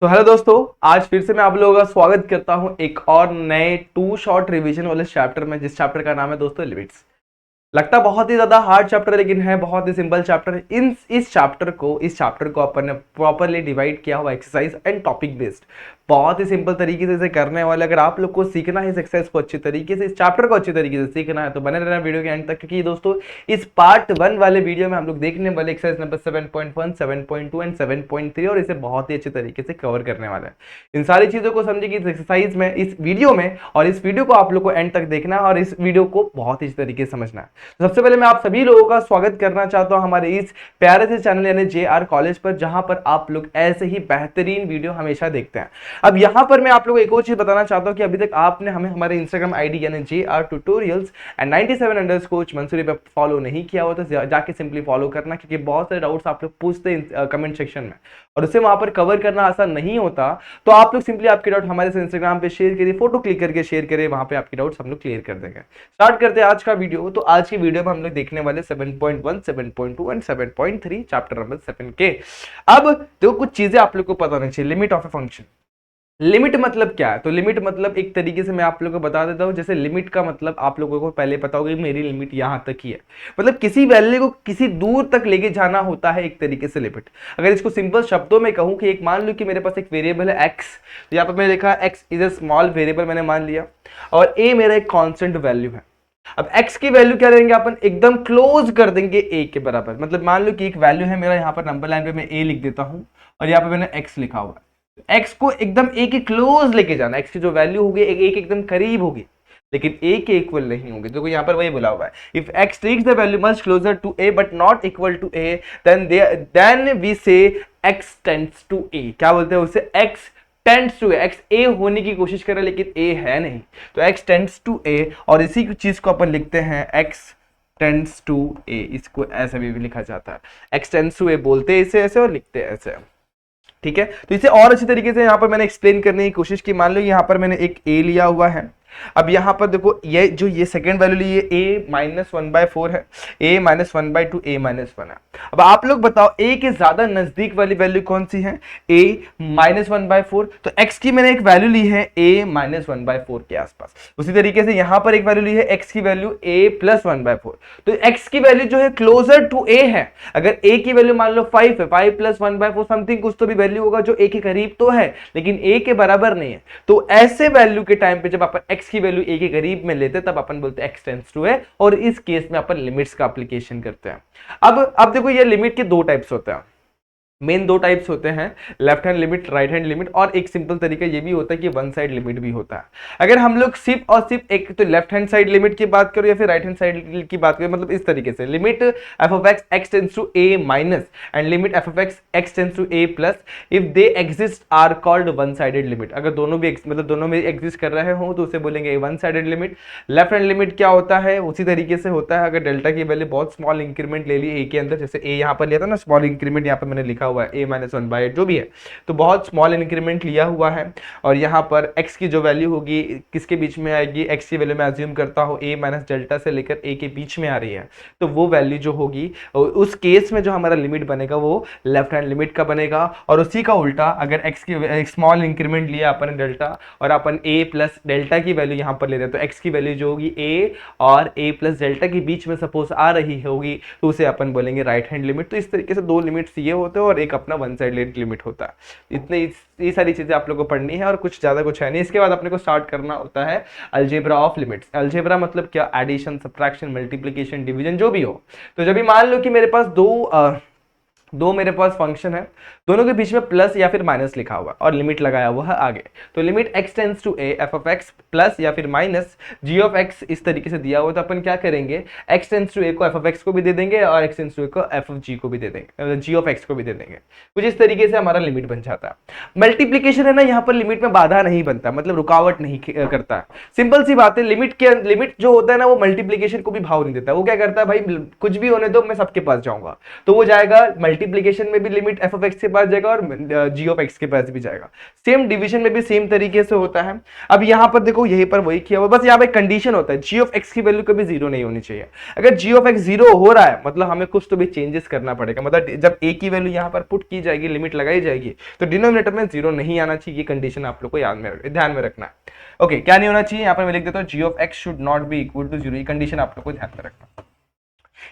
तो हेलो दोस्तों, आज फिर से मैं आप लोगों का स्वागत करता हूं एक और नए टू शॉर्ट रिवीजन वाले चैप्टर में, जिस चैप्टर का नाम है दोस्तों लिमिट्स। लगता बहुत ही ज्यादा हार्ड चैप्टर है, लेकिन है बहुत ही सिंपल चैप्टर है। इस चैप्टर को अपन ने प्रॉपरली डिवाइड किया हुआ एक्सरसाइज एंड टॉपिक बेस्ड। बहुत ही सिंपल तरीके से इसे करने वाले। अगर आप लोग को सीखना है इस एक्सरसाइज को अच्छी तरीके से, इस चैप्टर को अच्छी तरीके से सीखना है, तो बने रहना वीडियो के एंड तक, क्योंकि दोस्तों इस पार्ट 1 वाले वीडियो में हम लोग देखने वाले एक्सरसाइज नंबर 7.1, 7.2 एंड 7.3, और इसे बहुत ही अच्छे तरीके से कवर करने वाला है। इन सारी चीजों को समझे कि इस एक्सरसाइज में, इस वीडियो में, और इस वीडियो को आप लोग को एंड तक देखना है और इस वीडियो को बहुत ही अच्छे तरीके से समझना है। तो सबसे पहले मैं आप सभी लोगों का स्वागत करना चाहता हूं हमारे इस प्यारे से चैनल यानी JR कॉलेज पर, जहां पर आप लोग ऐसे ही बेहतरीन वीडियो हमेशा देखते हैं। अब यहां पर मैं आप लोगों को एक और चीज बताना चाहता हूं कि अभी तक आपने हमें हमारे इंस्टाग्राम आईडी यानी JR ट्यूटोरियल्स एंड 97 मंसूरी पे फॉलो नहीं किया हो, तो जाके सिंपली फॉलो करना, क्योंकि बहुत सारे डाउट्स आप लोग पूछते हैं कमेंट सेक्शन में और उसे वहां पर कवर करना आसान नहीं होता। तो आप लोग सिंपली आपके डाउट हमारे से इंस्टाग्राम पे शेयर करिए, फोटो क्लिक करके शेयर करिए, वहां पे आपके डाउट्स हम लोग क्लियर कर देंगे। स्टार्ट करते हैं आज का वीडियो। तो आज की वीडियो में हम लोग देखने वाले 7.1, 7.2 एंड 7.3 चैप्टर नंबर 7 के। अब देखो, कुछ चीजें आप लोग को पता होनी चाहिए। Limit of a function, limit मतलब क्या है? तो लिमिट मतलब एक तरीके से मैं आप लोगों को बता देता हूं। जैसे लिमिट का मतलब आप लोगों को पहले पता होगा कि मेरी लिमिट यहां तक ही है, मतलब किसी वैल्यू को किसी दूर तक लेके जाना होता है एक तरीके से लिमिट। अगर इसको सिंपल शब्दों में कहूं कि एक मान लो कि मेरे पास एक वेरिएबल है x, तो यहां पर मैंने लिखा x is a small variable, मैंने मान लिया, और a मेरा एक कांस्टेंट वैल्यू है। अब x की वैल्यू क्या रहेंगे, अपन एकदम क्लोज कर देंगे a के बराबर। मतलब मान लो कि एक वैल्यू है मेरा, यहां पर नंबर लाइन पे मैं a लिख देता हूं और यहां पर मैंने x लिखा हुआ है। x को एकदम a के क्लोज लेके जाना, x की जो वैल्यू होगी a के एकदम करीब होगी, लेकिन a के इक्वल नहीं होगी। देखो यहाँ पर वही बोला हुआ है, if x takes the value much closer to a but not equal to a, then we say x tends to a। क्या बोलते हैं उसे? x tends to a। x a होने की कोशिश कर रहा है लेकिन a है नहीं, तो x टेंड्स टू a, और इसी चीज को अपन लिखते हैं x टेंड्स टू a। इसको ऐसे भी लिखा जाता है, x टेंड्स टू a बोलते हैं इसे ऐसे और लिखते हैं ऐसे। ठीक है, तो इसे और अच्छी तरीके से यहां पर मैंने एक्सप्लेन करने की कोशिश की। मान लो यहां पर मैंने एक a लिया हुआ है। अब यहां पर देखो, ये सेकंड वैल्यू ली है a माइनस 1/4 है, a माइनस 1/2, a माइनस 1 है। अब आप लोग बताओ a के ज्यादा नजदीक वाली वैल्यू कौन सी है? a minus 1/4। तो x की मैंने एक वैल्यू ली है a माइनस 1/4 के आसपास। उसी तरीके से यहां पर एक वैल्यू ली है x की वैल्यू a प्लस 1/4। तो x की वैल्यू जो है क्लोजर टू a है। अगर a की वैल्यू मान लो 5 है, 5 प्लस 1/4 समथिंग कुछ तो भी वैल्यू होगा जो a के करीब तो है, लेकिन a के बराबर नहीं है। तो ऐसे वैल्यू के टाइम पे जब अपन x की वैल्यू a के करीब में लेते, तब अपन बोलते हैं x टेंड्स टू a, और इस केस में अपन लिमिट्स का एप्लीकेशन करते हैं। अब देखो, ये लिमिट के दो टाइप्स होते हैं, मेन दो टाइप्स होते हैं, left hand limit, right hand limit, और एक सिंपल तरीका ये भी होता है कि वन साइड लिमिट भी होता है। अगर हम लोग सिर्फ और सिर्फ एक तो लेफ्ट हैंड साइड लिमिट की बात करो या फिर राइट हैंड साइड की बात करो, मतलब इस तरीके से limit f of x x tends to a minus and limit f of x x tends to a plus, if they exist are called one sided limit. अगर दोनों भी मतलब दोनों में एग्जिस्ट कर रहे हो तो उसे बोलेंगे one sided limit. Left hand limit क्या होता है? उसी तरीके से होता है, अगर डेल्टा की वैल्यू बहुत स्मॉल इंक्रीमेंट ले ली ए के अंदर, जैसे ए यहाँ पर लिया था ना, स्मॉल इंक्रीमेंट यहाँ पर मैंने लिखा हुआ है a माइनस 1/8 जो भी है, तो बहुत स्मॉल इंक्रीमेंट लिया हुआ है, और यहाँ पर x की जो वैल्यू होगी किसके बीच में आएगी? x की वैल्यू मैं अज्यूम करता हूँ a माइनस डेल्टा से लेकर a के बीच में आ रही है, तो वो वैल्यू जो होगी उस केस में जो हमारा लिमिट बनेगा वो लेफ्ट हैंड लिमिट का बनेगा। और उसी का उल्टा, अगर x की स्मॉल इंक्रीमेंट लिया अपन डेल्टा और अपन a प्लस डेल्टा की वैल्यू यहाँ पर ले रहे हैं, तो x की वैल्यू जो होगी a और a प्लस डेल्टा के बीच में सपोज आ रही होगी, तो उसे अपन बोलेंगे राइट हैंड लिमिट। तो इस तरीके से दो लिमिट्स ये होते हैं और एक अपना वन साइड लिमिट होता है। इतने ये सारी चीजें आप लोग को पढ़नी है और कुछ ज्यादा कुछ है नहीं। इसके बाद अपने को स्टार्ट करना होता है अलजेब्रा ऑफ लिमिट्स। अलजेब्रा मतलब क्या? एडिशन, सब्ट्रैक्शन, मल्टीप्लिकेशन, डिवीजन जो भी हो। तो जब भी मान लो कि मेरे पास दो मेरे पास फंक्शन है, दोनों के बीच में प्लस या फिर माइनस लिखा हुआ और लिमिट लगाया हुआ है आगे, तो limit x tends to a f of x plus या फिर माइनस g ऑफ x इस तरीके से दिया हुआ, तो अपन क्या करेंगे? x टेंड्स टू a को f ऑफ x को भी दे देंगे और x टेंड्स टू a को f ऑफ g को भी दे देंगे, g ऑफ x को भी दे देंगे। कुछ इस तरीके से हमारा लिमिट बन जाता है। मल्टीप्लीकेशन है ना, यहाँ पर लिमिट में बाधा नहीं बनता, मतलब रुकावट नहीं करता। सिंपल सी बात है, लिमिट जो होता है ना, वो मल्टीप्लीकेशन को भी भाव नहीं देता। वो क्या करता है? भाई कुछ भी होने दो, मैं सबके पास जाऊंगा, तो वो जाएगा मल्टीप्लीकेशन में भी लिमिट एफ ऑफ एक्स के पास जाएगा और जी ऑफ एक्स के पास भी जाएगा। सेम डिवीजन में भी सेम तरीके से होता है। अब यहाँ पर देखो यहीं पर वही किया हुआ, बस यहाँ पे कंडीशन होता है जी ऑफ एक्स की वैल्यू कभी जीरो नहीं होनी चाहिए। अगर जी ऑफ एक्स जीरो हो रहा है मतलब हमें कुछ तो भी चेंजेस करना पड़ेगा, मतलब जब ए की वैल्यू यहाँ पर पुट की जाएगी, लिमिट लगाई जाएगी, तो डिनोमिनेटर में जीरो नहीं आना चाहिए। ये कंडीशन आप लोग को ध्यान में रखना है। ओके, क्या नहीं होना चाहिए, यहाँ पर मैं लिख देता हूँ G of X should not be equal to zero. ये कंडीशन आप लोग को ध्यान में रखना।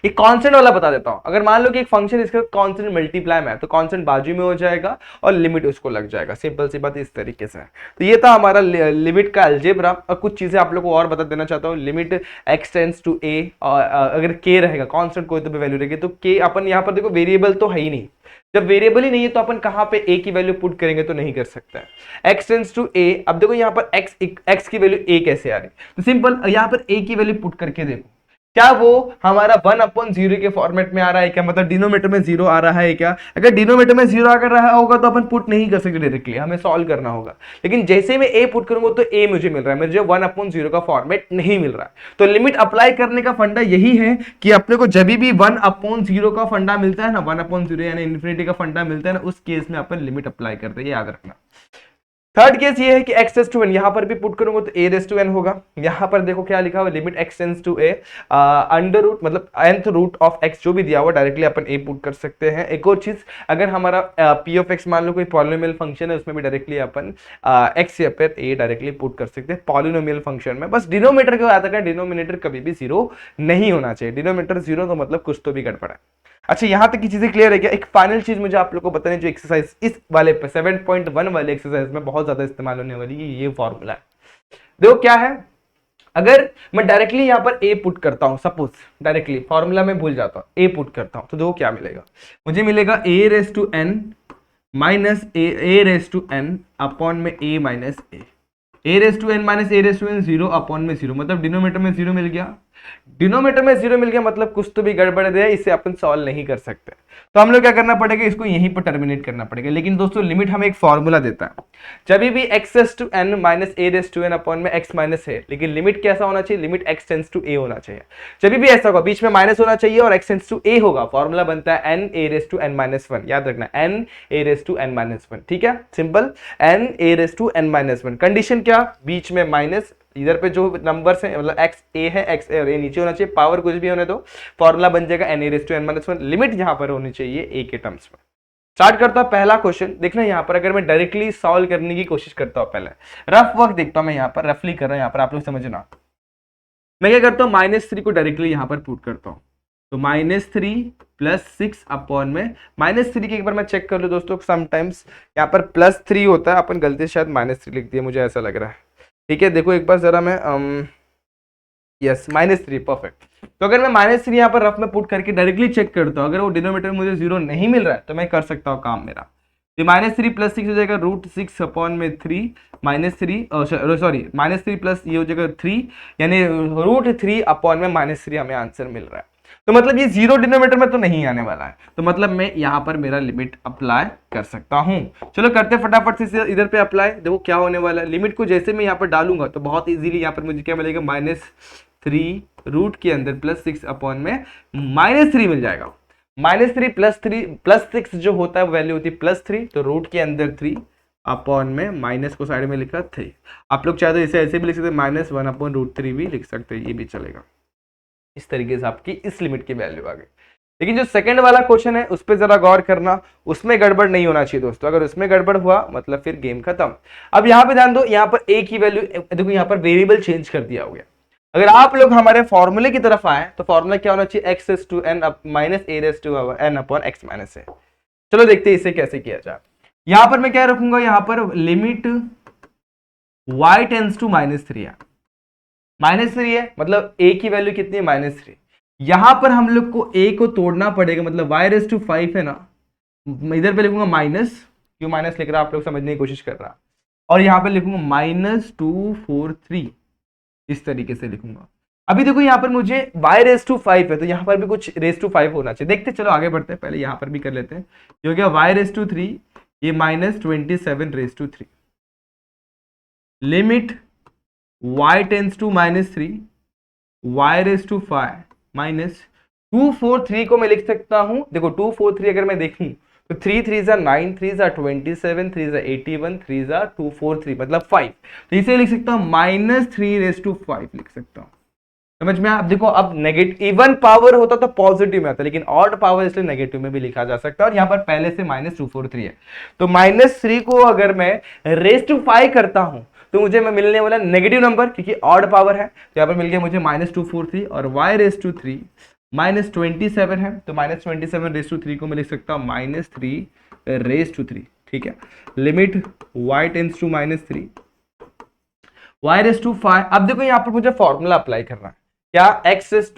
ये कांस्टेंट वाला बता देता हूं, अगर मान लो कि एक फंक्शन इसका कांस्टेंट मल्टीप्लाई में है तो कांस्टेंट बाजू में हो जाएगा और लिमिट उसको लग जाएगा। सिंपल सी बात इस तरीके से है। तो ये था हमारा लिमिट का अलजेब्रा। और कुछ चीजें आप लोग को और बता देना चाहता हूँ। लिमिट एक्स टेंड्स टू ए, और अगर के रहेगा कांस्टेंट कोई तो भी वैल्यू रहेगी तो के अपन यहाँ पर देखो वेरिएबल तो है ही नहीं, जब वेरिएबल ही नहीं है तो अपन कहां पे ए की वैल्यू पुट करेंगे, तो नहीं कर सकता है। एक्स टेंड्स टू ए, अब देखो यहाँ पर एक्स की वैल्यू ए कैसे आ रही, तो सिंपल यहाँ पर ए की वैल्यू पुट करके देखो, क्या वो हमारा 1/0 के फॉर्मेट में आ रहा है क्या, मतलब डिनोमिनेटर में जीरो आ रहा है क्या। अगर डिनोमिनेटर में जीरो अगर रहा होगा तो अपन पुट नहीं कर सकते डायरेक्टली, हमें सॉल्व करना होगा। लेकिन जैसे मैं ए पुट करूंगा तो ए मुझे मिल रहा है, मुझे 1/0 का फॉर्मेट नहीं मिल रहा है। तो लिमिट अप्लाई करने का फंडा यही है कि अपने को जब भी 1/0 का फंडा मिलता है ना, 1/0 यानी इन्फिनिटी का फंडा मिलता है ना, उस केस में अपन लिमिट अप्लाई करते हैं, याद रखना। थर्ड केस ये है कि x टेंड्स टू n, यहां पर भी पुट करूंगा तो a रेज़ टू n होगा। यहां पर देखो क्या लिखा हुआ, limit x tends to a under root, मतलब nth रूट ऑफ x जो भी दिया हुआ डायरेक्टली अपन a पुट कर सकते हैं। एक और चीज, अगर हमारा p ऑफ x मान लो कोई पॉलिनोमियल फंक्शन है, उसमें भी डायरेक्टली अपन x या फिर a डायरेक्टली पुट कर सकते हैं पॉलिनोमियल फंक्शन में। बस डिनोमिनेटर के आता है, डिनोमिनेटर कभी भी जीरो नहीं होना चाहिए। डिनोमिनेटर जीरो तो मतलब कुछ तो भी गड़बड़ है। अच्छा, यहां तक की चीजें क्लियर है क्या। एक फाइनल चीज मुझे आप लोग को बतानी, जो एक्सरसाइज इस वाले 7.1 वाले एक्सरसाइज में बहुत ज्यादा इस्तेमाल होने वाली ये फॉर्मूला है। देखो क्या है, अगर मैं डायरेक्टली यहां पर a पुट करता हूं, सपोज डायरेक्टली फॉर्मूला में भूल जाता हूं, a पुट करता हूं, तो देखो क्या मिलेगा, मुझे मिलेगा a raise to n minus a raise to n upon में a minus a raise to n minus a raise to n 0 upon में 0, मतलब डिनोमिनेटर में 0 मिल गया। डिनोमिनेटर में 0 मिल गया मतलब कुछ तो भी गड़बड़ है, इसे अपन सॉल्व नहीं कर सकते। तो हम लोग क्या करना पड़ेगा, इसको यहीं पर टर्मिनेट करना पड़ेगा। लेकिन दोस्तों लिमिट हमें एक फॉर्मूला देता है, जब भी x raise to n minus a raise to n upon में x माइनस है, लेकिन लिमिट कैसा होना चाहिए, limit x tends to a होना चाहिए। जब भी ऐसा होगा बीच में माइनस होना चाहिए और x टेंड्स टू a होगा, फॉर्मूला बनता है n a raise to n minus 1, याद रखना n a raise to n minus 1, ठीक है, simple n a raise to n minus 1। Condition क्या, बीच में माइनस, इधर पे जो नंबर्स हैं मतलब x a है, x a और a नीचे होना चाहिए, पावर कुछ भी होने दो, फॉर्मूला बन जाएगा n a raise to n minus 1। Limit यहां पर होनी चाहिए a के टर्म्स में। स्टार्ट करता हूं पहला क्वेश्चन। देखना यहाँ पर अगर मैं डायरेक्टली सॉल्व करने की कोशिश करता हूं, पहले रफ वर्क देखता हूं, मैं यहाँ पर रफली कर रहा हूं, यहाँ पर आप लोग समझना। मैं क्या करता हूँ, -3 को डायरेक्टली यहाँ पर पुट करता हूँ, तो -3 प्लस 6 अपॉन में -3 की एक बार मैं चेक कर लूँ दोस्तों, समटाइम्स यहाँ पर +3 होता है, अपन गलती से शायद -3 लिख दिया, मुझे ऐसा लग रहा है। ठीक है, देखो एक बार जरा मैं यस -3 परफेक्ट। तो अगर मैं -3 यहाँ पर रफ में पुट करके डायरेक्टली चेक करता हूँ, अगर वो डिनोमिनेटर मुझे 0 नहीं मिल रहा है तो मैं कर सकता हूँ काम मेरा, तो -3 प्लस 6 हो जाएगा √6 अपॉन में 3 -3 सॉरी -3 प्लस ये हो जाएगा 3, यानी √3 अपॉन में -3 हमें आंसर मिल रहा है। तो मतलब ये 0 डिनोमिनेटर में तो नहीं आने वाला है, तो मतलब मैं यहाँ पर मेरा लिमिट अप्लाई कर सकता हूँ। चलो करते हैं फटाफट से इधर पे अप्लाई। देखो क्या होने वाला है, लिमिट को जैसे मैं यहाँ पर डालूंगा तो बहुत इजीली यहाँ पर मुझे क्या मिलेगा, -3 रूट के अंदर +6 अपॉन में -3 मिल जाएगा। -3 प्लस 6 जो होता है वैल्यू होती है +3, तो रूट के अंदर 3 अपॉन में माइनस को साइड में लिखा 3। आप लोग चाहे तो इसे ऐसे भी लिख सकते हैं, -1/√3 भी लिख सकते हैं, ये भी चलेगा। इस तरीके से आपकी इस लिमिट की वैल्यू आ गई। लेकिन जो सेकंड वाला क्वेश्चन है उस पर जरा गौर करना, उसमें गड़बड़ नहीं होना चाहिए दोस्तों, अगर उसमें गड़बड़ हुआ मतलब फिर गेम खत्म। अब यहाँ पे ध्यान दो, यहाँ पर a की वैल्यू देखो, यहाँ पर वेरिएबल चेंज कर दिया हो गया। अगर आप लोग हमारे फॉर्मूले की तरफ आए तो फॉर्मूला क्या होना चाहिए, x raise to n minus a raise to n upon x minus a। चलो देखते हैं इसे कैसे किया जाए। यहां पर मैं क्या रखूंगा, यहां पर लिमिट y टेंड्स टू -3 है, -3 है मतलब a की वैल्यू कितनी है, -3। यहां पर हम लोग को a को तोड़ना पड़ेगा, मतलब y रेज़ टू 5 है ना, इधर पे लिखूंगा माइनस, क्यों माइनस लिख रहा आप लोग समझने की कोशिश कर रहा, और यहां पे लिखूंगा -243, इस तरीके से लिखूंगा। अभी देखो यहाँ पर मुझे y रेज़ टू 5 है, तो यहाँ पर भी कुछ रेज़ टू 5 होना चाहिए। देखते चलो आगे बढ़ते हैं, पहले यहाँ पर भी कर लेते हैं। ये हो गया y रेज़ टू 3, ये -27 raise to 3। Limit y tends to -3, y raise to 5 minus 243 को मैं लिख सकता हूं, देखो 243 अगर मैं देखूं तो 3 3 जा 9, 3 जा 27, 3 जा 81, 3 जा 243 मतलब 5, तो इसे लिख सकता हूं -3⁵ लिख सकता हूं। समझ में? आप देखो, अब नेगेटिव इवन पावर होता तो पॉजिटिव में आता, लेकिन ऑड पावर इसलिए नेगेटिव में भी लिखा जा सकता है, और यहाँ पर पहले से -243 है, तो -3 को अगर मैं raised to 5 करता हूं तो मुझे मिलने वाला नेगेटिव नंबर, क्योंकि ऑड पावर है, तो यहाँ पर मिल गया मुझे -243, और y⁻³ -27 है, तो -27⁻³ को मैं लिख सकता हूँ -3⁻3, ठीक है। Limit y tends to -3, y⁻⁵। अब देखो यहाँ पर मुझे फॉर्मूला अप्लाई करना है, क्या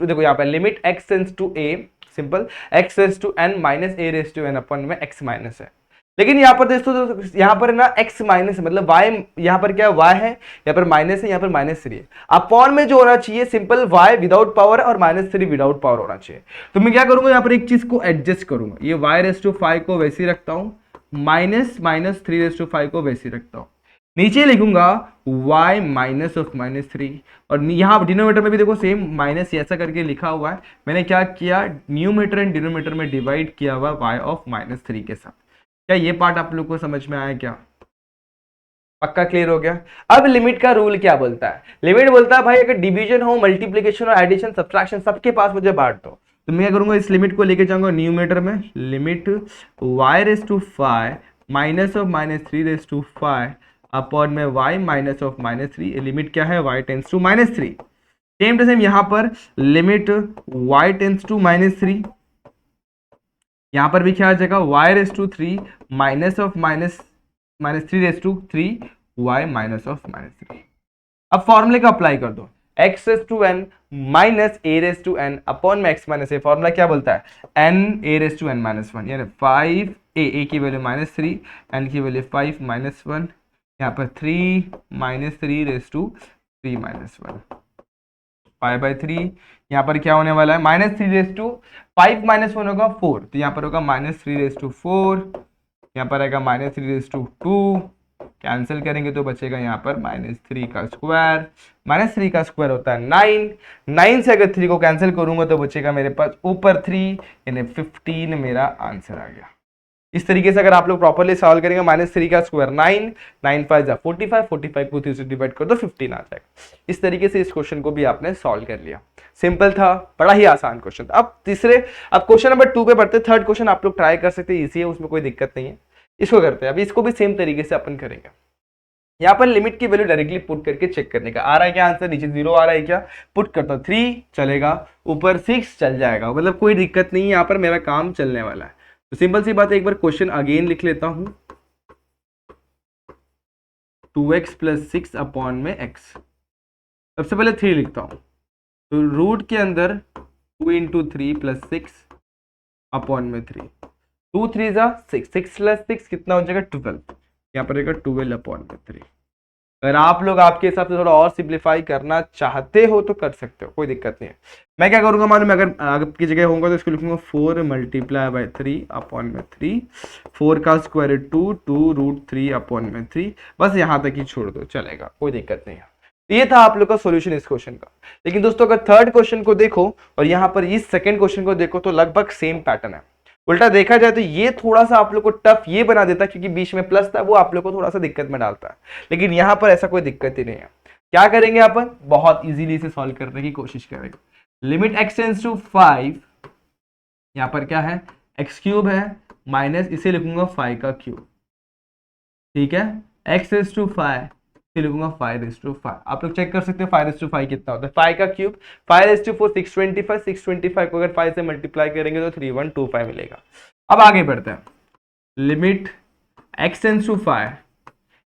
देखो यहाँ पर limit x tends to a, simple, x tends to n minus a⁻n upon में x माइनस है, लेकिन यहाँ पर दोस्तों तो यहाँ पर ना x माइनस मतलब y, यहाँ पर क्या y है, यहाँ पर माइनस है, यहाँ पर -3 है, अपॉन में जो होना चाहिए सिंपल y विदाउट पावर और -3 विदाउट पावर होना चाहिए। तो मैं क्या करूंगा, यहाँ पर एक चीज को एडजस्ट करूंगा, ये y⁻⁵ को वैसे ही रखता हूँ, -3⁵ को वैसे ही रखता हूँ, नीचे लिखूंगा y -3, और यहाँ डिनोमिनेटर में भी देखो सेम माइनस ऐसा करके लिखा हुआ है, मैंने क्या किया, न्यूमरेटर एंड डिनोमिनेटर में डिवाइड किया हुआ y (-3) के साथ। क्या ये पार्ट आप लोग को समझ में आया? क्या पक्का क्लियर हो गया? अब लिमिट का रूल क्या बोलता है? लिमिट बोलता है भाई अगर डिवीजन हो, मल्टीप्लिकेशन और एडिशन सब्ट्रैक्शन सबके पास मुझे बांट दो, तो मैं क्या करूंगा, इस लिमिट को लेके जाऊंगा न्यूमरेटर में, लिमिट y⁵ -3⁵ अपॉन में y -3, लिमिट क्या है, y tends to -3। Same to same यहाँ पर लिमिट y टेंड्स टू -3, यहाँ पर भी क्या आ जाएगा, y⁻³ -3⁻3 y -3। अब फॉर्मूले का अप्लाई कर दो, x⁻n माइनस a⁻n अपॉन में x माइनस a, फॉर्मूला क्या बोलता है, n a⁻n-1, यानी 5 a की वैल्यू -3, n की वैल्यू 5 -1, यहाँ पर 3 -3⁻³ -1, 5/3, यहाँ पर क्या होने वाला है, -3⁵5 -1 होगा 4, तो यहाँ पर होगा -3⁴, यहाँ पर आएगा -3⁵2, कैंसिल करेंगे तो बचेगा यहाँ पर -3 का स्क्वायर, -3 का स्क्वायर होता है 9, 9 से अगर 3 को कैंसिल करूंगा तो बचेगा मेरे पास ऊपर 3, यानी 15 मेरा आंसर आ गया। इस तरीके से अगर आप लोग प्रॉपरली सॉल्व करेंगे, -3 का स्क्वायर 9, 9 5 जा 45, 45 को 3 से डिवाइड कर दो 15 आ जाएगा। इस तरीके से इस क्वेश्चन को भी आपने सॉल्व कर लिया, सिंपल था, बड़ा ही आसान क्वेश्चन। अब क्वेश्चन नंबर 2 पे बढ़ते, थर्ड क्वेश्चन आप लोग ट्राई कर सकते हैं, इजी है, उसमें कोई दिक्कत नहीं है। इसको करते हैं, अभी इसको भी सेम तरीके से अपन करेंगे। यहाँ पर लिमिट की वैल्यू डायरेक्टली पुट करके चेक करने का, आ रहा है क्या आंसर, नीचे 0 आ रहा है क्या, पुट करता हूं, 3 चलेगा, ऊपर 6 चल जाएगा, मतलब कोई दिक्कत नहीं है, यहाँ पर मेरा काम चलने वाला है। तो सिंपल सी बात है, एक बार क्वेश्चन अगेन लिख लेता हूं, 2x + 6 अपॉन में x, सबसे पहले 3 लिखता हूं, तो रूट के अंदर 2 × 3 + 6 अपॉन में 3, 2 3 जा 6, 6 + 6 कितना हो जाएगा 12, यहाँ पर रहेगा 12 अपॉन में 3। अगर आप लोग आपके हिसाब से थोड़ा और सिंप्लीफाई करना चाहते हो तो कर सकते हो, कोई दिक्कत नहीं है। मैं क्या करूंगा, मालूम है, अगर आपकी जगह होगा तो इसको लिखूंगा 4 × 3 अपॉन में 3, 4 का स्क्वायर 2, 2√3 अपॉन में 3, बस यहाँ तक ही छोड़ दो, चलेगा, कोई दिक्कत नहीं है। ये था आप लोग का सॉल्यूशन इस क्वेश्चन का। लेकिन दोस्तों अगर थर्ड क्वेश्चन को देखो और यहाँ पर इस सेकंड क्वेश्चन को देखो तो लगभग सेम पैटर्न है। उल्टा देखा जाए तो ये थोड़ा सा आप लोग को टफ ये बना देता है, क्योंकि बीच में प्लस था, वो आप लोग को थोड़ा सा दिक्कत में डालता है, लेकिन यहाँ पर ऐसा कोई दिक्कत ही नहीं है। क्या करेंगे अपन, बहुत इजीली इसे सॉल्व करने की कोशिश करेंगे। लिमिट x टेंड्स टू 5, यहाँ पर क्या है, x³ है, माइनस इसे लिखूंगा 5 का क्यूब, ठीक है, x टेंड्स टू 5 लिखूंगा 5⁵5। आप लोग चेक कर सकते हो 5⁵5 कितना होता है, 5 का क्यूब, 5⁴ 625, 625 को अगर 5 से मल्टीप्लाई करेंगे तो 3125 मिलेगा। अब आगे बढ़ते हैं, लिमिट x टेंड्स टू 5,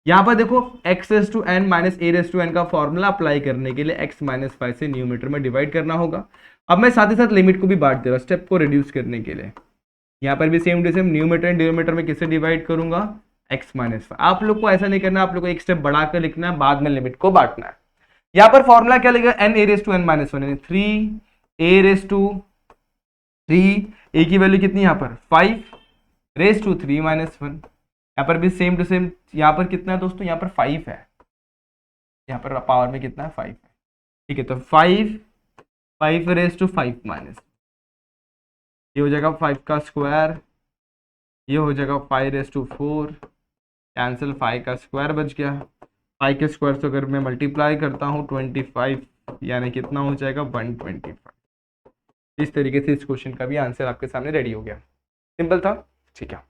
यहाँ पर देखो x⁻n - a⁻n का फॉर्मूला अप्लाई करने के लिए x - 5 से न्यूमरेटर में डिवाइड करना होगा। अब मैं साथ ही साथ लिमिट को भी बांट दे रहा हूँ स्टेप को रिड्यूस करने के लिए, यहाँ पर भी same to same numerator and denominator में किससे डिवाइड करूंगा, x - 5। आप लोग को ऐसा नहीं करना, आप लोग को एक स्टेप बढ़ाकर लिखना है, बाद में लिमिट को बांटना है। यहाँ पर फॉर्मूला क्या लिखा, n a⁻n - 1, यानी 3a⁻3, a की वैल्यू कितनी यहाँ पर 5⁻3 - 1, यहाँ पर भी सेम टू सेम, यहाँ पर कितना है दोस्तों, यहाँ पर 5 है, यहाँ पर पावर में कितना है 5 है, ठीक है, तो 5 5⁻5 - ये हो जाएगा 5 का स्क्वायर, ये हो जाएगा 5⁴, कैंसिल, 5 का स्क्वायर बच गया। 5 के स्क्वायर से अगर मैं मल्टीप्लाई करता हूँ 25, यानी कितना हो जाएगा 125। इस तरीके से इस क्वेश्चन का भी आंसर आपके सामने रेडी हो गया। सिंपल था, ठीक है।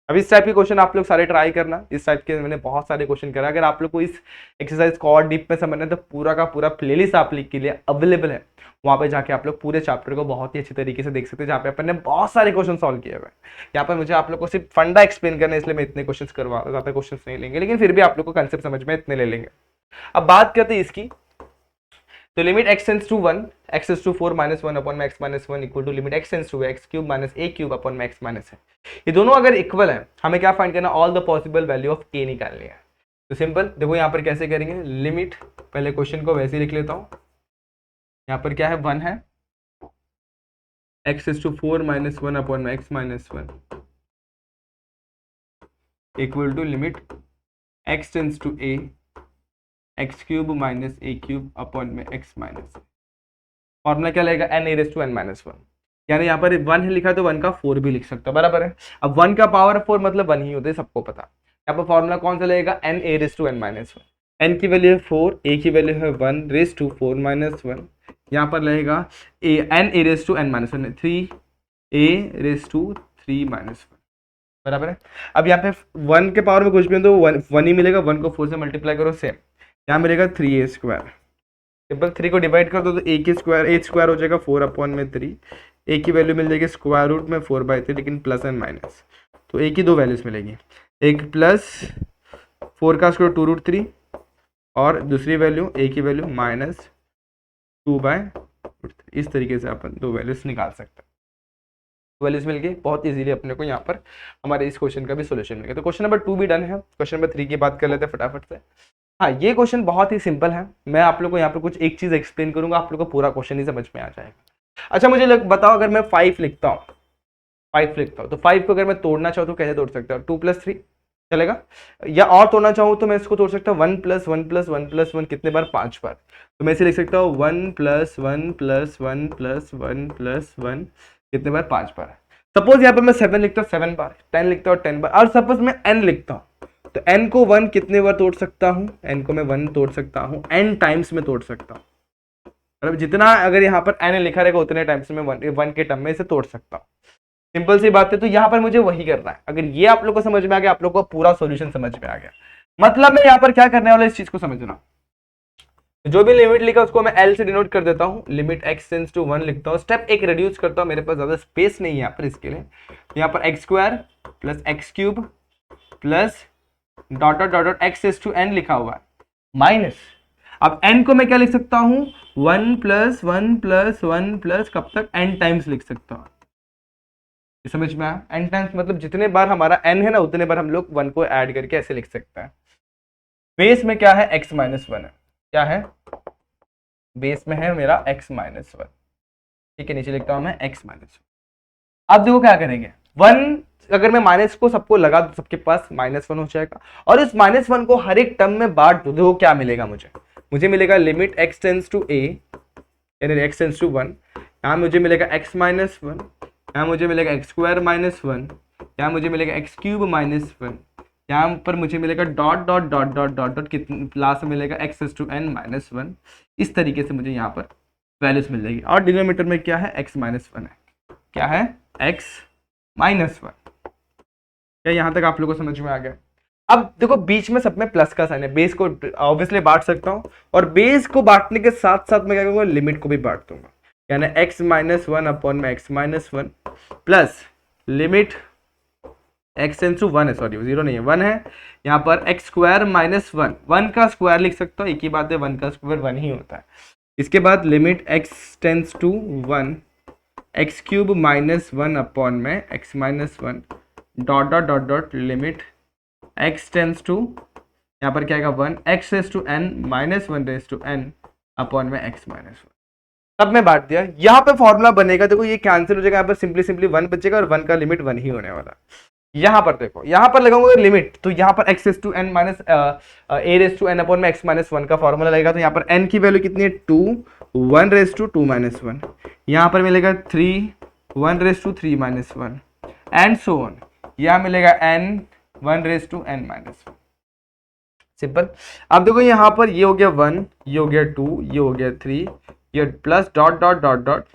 अब इस टाइप के क्वेश्चन आप लोग सारे ट्राई करना। इस टाइप के मैंने बहुत सारे क्वेश्चन करा। अगर आप लोग को इस एक्सरसाइज को और डीप में समझना है तो पूरा का पूरा प्लेलिस्ट आप लोग के लिए अवेलेबल है। वहाँ पे जाके आप लोग पूरे चैप्टर को बहुत ही अच्छी तरीके से देख सकते हैं, जहाँ पे अपन ने बहुत सारे क्वेश्चन सॉल्व किए हुए हैं। यहाँ पर मुझे आप लोग को सिर्फ फंडा एक्सप्लेन करना है, इसलिए मैं इतने क्वेश्चन करवा, ज़्यादा क्वेश्चन नहीं लेंगे, लेकिन फिर भी आप लोग को कंसेप्ट समझ में इतने ले लेंगे। अब बात करते हैं इसकी, तो limit x tends to 1, x is to 4 minus 1 upon में x minus 1 equal to limit x tends to x cube minus a cube upon में x माइनस है। ये दोनों अगर इक्वल है, हमें क्या फाइंड करना, all the possible value of a निकालनी है। तो सिंपल देखो यहाँ पर कैसे करेंगे, लिमिट, पहले क्वेश्चन को वैसे ही लिख लेता हूँ। यहाँ पर क्या है, 1 है, x is to 4 minus 1 upon में x minus 1 equal to limit x tends to a x cube minus a cube upon में एक्स माइनस। फॉर्मूला क्या लगेगा, n a raise to n minus 1, यानी यहाँ पर 1 है लिखा है तो 1 का 4 भी लिख सकता है, बराबर है। अब 1 का पावर 4 मतलब 1 ही होता है, सबको पता। यहाँ पर फॉर्मूला कौन सा लगेगा, n a raise to n minus 1। n की वैल्यू है 4, a की वैल्यू है 1 रेज़ टू 4 माइनस 1। यहाँ पर लगेगा n a raise to n minus 1, 3a raise to 3 minus 1, बराबर है। अब यहाँ पे 1 के पावर में कुछ भी तो 1 ही मिलेगा, 1 को 4 से मल्टीप्लाई करो, सेम यहाँ मिलेगा 3a स्क्वायर। सिंपल 3 को डिवाइड कर दो तो a की स्क्वायर, a स्क्वायर हो जाएगा 4 अपॉन में 3, a की वैल्यू मिल जाएगी स्क्वायर रूट में 4/3, लेकिन प्लस एंड माइनस, तो a की दो वैल्यूज मिलेगी, एक प्लस 4 का स्क्वायर 2√3 और दूसरी वैल्यू a की वैल्यू माइनस 2/√3। इस तरीके से अपन दो वैल्यूज निकाल सकते हैं। वैल्यूज मिल गई, बहुत इजीली अपने को यहाँ पर हमारे इस क्वेश्चन का भी सोल्यूशन मिल गया। तो क्वेश्चन नंबर 2 भी डन है। क्वेश्चन नंबर 3 की बात कर लेते हैं फटाफट से। हाँ, ये क्वेश्चन बहुत ही सिंपल है। मैं आप लोग को यहाँ पर कुछ एक चीज एक्सप्लेन करूंगा, आप लोग को पूरा क्वेश्चन ही समझ में आ जाएगा। अच्छा मुझे बताओ, अगर मैं 5 लिखता हूँ, 5 लिखता हूँ तो 5 को अगर मैं तोड़ना चाहूँ तो कैसे तोड़ सकता हूँ, 2 + 3 चलेगा, या और तोड़ना चाहूँ तो मैं इसको तोड़ सकता हूँ 1 + 1 + 1 + 1 कितने बार, 5 बार। तो मैं इसे लिख सकता हूँ 1 + 1 + 1 + 1 + 1 कितने बार, 5 बार। सपोज यहाँ पर मैं 7 लिखता हूँ 7 बार, 10 लिखता हूँ 10 बार, और सपोज मैं n लिखता हूँ तो n को 1 कितने बार तोड़ सकता हूँ, n को मैं 1 तोड़ सकता हूँ, n टाइम्स में तोड़ सकता हूँ। मतलब जितना अगर यहाँ पर n लिखा रहेगा उतने टाइम्स में 1 के टर्म में इसे तोड़ सकता हूँ। सिंपल सी बात है। तो यहाँ पर मुझे वही करना है। अगर ये आप लोग को समझ में आ गया, आप लोग को पूरा सॉल्यूशन समझ में आ गया। मतलब मैं यहाँ पर क्या करने वाला, इस चीज को समझना। जो भी लिमिट लिखा उसको मैं L से डिनोट कर देता हूँ, लिमिट x टेंड्स टू 1 लिखता हूँ, स्टेप एक रिड्यूस करता हूँ, मेरे पास ज्यादा स्पेस नहीं है यहाँ पर इसके लिए। यहाँ पर x² + x³ plus dot dot dot x tends to n लिखा हुआ है, माइनस, अब n को मैं क्या लिख सकता हूँ, 1 + 1 + 1 प्लस कब तक, n टाइम्स लिख सकता हूँ। समझ में आया, n टाइम्स मतलब जितने बार हमारा n है ना उतने बार हम लोग 1 को ऐड करके ऐसे लिख सकते हैं। बेस में क्या है, x - 1 है, क्या है बेस में है मेरा x - 1, ठीक है, नीचे लिखता हूं मैं x - 1। अब देखो क्या करेंगे, 1 अगर मैं माइनस को सबको लगा दूं, सबके पास -1 हो जाएगा, और इस -1 को हर एक टर्म में बांट दो, देखो क्या मिलेगा मुझे मिलेगा limit x tends to a यानी x टेंड्स टू 1, यहाँ मुझे मिलेगा x - 1, यहाँ मुझे मिलेगा x² - 1, यहाँ मुझे मिलेगा x³ - 1, यहाँ पर मुझे मिलेगा dot dot dot dot dot dot कितने लास्ट में मिलेगा x टेंड्स टू n - 1। इस तरीके से मुझे यहाँ पर वैल्यूज मिल जाएगी, और डिनोमिनेटर में क्या है, x - 1 है, क्या है x - 1। क्या यहाँ तक आप लोगों को समझ में आ गया। अब देखो बीच में सब में प्लस का साइन है, बेस को ऑब्वियसली बांट सकता हूँ, और बेस को बांटने के साथ साथ मैं क्या करूँगा, लिमिट को भी बांट दूंगा, यानी x - 1 अपॉन में x - 1 plus limit x tends to 1 है, सॉरी 0 नहीं है 1 है, यहाँ पर x² - 1, 1 का स्क्वायर लिख सकता हूँ, एक ही बात है, 1 का स्क्वायर 1 ही होता है। इसके बाद limit x tends to 1 x³ - 1 upon में x - 1 dot dot dot dot limit x tends to, यहाँ पर क्या आएगा 1 x raise to n - 1 raise to n upon में x - 1। तब मैं बांट दिया, यहाँ पे फॉर्मूला बनेगा, देखो ये कैंसिल हो जाएगा, यहाँ पर सिंपली 1 बचेगा, और 1 का लिमिट 1 ही होने वाला। यहाँ पर देखो, यहाँ पर लगाऊंगा लिमिट, तो यहाँ पर x raise to n minus a raise to n upon में x - 1 का फॉर्मूला लगेगा, तो यहाँ पर n की वैल्यू कितनी है 2, 1 रेज़ टू 2 - 1, यहाँ पर मिलेगा 3 1/3 माइनस 1 एंड सो ऑन। यह मिलेगा n 1/n माइनस 1। सिंपल। अब देखो यहाँ पर ये हो गया 1, ये हो गया 2, ये हो गया 3, ये plus dot dot dot dot,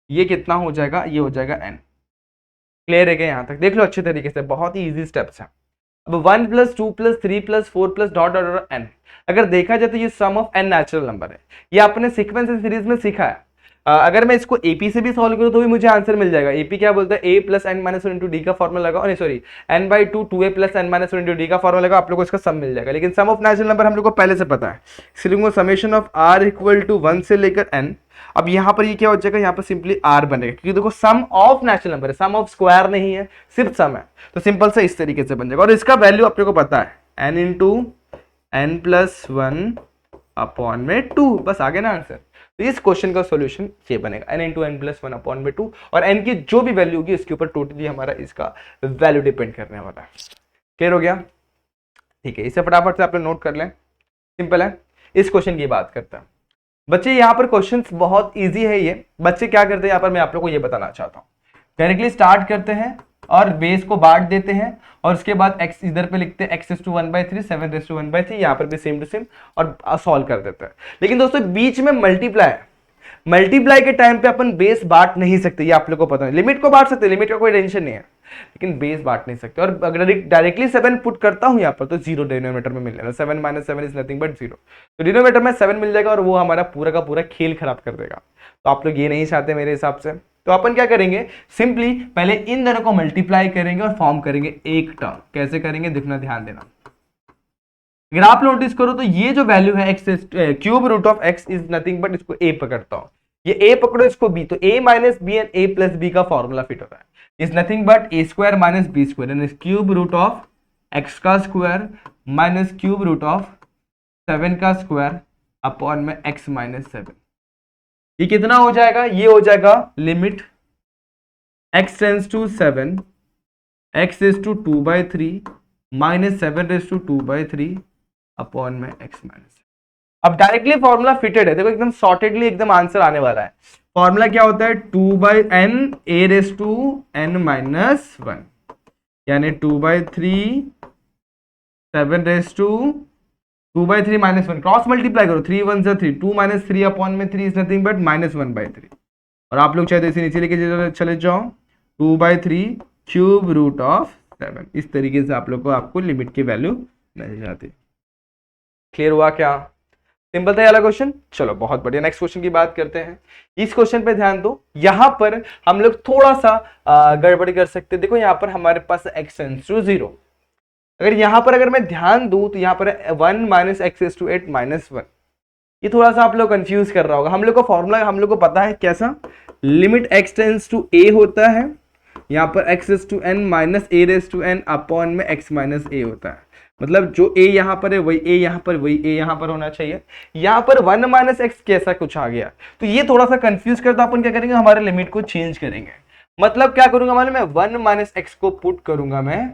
ये कितना हो जाएगा, ये हो जाएगा n। क्लियर है क्या? यहाँ तक देख लो अच्छे तरीके से, बहुत ही इजी स्टेप्स है। अब 1 + 2 + 3 + 4 + डॉट डॉट डॉट n, अगर देखा जाए तो ये सम ऑफ n नेचुरल नंबर है। ये आपने सीक्वेंस एंड सीरीज में सीखा है। अगर मैं इसको एपी से भी सॉल्व करूं तो भी मुझे आंसर मिल जाएगा। एपी क्या बोलता है, a + n - 1 × d का फॉर्मूला लगाओ, नहीं sorry n/2 2a + n - 1 × d का फॉर्मूला लगाओ, आप लोगों को इसका सम मिल जाएगा। लेकिन सम ऑफ नेचुरल नंबर हम लोग को पहले से पता है, इसलिए वो समेशन ऑफ r = 1 से लेकर n। अब यहाँ पर ये क्या हो जाएगा, यहाँ पर सिंपली r बनेगा, क्योंकि देखो सम ऑफ नेचुरल नंबर है, सम ऑफ स्क्वायर नहीं है, सिर्फ सम है, तो सिंपल से इस तरीके से बन जाएगा। और इसका वैल्यू आप लोगों को पता है n × n + 1/2, बस आगे ना आंसर। तो इस क्वेश्चन का सॉल्यूशन ये बनेगा n × n + 1/2, और n की जो भी वैल्यू होगी इसके ऊपर टोटली हमारा इसका वैल्यू डिपेंड करने वाला है। क्लियर हो गया? ठीक है, इसे फटाफट से आप लोग नोट कर लें, सिंपल है। इस क्वेश्चन की बात करते हैं बच्चे। यहाँ पर क्वेश्चन बहुत ईजी है। ये बच्चे क्या करते हैं, यहाँ पर मैं आप लोग को ये बताना चाहता हूँ। डायरेक्टली स्टार्ट करते हैं और बेस को बांट देते हैं, और उसके बाद x इधर पे लिखते हैं x⁻⁴ 7⁻⁴ यहाँ पर भी सेम टू सेम, और सॉल्व कर देते हैं। लेकिन दोस्तों बीच में मल्टीप्लाई है, मल्टीप्लाई के टाइम पे अपन बेस बांट नहीं सकते, ये आप लोग को पता है। लिमिट को बांट सकते, लिमिट का कोई टेंशन नहीं है, लेकिन बेस बांट नहीं सकते। और अगर डायरेक्टली 7 पुट करता हूं यहाँ पर तो 0 डिनोमिनेटर में मिल जाएगा, 7 - 7 इज नथिंग बट 0, तो डिनोमिनेटर में 7 मिल जाएगा, और वो हमारा पूरा का पूरा खेल खराब कर देगा। तो आप लोग ये नहीं चाहते मेरे हिसाब से, तो अपन क्या करेंगे, सिंपली पहले इन दोनों को मल्टीप्लाई करेंगे और फॉर्म करेंगे एक टर्म। कैसे करेंगे देखना, ध्यान देना। अगर आप नोटिस करो तो ये जो वैल्यू है x³ इज नथिंग बट, इसको a पकड़ता हूं, ये a पकड़ो, इसको b, तो a - b and a + b का फॉर्मूला फिट होता है, is nothing but a² - b² and √(x² -3√7 upon में x - 7। ये कितना हो जाएगा, ये हो जाएगा limit x tends to 7 x is to 2/3 - 7/2/3 upon में x - 7। अब डायरेक्टली फॉर्मूला फिटेड है, देखो एकदम सॉर्टेडली एकदम आंसर आने वाला है। फॉर्मूला क्या होता है, 2/n a⁻n - 1, यानी 2/3 7/2/3 - 1, क्रॉस मल्टीप्लाई करो, 3 1 3, 2 - 3 अपॉन में 3 इज नथिंग बट -1/3। और आप लोग चाहे तो इसे नीचे लेके चले जाओ, 2/3³ इस तरीके से आप लोग को आपको लिमिट की वैल्यू मिल जाती है। क्लियर हुआ क्या? सिंपल था ये वाला क्वेश्चन। चलो बहुत बढ़िया, नेक्स्ट क्वेश्चन की बात करते हैं। इस क्वेश्चन पे ध्यान दो, यहां पर हम लोग थोड़ा सा गड़बड़ी कर सकते हैं। देखो यहां पर हमारे पास x टेंड्स टू 0, अगर यहां पर अगर मैं ध्यान दूं तो यहां पर 1 - x⁸ -1, ये थोड़ा सा आप लोग कंफ्यूज कर रहा होगा। हम लोग का फॉर्मूला हम लोग को पता है कैसा, limit x tends to a होता है, यहाँ पर x⁻n - a⁻n अपॉन में x - a होता है। मतलब जो a यहाँ पर है वही a यहाँ पर, वही a यहाँ पर होना चाहिए। यहाँ पर 1 - x कैसा कुछ आ गया, तो ये थोड़ा सा कंफ्यूज करता। अपन क्या करेंगे, हमारे लिमिट को चेंज करेंगे। मतलब क्या करूंगा मालूम है, 1 - x को पुट करूंगा मैं,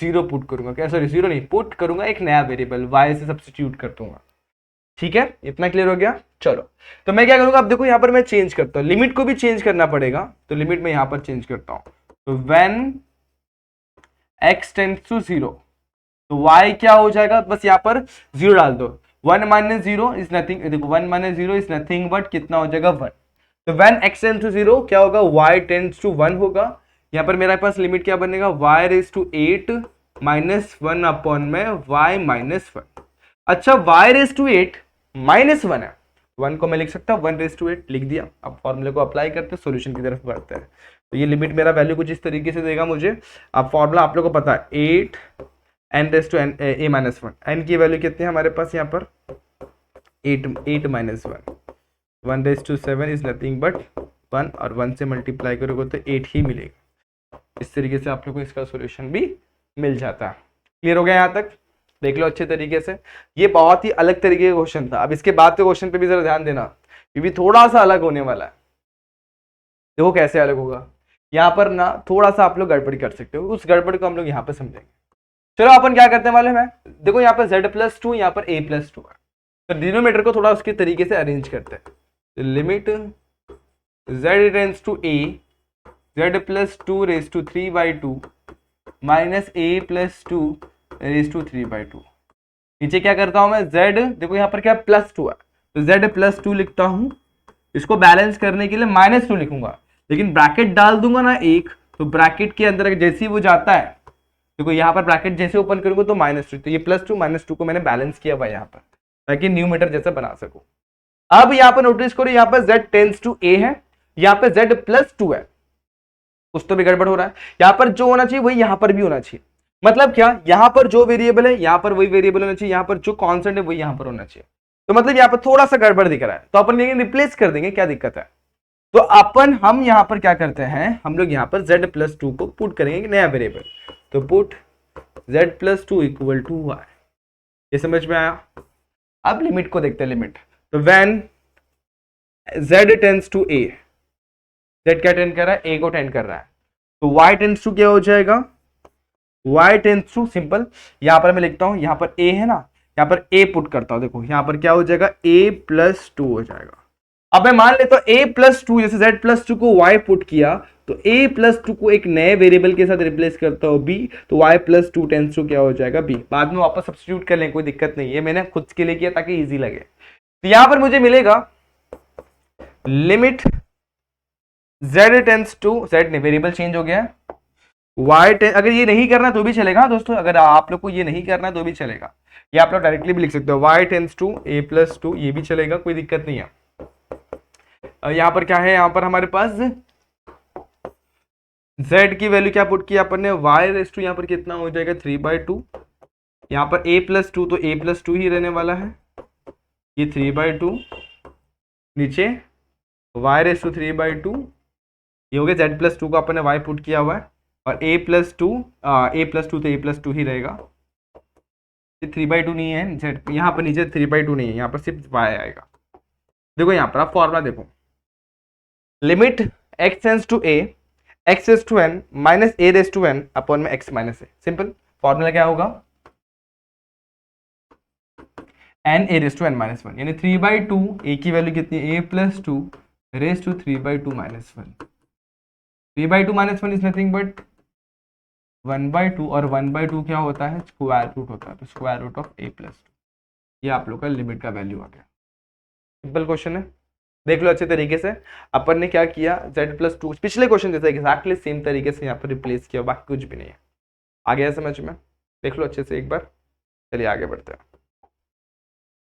0 पुट करूंगा, क्या सॉरी 0 नहीं, पुट करूंगा एक नया वेरिएबल y से सब्स्टिट्यूट कर दूंगा। ठीक है, इतना क्लियर हो गया। चलो तो मैं क्या करूंगा, अब देखो यहाँ पर मैं चेंज करता हूँ, लिमिट को भी चेंज करना पड़ेगा, तो लिमिट में यहाँ पर चेंज करता हूँ। तो when x टेंड्स टू 0, तो y क्या हो जाएगा, बस यहाँ पर 0 डाल दो। 1 - 0 इज नथिंग, देखो 1 - 0 इज नथिंग बट कितना हो जाएगा 1। तो when x टेंड्स टू 0 क्या होगा, y टेंड्स टू 1 होगा। यहाँ पर मेरे पास लिमिट क्या बनेगा, y⁻8 - 1 अपॉन में y - 1। अच्छा y⁻8 -1 है, 1 को मैं लिख सकता हूँ 1⁻8 लिख दिया। अब फॉर्मूले को अप्लाई करते हैं, सॉल्यूशन की तरफ बढ़ते हैं। तो ये लिमिट मेरा वैल्यू कुछ इस तरीके से देगा मुझे। अब फॉर्मूला आप लोग को पता है 8n a - 1, n की वैल्यू कितनी है हमारे पास यहाँ पर 8 - 1 1⁻7 इज नथिंग बट 1, और 1 से मल्टीप्लाई करोगे तो 8 ही मिलेगा। इस तरीके से आप लोग को इसका सॉल्यूशन भी मिल जाता है। क्लियर हो गया यहाँ तक? देख लो अच्छे तरीके से, ये बहुत ही अलग तरीके का क्वेश्चन था। अब इसके बाद के क्वेश्चन पे भी जरा ध्यान देना, ये भी थोड़ा सा अलग होने वाला है। देखो कैसे अलग होगा, यहाँ पर ना थोड़ा सा आप लोग गड़बड़ी कर सकते हो, उस गड़बड़ी को हम लोग यहाँ पे समझेंगे। चलो अपन क्या करते हैं मालूम है, देखो यहाँ पर z+2, यहाँ पर a+2 है, तो डिनोमिनेटर को थोड़ा उसके तरीके से अरेंज करते हैं। तो limit z tends to a z plus 2 raise to 3/2 minus a plus 2 raise to 3/2। नीचे क्या करता हूं मैं, z देखो यहाँ पर क्या प्लस 2 है तो z प्लस 2 लिखता हूं। इसको बैलेंस करने के लिए -2 लिखूंगा, लेकिन ब्रैकेट डाल दूंगा ना एक, तो ब्रैकेट के अंदर जैसे ही वो जाता है, देखो यहाँ पर ब्रैकेट जैसे ओपन करूंगा तो -2, तो ये +2 -2 को मैंने बैलेंस किया हुआ यहाँ पर, ताकि न्यूमरेटर जैसा बना सकूं। अब यहाँ पर नोटिस करो, यहाँ पर z टेंस टू a है, यहाँ पर z प्लस 2 है, कुछ तो भी गड़बड़ हो रहा है। यहाँ पर जो होना चाहिए वही यहाँ पर भी होना चाहिए। मतलब क्या, यहाँ पर जो वेरिएबल है यहाँ पर वही वेरिएबल होना चाहिए, यहाँ पर जो कांस्टेंट है वही यहाँ पर होना चाहिए। तो मतलब यहाँ पर थोड़ा सा गड़बड़ दिख रहा है, तो अपन लेकिन रिप्लेस कर देंगे, क्या दिक्कत है। तो अपन हम यहाँ पर क्या करते हैं, हम लोग यहाँ पर z प्लस 2 को पुट करेंगे एक नया वेरिएबल, तो put z plus 2 equal to y। ये समझ में आया। अब लिमिट को देखते हैं, लिमिट तो when z tends to a, z क्या टेंड कर रहा है, a को टेंड कर रहा है, तो y टेंस टू क्या हो जाएगा, y टेंस टू सिंपल, यहां पर मैं लिखता हूं, यहां पर a है ना, यहां पर a पुट करता हूं, देखो यहां पर क्या हो जाएगा, a प्लस 2 हो जाएगा। अब मैं मान लेता हूं a प्लस 2, जैसे z प्लस 2 को y पुट किया, तो a प्लस 2 को एक नए वेरिएबल के साथ रिप्लेस करता हूं b, तो y प्लस 2 टेंस टू क्या हो जाएगा b। बाद में वापस सब्स्टिट्यूट कर लें, कोई दिक्कत नहीं है, मैंने खुद के लिए किया ताकि इजी लगे। तो यहां पर मुझे मिलेगा limit z tends to, z ने वेरिएबल चेंज हो गया, y अगर ये नहीं करना तो भी चलेगा दोस्तों, अगर आप लोग को ये नहीं करना तो भी चलेगा, ये आप लोग डायरेक्टली भी लिख सकते हो, y tends to a plus 2, ये भी चलेगा, कोई दिक्कत नहीं है। यहां पर क्या है, यहां पर हमारे पास z की वैल्यू क्या पुट किया अपन ने, y रेस टू यहाँ पर कितना हो जाएगा 3/2, यहाँ पर a प्लस 2 तो a प्लस 2 ही रहने वाला है, ये 3/2, नीचे y रेस टू 3/2, ये हो गया z प्लस 2 को अपन ने y पुट किया हुआ है, और a प्लस 2 तो a प्लस 2 ही रहेगा, ये 3/2 नहीं है z, यहाँ पर नीचे 3/2 नहीं है, यहाँ पर सिर्फ y आएगा। देखो यहाँ पर आप फॉर्मूला देखो, limit x tends to a x raise to n minus a raise to n upon में x minus a। Simple formula क्या होगा, n a raise to n minus 1, यानी 3/2, a की वैल्यू कितनी है, a plus 2 raise to 3/2 minus 1। 3/2 minus 1 is nothing but 1/2, और 1/2 क्या होता है, स्क्वायर रूट होता है, तो square root of a plus 2, ये आप लोग का लिमिट का वैल्यू आ गया। सिंपल क्वेश्चन है, देख लो अच्छे तरीके से। अपन ने क्या किया, z प्लस 2 पिछले क्वेश्चन जैसे एग्जैक्टली सेम तरीके से यहाँ पर रिप्लेस किया, बाकी कुछ भी नहीं है। आ गया समझ में, देख लो अच्छे से एक बार। चलिए आगे बढ़ते हैं,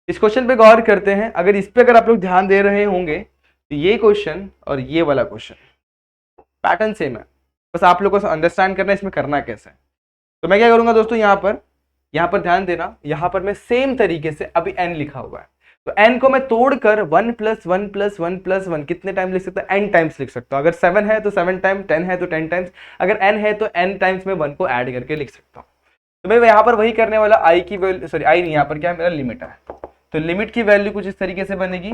इस क्वेश्चन पे गौर करते हैं। अगर इस पे अगर आप लोग ध्यान दे रहे होंगे तो ये क्वेश्चन और ये वाला क्वेश्चन पैटर्न सेम है, बस आप लोगों को अंडरस्टैंड करना है इसमें करना कैसे है। तो मैं क्या करूंगा दोस्तों, यहाँ पर ध्यान देना, यहाँ पर मैं सेम तरीके से अभी n लिखा हुआ है, तो n को मैं तोड़कर 1 + 1 + 1 + 1 कितने टाइम लिख सकता है, n टाइम्स लिख सकता हूं। अगर 7 है तो 7 टाइम, 10 है तो 10 टाइम्स, अगर n है तो n टाइम्स में 1 को ऐड करके लिख सकता हूं। तो मैं यहाँ पर वही करने वाला, i की वैल्यू, सॉरी i नहीं, यहाँ पर क्या है मेरा लिमिट है, तो लिमिट की वैल्यू कुछ इस तरीके से बनेगी,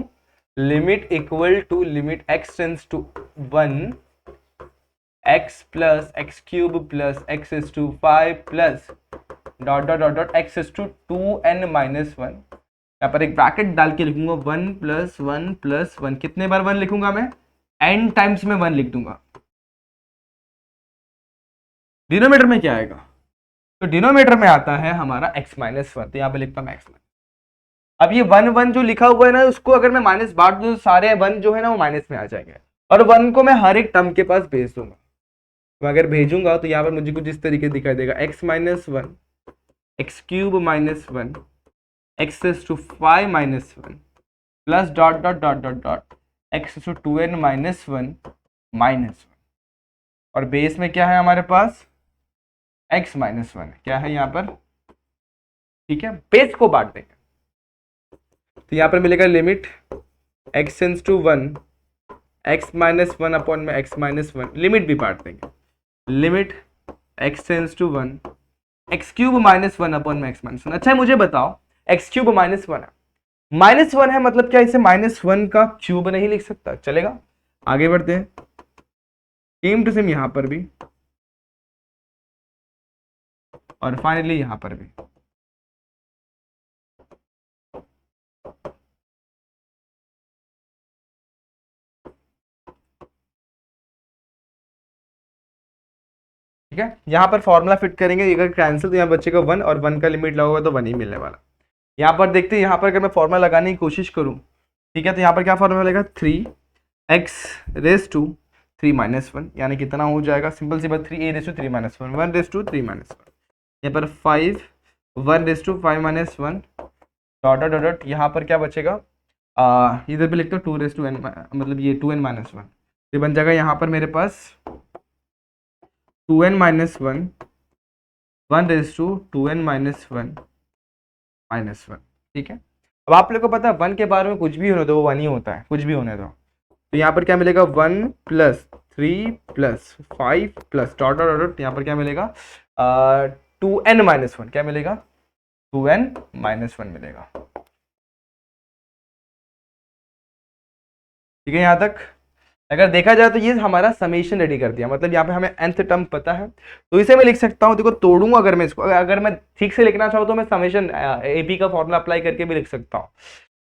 limit equal to limit x tends to 1 x plus x cube plus x is to 5 plus dot dot dot dot x is to 2n minus 1। यहाँ पर एक ब्रैकेट डाल के लिखूंगा 1 + 1 + 1, कितने बार 1 लिखूंगा मैं, n टाइम्स में 1 लिख दूंगा। डिनोमीटर में क्या आएगा, तो डिनोमीटर में आता है हमारा x माइनस 1, तो यहाँ पे लिखता हूँ x माइनस। अब ये 1 1 जो लिखा हुआ है ना, उसको अगर मैं माइनस बांट दूं तो सारे 1 जो है ना वो माइनस में आ जाएंगे, और 1 को मैं हर एक टर्म के पास भेज दूंगा। तो अगर भेजूंगा तो यहाँ पर मुझे कुछ इस तरीके दिखाई देगा, x minus 1 x cube minus 1 x is to 5 minus 1 plus dot dot dot dot dot x is to 2n minus 1 minus 1, और बेस में क्या है हमारे पास x माइनस 1 क्या है यहाँ पर, ठीक है, बेस को बांट देंगे, तो यहाँ पर मिलेगा limit x tends to 1 x minus 1 upon में x माइनस 1, लिमिट भी बांट देंगे, limit x tends to 1 x cube minus 1 upon में x माइनस 1। अच्छा मुझे बताओ, x क्यूब माइनस 1 है, माइनस 1 है, मतलब क्या इसे -1 का क्यूब नहीं लिख सकता, चलेगा। आगे बढ़ते हैं, सेम टू सेम यहां पर भी, और फाइनली यहां पर भी। ठीक है, यहाँ पर फॉर्मूला फिट करेंगे, अगर कैंसिल तो यहाँ बच्चे को 1 और 1 का लिमिट लगाओगे तो 1 ही मिलने वाला। यहाँ पर देखते हैं, यहाँ पर अगर मैं फॉर्मूला लगाने की कोशिश करूँ, ठीक है, तो यहाँ पर क्या फॉर्मूला मिलेगा 3x⁻³ यानी कितना हो जाएगा, सिंपल सी बात 3a⁻³ 1/3 यहाँ पर 5 1/5 डॉट डॉट डॉट, यहाँ पर क्या बचेगा, इधर भी लिखते हो 2n, मतलब ये 2n-1, ये बन जाएगा यहाँ पर मेरे पास 2n-1 1/2n-1 ठीक है। अब आप लोग को पता है 1 के बारे में कुछ भी होने दो, वो 1 ही होता है, कुछ भी होने दो। तो यहाँ पर क्या मिलेगा 1 + 3 + 5 + डॉट डॉट डॉट, यहाँ पर क्या मिलेगा 2n-1, क्या मिलेगा 2n-1 मिलेगा। ठीक है, यहाँ तक अगर देखा जाए तो ये हमारा समेशन रेडी कर दिया, मतलब यहाँ पे हमें nth टर्म पता है, तो इसे मैं लिख सकता हूँ, देखो तोड़ूंगा अगर मैं इसको, अगर मैं ठीक से लिखना चाहूँ तो मैं समेशन एपी का फॉर्मूला अप्लाई करके भी लिख सकता हूँ,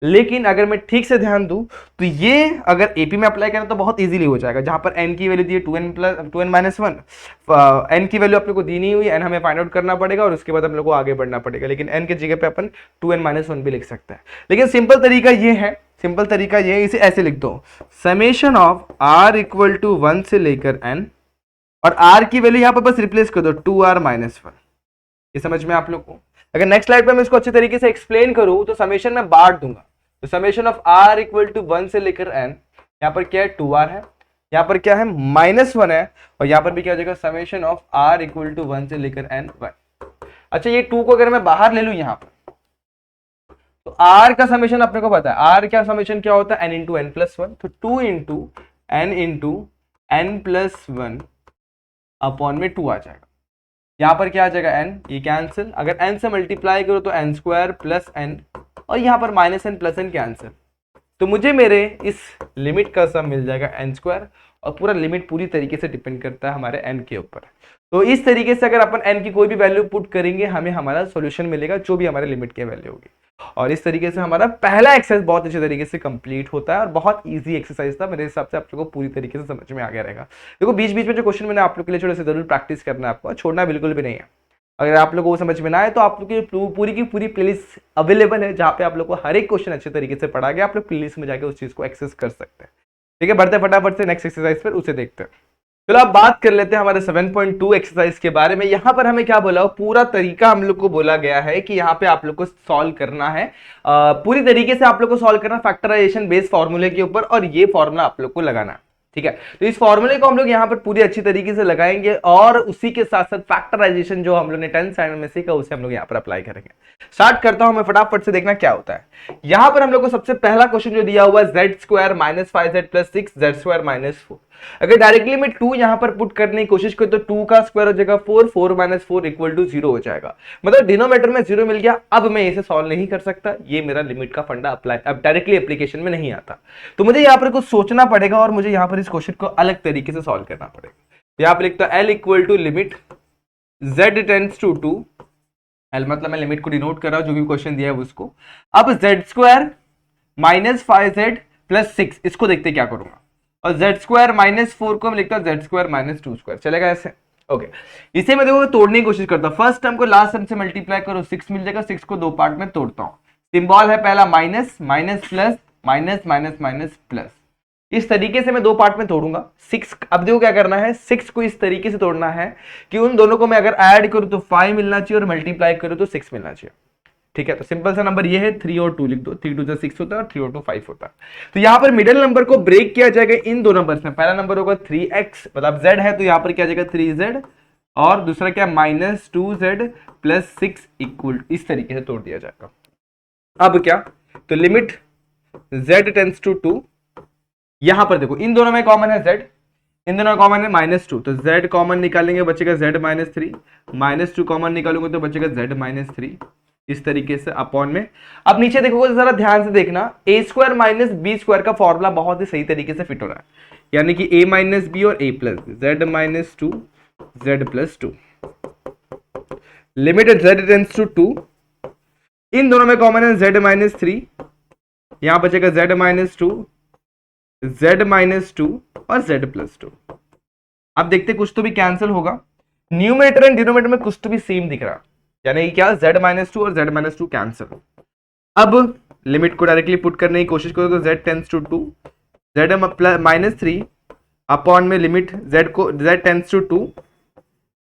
लेकिन अगर मैं ठीक से ध्यान दूं तो ये अगर एपी में अप्लाई करें तो बहुत इजीली हो जाएगा। जहां पर n की वैल्यू दी है 2n-1, n की वैल्यू अपने को दी नहीं हुई, n हमें फाइंड आउट करना पड़ेगा और उसके बाद हम लोग को आगे बढ़ना पड़ेगा, लेकिन n की जगह पे अपन 2n-1 भी लिख सकते हैं। लेकिन सिंपल तरीका ये है, सिंपल तरीका ये है, इसे ऐसे लिख दो, समेशन ऑफ r = 1 से लेकर n, और r की वैल्यू यहाँ पर बस रिप्लेस कर दो 2r-1। ये समझ में आप लोग को? अगर नेक्स्ट स्लाइड पे मैं इसको अच्छे तरीके से एक्सप्लेन करूं तो समेशन में बांट दूंगा, तो समेशन ऑफ r = 1 से लेकर n, यहाँ पर क्या है 2r है, यहाँ पर क्या है -1 है, और यहाँ पर भी क्या हो जाएगा समेशन ऑफ r = 1 से लेकर n 1। अच्छा, ये 2 को अगर मैं बाहर ले लूं यहाँ पर, तो r का समेशन अपने को पता है, r का समेशन क्या होता है n × n + 1, तो 2 × n × n + 1 अपॉन में 2 आ जाएगा। यहाँ पर क्या आ जाएगा n, ये कैंसिल, अगर n से मल्टीप्लाई करो तो n² + n, और यहाँ पर -n + n कैंसिल, तो मुझे मेरे इस लिमिट का सम मिल जाएगा n², और पूरा लिमिट पूरी तरीके से डिपेंड करता है हमारे n के ऊपर। तो इस तरीके से अगर अपन n की कोई भी वैल्यू पुट करेंगे हमें हमारा सॉल्यूशन मिलेगा जो भी हमारे लिमिट की वैल्यू होगी, और इस तरीके से हमारा पहला एक्सरसाइज बहुत अच्छे तरीके से कंप्लीट होता है, और बहुत इजी एक्सरसाइज था मेरे हिसाब से, आप लोगों को पूरी तरीके से समझ में आ गया रहेगा। देखो बीच बीच में जो क्वेश्चन मैंने आप लोग के लिए छोटे से जरूर प्रैक्टिस करना है, आपको छोड़ना बिल्कुल भी नहीं है। अगर आप लोगों को समझ में ना आए तो आप लोग की पूरी की पूरी प्लेलिस्ट अवेलेबल है, जहाँ पे आप लोग को हर एक क्वेश्चन अच्छे तरीके से पढ़ा गया, आप लोग प्लेलिस्ट में जाकर उस चीज को एक्सेस कर सकते हैं। ठीक है, बढ़ते फटाफट से नेक्स्ट एक्सरसाइज पर, उसे देखते हैं। चलो अब बात कर लेते हैं हमारे 7.2 एक्सरसाइज के बारे में। यहाँ पर हमें क्या बोला, पूरा तरीका हम लोग को बोला गया है कि यहाँ पे आप लोग को सॉल्व करना है, पूरी तरीके से आप लोग को सॉल्व करना फैक्टराइजेशन बेस्ड फॉर्मूले के ऊपर, और ये फॉर्मूला आप लोग को लगाना है। ठीक है, तो इस फॉर्मूले को हम लोग यहाँ पर पूरी अच्छी तरीके से लगाएंगे, और उसी के साथ साथ फैक्टराइजेशन जो हम लोग ने 10th स्टैंडर्ड में सीखा उसे हम लोग यहाँ पर अप्लाई करेंगे। स्टार्ट करता हूं मैं फटाफट से, देखना क्या होता है। यहाँ पर हम लोग को सबसे पहला क्वेश्चन जो दिया हुआ है z² - 5z + 6z² - 4। अगर डायरेक्टली मैं 2 यहां पर पुट करने की कोशिश करूं तो 2 का स्क्वायर हो जाएगा 4, 4 - 4 = 0 हो जाएगा, मतलब डिनोमिनेटर में 0 मिल गया। अब मैं इसे सॉल्व नहीं कर सकता, ये मेरा लिमिट का फंडा अप्लाई अब डायरेक्टली एप्लीकेशन में नहीं आता, तो मुझे यहाँ पर कुछ सोचना पड़ेगा, और मुझे यहाँ पर इस क्वेश्चन को अलग तरीके से सॉल्व करना पड़ेगा। यहाँ पर लिखता है L = limit z tends to 2, L मतलब मैं लिमिट को डिनोट कर रहा हूं जो भी क्वेश्चन दिया है उसको। अब z² - 5z + 6, इसको देखते क्या करूंगा, और z² - 4 को मैं लिखता हूं z² - 2², चलेगा ऐसे? ओके, इसे मैं देखो तोड़ने की कोशिश करता हूं। फर्स्ट टर्म को लास्ट टर्म से मल्टीप्लाई करो, 6 मिल जाएगा, 6 को 2 पार्ट में तोड़ता हूं। सिंबल है पहला minus, minus plus, minus minus minus plus, इस तरीके से मैं 2 पार्ट में तोड़ूंगा 6। अब देखो क्या करना है, 6 को इस तरीके से तोड़ना है कि उन दोनों को मैं अगर ऐड करूं तो 5 मिलना चाहिए, और मल्टीप्लाई करूं तो 6 मिलना चाहिए। ठीक है, तो सिंपल सा नंबर ये है, 3 और 2 लिख दो, 3 × 2 = 6 होता है, और 3 और 2 5 होता है। तो यहाँ पर मिडिल नंबर को ब्रेक किया जाएगा इन दो नंबर्स में। पहला नंबर होगा 3x, मतलब z है तो यहाँ पर क्या जाएगा 3z, और दूसरा क्या -2z + 6 = इस तरीके से तोड़ दिया जाएगा। अब क्या, तो लिमिट z टेंड्स टू 2, यहां पर देखो इन दोनों में कॉमन है z, इन दोनों में कॉमन है -2, तो z कॉमन निकालेंगे बचेगा z - 3, -2 कॉमन निकालोगे तो बचेगा z - 3, इस तरीके से अपॉन में। अब नीचे देखोगे जरा ध्यान से देखना, a² - b² का फॉर्मूला बहुत ही सही तरीके से फिट हो रहा है, यानी कि a - b और a + b, z - 2 z + 2, limit z tends to 2, इन दोनों में कॉमन है z - 3, यहां बचेगा z - 2, z - 2 और z + 2। अब देखते कुछ तो भी कैंसिल होगा, न्यूमरेटर एंड डिनोमिनेटर में कुछ तो भी सेम दिख रहा, यानी क्या z-2 और z-2 कैंसिल। अब लिमिट को डायरेक्टली पुट करने की कोशिश करो तो z tends to 2, z-3 upon में limit z tends to 2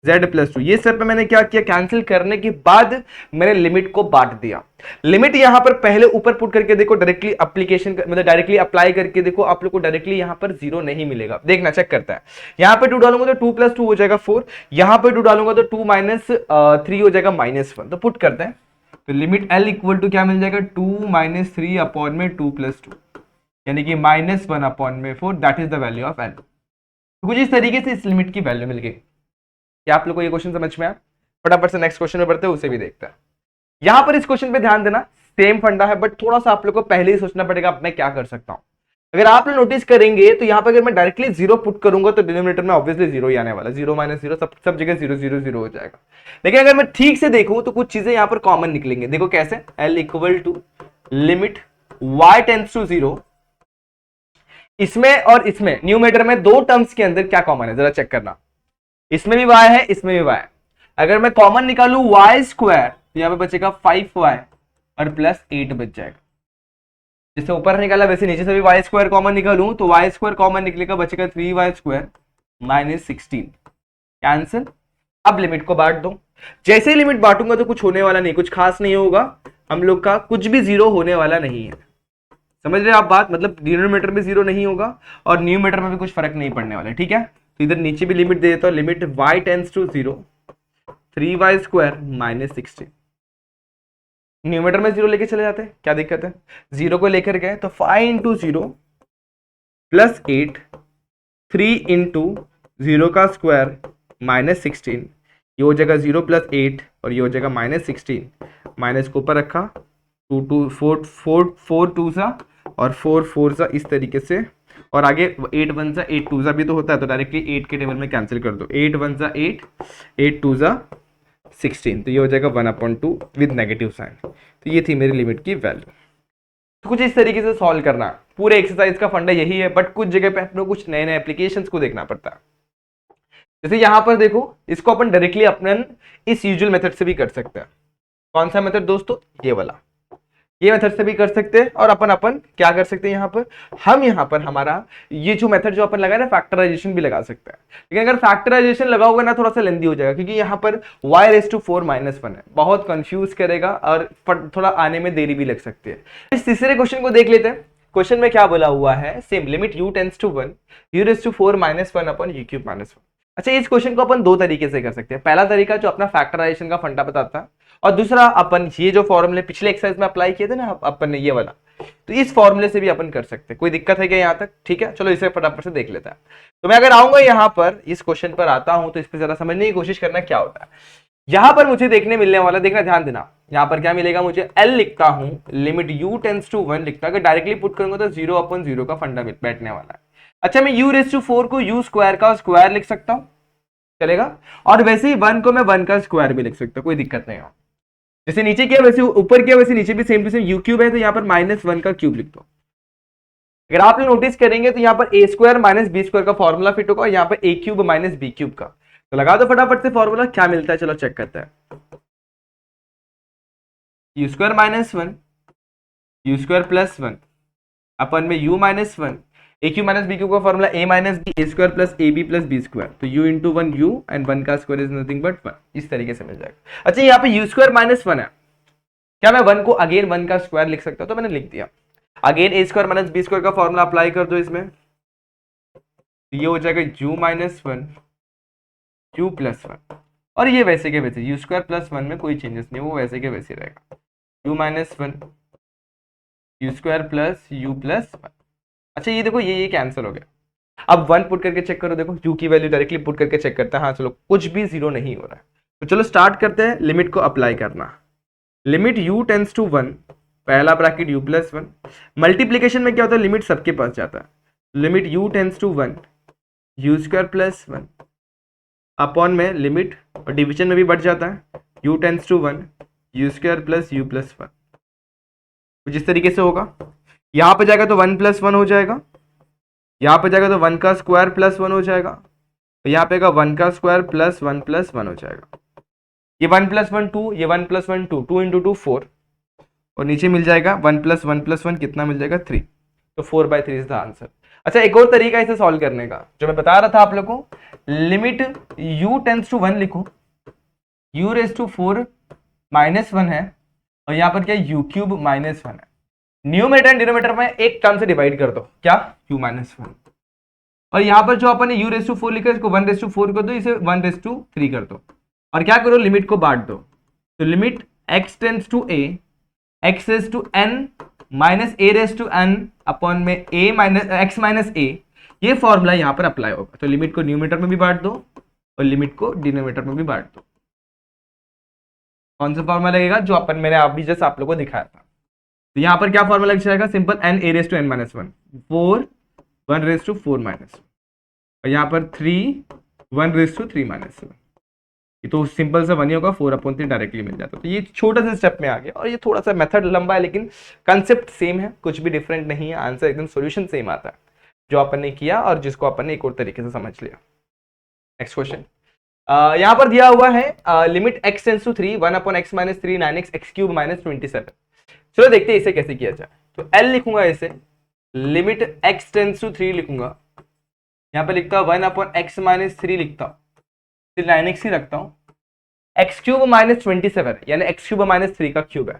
z+2। ये स्टेप पे मैंने क्या किया, कैंसिल करने के बाद मैंने लिमिट को बांट दिया। लिमिट यहां पर पहले ऊपर पुट करके देखो, डायरेक्टली एप्लीकेशन मतलब डायरेक्टली अप्लाई करके देखो, आप लोग को डायरेक्टली यहां पर 0 नहीं मिलेगा। देखना, चेक करता है। यहां पे 2 डालूंगा तो 2 + 2 हो जाएगा 4, यहां पे 2 डालूंगा तो 2 - 3 हो जाएगा -1। तो पुट करते हैं, तो लिमिट L इक्वल टू क्या मिल जाएगा, 2 - 3 अपॉन में 2 + 2, यानी कि -1 अपॉन में 4, that is the value of L। कुछ इस तरीके से इस लिमिट की वैल्यू मिल गई। क्या आप लोग को ये क्वेश्चन समझ में आया? फटाफट से नेक्स्ट क्वेश्चन में बढ़ते हैं, उसे भी देखते हैं। यहां पर इस क्वेश्चन पे ध्यान देना, सेम फंडा है, बट थोड़ा सा आप लोग को पहले ही सोचना पड़ेगा अब मैं क्या कर सकता हूं। अगर आप लोग नोटिस करेंगे तो यहां पर अगर मैं डायरेक्टली 0 पुट करूंगा तो डिनोमिनेटर में ऑब्वियसली 0 ही आने वाला, 0 - 0 सब जगह 0 0 0 हो जाएगा। लेकिन अगर मैं ठीक से देखूं तो कुछ चीजें यहां पर कॉमन निकलेंगे। देखो कैसे, L equal to limit y tends to 0, इसमें और इसमें न्यूमरेटर में दो टर्म्स के अंदर क्या कॉमन है, जरा चेक करना। इसमें भी y है, इसमें भी y है। अगर मैं कॉमन निकालू y² तो यहां पे बचेगा 5y और +8 बच जाएगा। जैसे ऊपर निकाला वैसे नीचे से भी y² कॉमन निकालूं तो y² कॉमन निकलेगा, बचेगा 3y² -16, कैंसिल। अब लिमिट को बांट दो। जैसे ही लिमिट बांटूंगा तो कुछ होने वाला नहीं, कुछ खास नहीं होगा, हम लोग का कुछ भी 0 होने वाला नहीं है। समझ रहे आप बात, मतलब डिनोमिनेटर में 0 नहीं होगा और न्यूमरेटर में भी कुछ फर्क नहीं पड़ने वाला है, ठीक है। तो इधर नीचे भी लिमिट दे देता हूं, limit y tends to 0 3y² -16। Numerator में 0 लेके चले जाते हैं, क्या दिक्कत है, 0 को लेकर गए तो 5 × 0 +8, 3 × 0 का स्क्वायर -16, ये हो जाएगा 0 + 8 और ये हो जाएगा -16, माइनस को ऊपर रखा, 2 2 4 4 4 2 सा और 4 4 सा, इस तरीके से। और आगे 8 1 सा 8 2 सा भी तो होता है, तो डायरेक्टली 8 के टेबल में कैंसिल कर दो, 8 1 सा 8 8 2 सा 16, तो ये हो जाएगा 1/2 विद नेगेटिव साइन। तो ये थी मेरी लिमिट की वैल्यू। तो कुछ इस तरीके से सॉल्व करना, पूरे एक्सरसाइज का फंडा यही है, बट कुछ जगह पे अपने कुछ नए नए एप्लीकेशंस को देखना पड़ता है। जैसे यहां पर देखो, इसको अपन डायरेक्टली अपन इस यूजुअल मेथड से भी कर सकते हैं। कौन सा मेथड दोस्तों, ये वाला, ये मेथड से भी कर सकते हैं। और अपन क्या कर सकते हैं, यहाँ पर हमारा ये जो मेथड जो अपन लगाए ना, फैक्टराइजेशन भी लगा सकते हैं। लेकिन अगर फैक्टराइजेशन लगाओगे ना थोड़ा सा लेंदी हो जाएगा, क्योंकि यहाँ पर y⁴ -1 है, बहुत कंफ्यूज करेगा और थोड़ा आने में देरी भी लग सकती है। इस तीसरे क्वेश्चन को देख लेते हैं। क्वेश्चन में क्या बोला हुआ है, same limit u tends to 1 u⁴ -1 अपॉन u³ -1। अच्छा, इस क्वेश्चन को अपन दो तरीके से कर सकते हैं। पहला तरीका जो अपना फैक्टराइजेशन का फंडा बताता है, और दूसरा अपन ये जो फॉर्मूले पिछले एक्सरसाइज में अप्लाई किए थे ना अपन ने, ये वाला, तो इस फॉर्मूले से भी अपन कर सकते हैं। कोई दिक्कत है क्या यहाँ तक? ठीक है, चलो इसे फटाफट से देख लेते हैं। तो मैं अगर आऊंगा यहाँ पर, इस क्वेश्चन पर आता हूं, तो इस पर जरा समझने की कोशिश करना क्या होता है। यहां पर मुझे देखने मिलने वाला, देखना ध्यान देना, यहां पर क्या मिलेगा मुझे, L लिखता हूं, लिमिट u टेंस टू 1 लिखता, अगर डायरेक्टली पुट करूंगा तो 0/0 का फंडा बैठने वाला है। अच्छा, मैं u⁴ को u² का स्क्वायर लिख सकता हूं, चलेगा। और वैसे ही 1 को मैं 1 का स्क्वायर भी लिख सकता हूं, कोई दिक्कत नहीं हो। जैसे नीचे किया वैसे ऊपर किया, वैसे नीचे भी सेम टू सेम u³ है, तो यहाँ पर -1 का क्यूब लिख दो। अगर आप लोग नोटिस करेंगे तो यहाँ पर a² - b² का फॉर्मूला फिट होगा, यहाँ पर a³ - b³ का। तो लगा दो फटाफट से फॉर्मूला, क्या मिलता है, चलो चेक करते हैं। u² - 1 u² + 1 अपन में u - 1, a³ - b³ का formula a - b, a² + ab + b², तो u × 1 u एंड 1 का स्क्वायर इज नथिंग बट 1, इस तरीके से मिल जाएगा। अच्छा, यहाँ पे u² - 1 है, क्या मैं 1 को अगेन 1 का स्क्वायर लिख सकता हूं? तो मैंने लिख दिया। अगेन a² - b² का फॉर्मूला अप्लाई कर दो इसमें, ये हो जाएगा u - 1 u + 1, और ये वैसे के वैसे u² + 1 में कोई चेंजेस नहीं, वो वैसे के वैसे रहेगा, u - 1 u² + u + 1। अच्छा, ये देखो, ये कैंसिल हो गया। अब 1 पुट करके चेक करो, देखो u की वैल्यू डायरेक्टली पुट करके चेक करते हैं। हाँ चलो, कुछ भी 0 नहीं हो रहा है, तो चलो स्टार्ट करते हैं लिमिट को अप्लाई करना। लिमिट u टेंस टू 1, पहला ब्रैकेट u + 1, मल्टीप्लीकेशन में क्या होता है, लिमिट सबके पास जाता है, limit u tends to 1 u² + 1 upon में लिमिट, और डिवीजन में भी बढ़ जाता है, u tends to 1 u² + u + 1। कुछ इस तरीके से होगा, यहां पे जाएगा तो 1 + 1 हो जाएगा, यहां पे जाएगा तो 1 का स्क्वायर + 1 हो जाएगा, तो यहाँ पे का 1 का स्क्वायर प्लस 1 हो जाएगा। ये 1 + 1 2, ये 1 + 1 2, 2 × 2 4, और नीचे मिल जाएगा 1 + 1 + 1 कितना मिल जाएगा 3। तो 4/3 इज द आंसर। अच्छा, एक और तरीका इसे सॉल्व करने का जो मैं बता रहा था आप लोग को, लिमिट u टेंड्स टू 1 लिखो, u⁴ -1 है, और यहाँ पर क्या u³ -1 है। न्यूमरेटर एंड डिनोमिनेटर में एक टर्म से डिवाइड कर दो, क्या u -1, और यहाँ पर जो अपन ने u⁴ लिखा है इसको 1⁴ कर दो, इसे 1�3 कर दो, और क्या करो लिमिट को बांट दो। तो limit x tends to a, x⁻n minus a⁻n upon में x - a, ये फॉर्मूला यहाँ पर अप्लाई होगा। तो लिमिट को न्यूमरेटर में भी बांट दो और लिमिट को डिनोमिनेटर में भी बांट दो। कौन सा फॉर्मूला लगेगा? जो अपन मैंने अभी जस्ट आप लोगों को दिखाया था। तो यहाँ पर क्या फॉर्मूला लग जाएगा? सिंपल n a⁻n - 1 4 1⁴ और यहाँ पर 3 1�3− 7। ये तो सिंपल सा 1 ही होगा, 4/3 डायरेक्टली मिल जाता है। तो ये छोटा सा स्टेप में आ गया, और ये थोड़ा सा मेथड लंबा है लेकिन कंसेप्ट सेम है, कुछ भी डिफरेंट नहीं है, आंसर एकदम सॉल्यूशन सेम आता है जो अपन ने किया और जिसको अपन ने एक और तरीके से समझ लिया। नेक्स्ट क्वेश्चन यहाँ पर दिया हुआ है limit x tends to 3 1/x - 3 9x x³ - 27। चलो देखते हैं इसे कैसे किया जाए। तो L लिखूंगा, इसे लिमिट x टेंड्स टू 3 लिखूंगा, यहाँ पे लिखता हूँ 1/x - 3 लिखता हूँ, फिर 9x ही रखता हूँ, x³ - 27 यानी x³ - 3 का क्यूब है।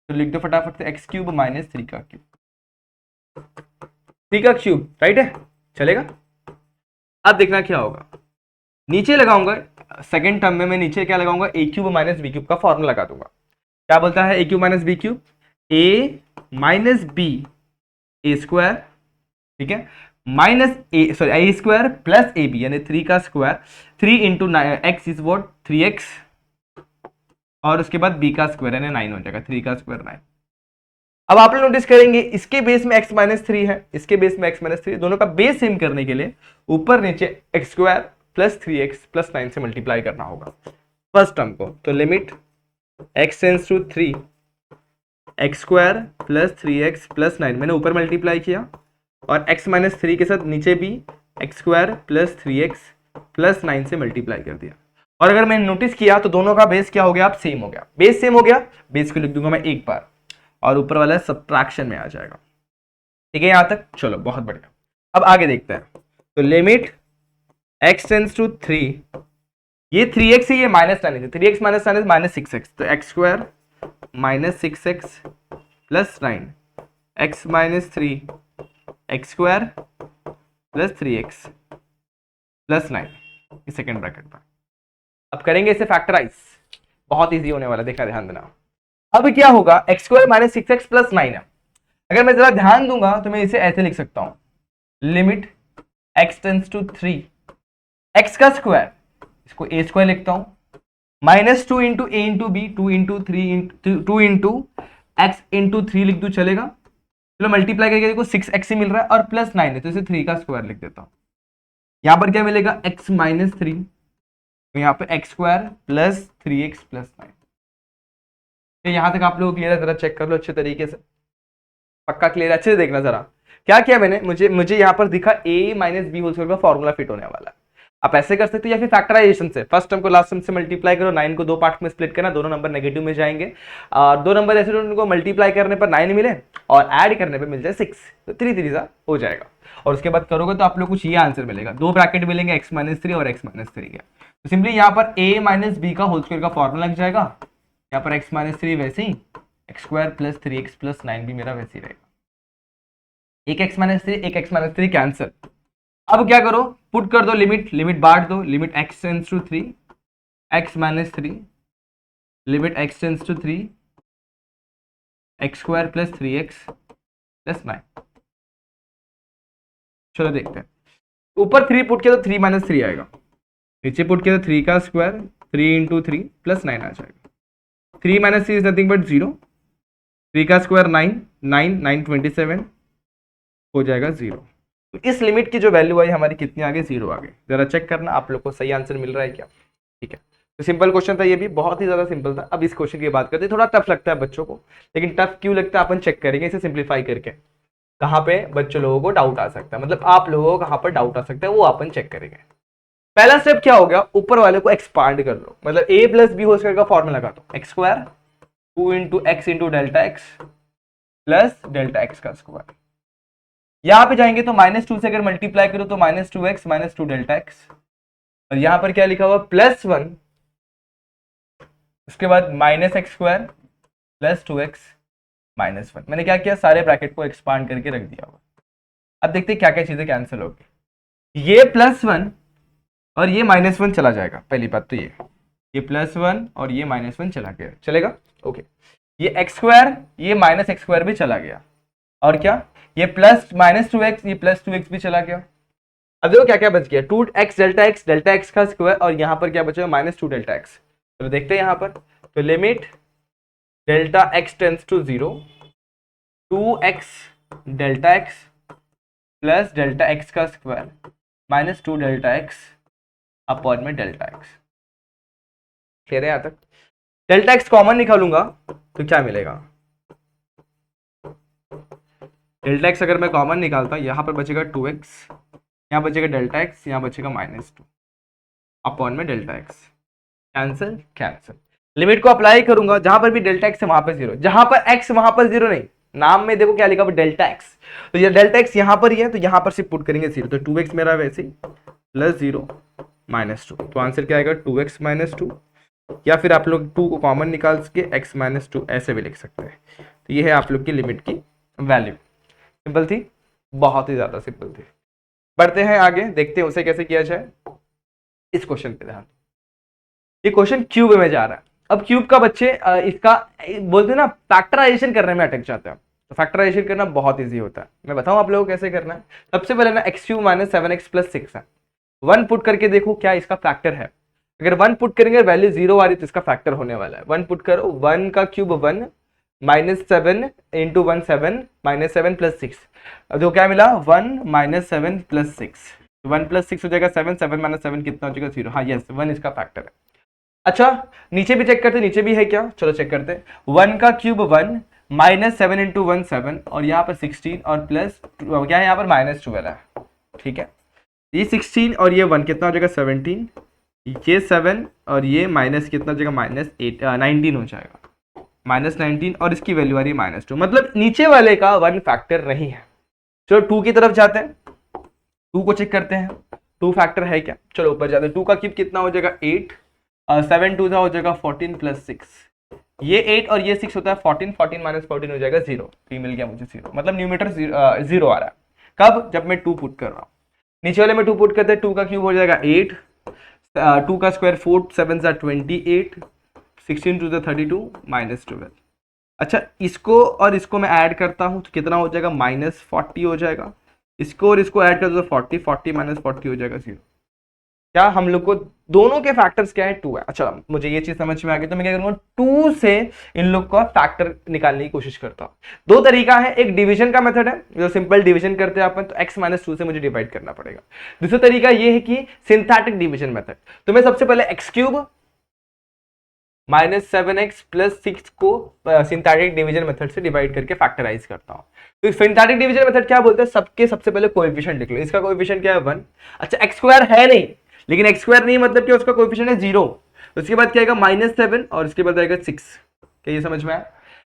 तो लिख दो फटाफट से x³ - 3 का क्यूब, 3 का क्यूब, राइट है, चलेगा। अब देखना क्या होगा, नीचे लगाऊंगा सेकंड टर्म में, मैं नीचे क्या लगाऊंगा a³ - b³ का फॉर्मूला लगा दूंगा। क्या बोलता है a³ - b³? a - b a², ठीक है, a² प्लस ab यानी 3 का square, 3 × x is what 3x, और उसके बाद b का स्क्वायर यानी 9 हो जाएगा, 3 का स्क्वायर 9। अब आप लोग नोटिस करेंगे इसके बेस में x - 3 है, इसके बेस में x - 3, दोनों का बेस सेम करने के लिए ऊपर नीचे x² + 3x + 9 से मल्टीप्लाई करना होगा फर्स्ट टर्म को। तो limit x tends to 3 x² + 3x + 9 मैंने ऊपर मल्टीप्लाई किया, और x - 3 के साथ नीचे भी x² + 3x + 9 से मल्टीप्लाई कर दिया। और अगर मैंने नोटिस किया तो दोनों का बेस क्या हो गया? अब सेम हो गया, बेस सेम हो गया, बेस को लिख दूंगा मैं एक बार, और ऊपर वाला सब्ट्रैक्शन में आ जाएगा। ठीक है यहां तक, चलो बहुत बढ़िया। अब आगे देखते हैं। तो लिमिट x टेंड्स टू 3, ये 3x है, ये -9 है, 3x - 9 is -6x, तो x² - 6x + 9 x - 3 x² + 3x + 9 इस सेकेंड ब्रैकेट पर। अब करेंगे इसे फैक्टराइज, बहुत इजी होने वाला, देखना ध्यान देना। अब क्या होगा, x² - 6x + 9 है, अगर मैं जरा ध्यान दूंगा तो मैं इसे ऐसे लिख सकता हूं, limit x tends to 3 x का स्क्वायर, इसको a² लिखता हूं, -2 × a × b 2 × 3 2 × x × 3 लिख दूं, चलेगा। चलो मल्टीप्लाई करके देखो 6x ही मिल रहा है और +9 है, तो इसे 3 का स्क्वायर लिख देता हूं। यहां पर क्या मिलेगा x - 3, तो यहाँ पे x² + 3x + 9। यहां तक आप लोग क्लियर है? जरा चेक कर लो अच्छे तरीके से, पक्का क्लियर, अच्छे से देखना जरा। क्या किया मैंने, मुझे यहाँ पर दिखा a - b² का फॉर्मूला फिट होने वाला है। आप ऐसे कर सकते हो या फिर फैक्टराइजेशन से, फर्स्ट टर्म को लास्ट टर्म से मल्टीप्लाई करो, 9 को 2 पार्ट में स्प्लिट करना, दोनों नंबर नेगेटिव में जाएंगे, और 2 नंबर ऐसे उनको मल्टीप्लाई करने पर 9 मिले और ऐड करने पर मिल जाए 6, तो 3 3 हो जाएगा। और उसके बाद करोगे तो आप लोग कुछ ये आंसर मिलेगा, 2 ब्रैकेट मिलेंगे x - 3 और x - 3 के। तो सिंपली यहाँ पर a - b का होल स्क्वायर का फॉर्मूला लग जाएगा, यहाँ पर x - 3 वैसे ही, x² + 3x + 9 भी मेरा वैसे ही रहेगा, एक x - 3 एक x - 3 कैंसिल। अब क्या करो, पुट कर दो लिमिट बांट दो, limit x tends to 3 x - 3 limit x tends to 3 x² + 3x + 9। चलो देखते हैं, ऊपर 3 पुट किया तो 3 - 3 आएगा, नीचे पुट किया तो 3 का स्क्वायर 3 × 3 + 9 आ जाएगा। 3 - 3 इज नथिंग बट 0, 3 का स्क्वायर 9 9 9 27 हो जाएगा 0। तो इस लिमिट की जो वैल्यू आई हमारी कितनी आ गई? 0 आ गई। जरा चेक करना आप लोग को सही आंसर मिल रहा है क्या? ठीक है, तो सिंपल क्वेश्चन था, ये भी बहुत ही ज्यादा सिंपल था। अब इस क्वेश्चन की बात करते हैं, थोड़ा टफ लगता है बच्चों को, लेकिन टफ क्यों लगता है अपन चेक करेंगे इसे सिंप्लीफाई करके, कहाँ पे बच्चों लोगों को डाउट आ सकता है, मतलब आप लोगों को कहाँ पर डाउट आ सकता है वो अपन चेक करेंगे। पहला स्टेप क्या हो गया, ऊपर वाले को एक्सपांड कर लो, मतलब a plus B whole square का फॉर्मूला लगा दो, X square 2 into X into delta X plus delta X का स्क्वायर। यहां पे जाएंगे तो -2 से अगर मल्टीप्लाई करो तो -2x माइनस 2 डेल्टा एक्स, और यहां पर क्या लिखा हुआ +1, उसके बाद -x square plus 2x minus 1। मैंने क्या किया, सारे ब्रैकेट को एक्सपांड करके रख दिया हुआ। अब देखते हैं क्या क्या चीजें कैंसिल होगी। ये +1 और ये -1 चला जाएगा, पहली बात तो ये +1 और ये -1 चला गया, चलेगा ओके। ये x स्क्वायर, ये -x स्क्वायर भी चला गया, और क्या ये -2x, ये +2x भी चला गया। अब देखो क्या क्या बच गया, 2x डेल्टा x का स्क्वायर, और यहां पर क्या बचेगा -2 डेल्टा x। तो देखते हैं यहां पर, तो limit delta x tends to 0, 2x delta x plus delta x का स्क्वायर -2 डेल्टा x अपॉन में डेल्टा x। क्लियर है यहां तक? डेल्टा x कॉमन निकालूंगा तो क्या मिलेगा, डेल्टा x अगर मैं कॉमन निकालता हूं, यहां पर बचेगा 2x, यहां बचेगा डेल्टा x, यहां बचेगा -2 अपॉन में delta x। Cancel cancel, limit को अप्लाई करूंगा, जहां पर भी डेल्टा x है वहां पर 0, जहां पर x वहां पर 0 नहीं, नाम में देखो क्या लिखा हुआ डेल्टा x, तो ये डेल्टा x यहां पर ही है, तो यहां पर सिर्फ पुट करेंगे 0, तो 2x मेरा वैसे ही +0 -2, तो आंसर क्या आएगा 2x -2, या फिर आप लोग 2 को कॉमन निकाल के x -2 ऐसे भी लिख सकते हैं। तो ये है आप लोग की लिमिट की वैल्यू। सिंपल थी, बहुत ही ज्यादा सिंपल थी। बढ़ते हैं आगे, देखते हैं उसे कैसे किया जाए। इस क्वेश्चन पे ध्यान, ये क्वेश्चन क्यूब में जा रहा है। अब क्यूब का बच्चे इसका बोलते हैं ना फैक्टराइजेशन करने में अटक जाते हैं, तो फैक्टराइजेशन करना बहुत इजी होता है। मैं बताऊं आप लोगों को कैसे करना है। सबसे पहले ना x³ - 7x + 6 है, 1 पुट करके देखो क्या इसका फैक्टर है। अगर 1 पुट करेंगे वैल्यू 0 आ रही तो इसका फैक्टर होने वाला है। 1 पुट करो, 1 का क्यूब 1 -7 इंटू 1 7 -7 + 6, जो क्या मिला 1 - 7 + 6, 1 + 6 हो जाएगा 7, 7 - 7 कितना हो जाएगा 0। हाँ यस 1 इसका फैक्टर है। अच्छा नीचे भी चेक करते, नीचे भी है क्या, चलो चेक करते। 1 का क्यूब 1 -7 इंटू 1 7, और यहाँ पर 16 और प्लस क्या है यहाँ पर -12 है, ठीक है। ये 16 और ये 1 कितना हो जाएगा 17, ये 7 और ये माइनस कितना हो जाएगा -19 हो जाएगा, -19, और इसकी वैल्यू आ रही है -2, मतलब नीचे वाले का 1 फैक्टर नहीं है। चलो 2 की तरफ जाते हैं, 2 को चेक करते हैं 2 फैक्टर है क्या। चलो ऊपर जाते हैं, 2 का क्यूब कितना हो जाएगा 8, 7 2 हो जाएगा 14 + 6, ये 8 और ये 6 होता है 14, 14 - 14 हो जाएगा 0, तो मिल गया मुझे 0, मतलब न्यूमेटर 0 आ रहा है। कब, जब मैं 2 पुट कर रहा हूँ। नीचे वाले में 2 पुट करते हैं, 2 का क्यूब हो जाएगा 8, 2 का स्क्वायर 4 7 28, 16 2 32 -12। अच्छा इसको और इसको मैं ऐड करता हूँ तो कितना हो जाएगा -40 हो जाएगा, इसको और इसको ऐड कर दो 40, 40 - 40 हो जाएगा 0। क्या हम लोग को दोनों के फैक्टर्स क्या है 2 है। अच्छा मुझे ये चीज समझ में आ गई, तो मैं क्या करूंगा 2 से इन लोग का फैक्टर निकालने की कोशिश करता हूं। दो तरीका है, एक डिवीजन का मेथड है, जो सिंपल डिवीजन करते हैं अपन, तो x - 2 से मुझे डिवाइड करना पड़ेगा। दूसरा तरीका ये है कि सिंथेटिक डिवीजन मेथड, तो मैं सबसे पहले x³ -7x + 6 को सिंथेटिक डिवीजन मेथड से डिवाइड करके फैक्टराइज करता हूं। तो सिंथेटिक डिवीजन मेथड क्या बोलते हैं, सबके सबसे पहले कोएफिशिएंट लिख लो। इसका कोएफिशिएंट क्या है 1। अच्छा x² है नहीं, लेकिन x² नहीं मतलब कि उसका कोएफिशिएंट है 0, तो उसके बाद क्या आएगा -7 और उसके बाद आएगा 6। क्या ये समझ में आया?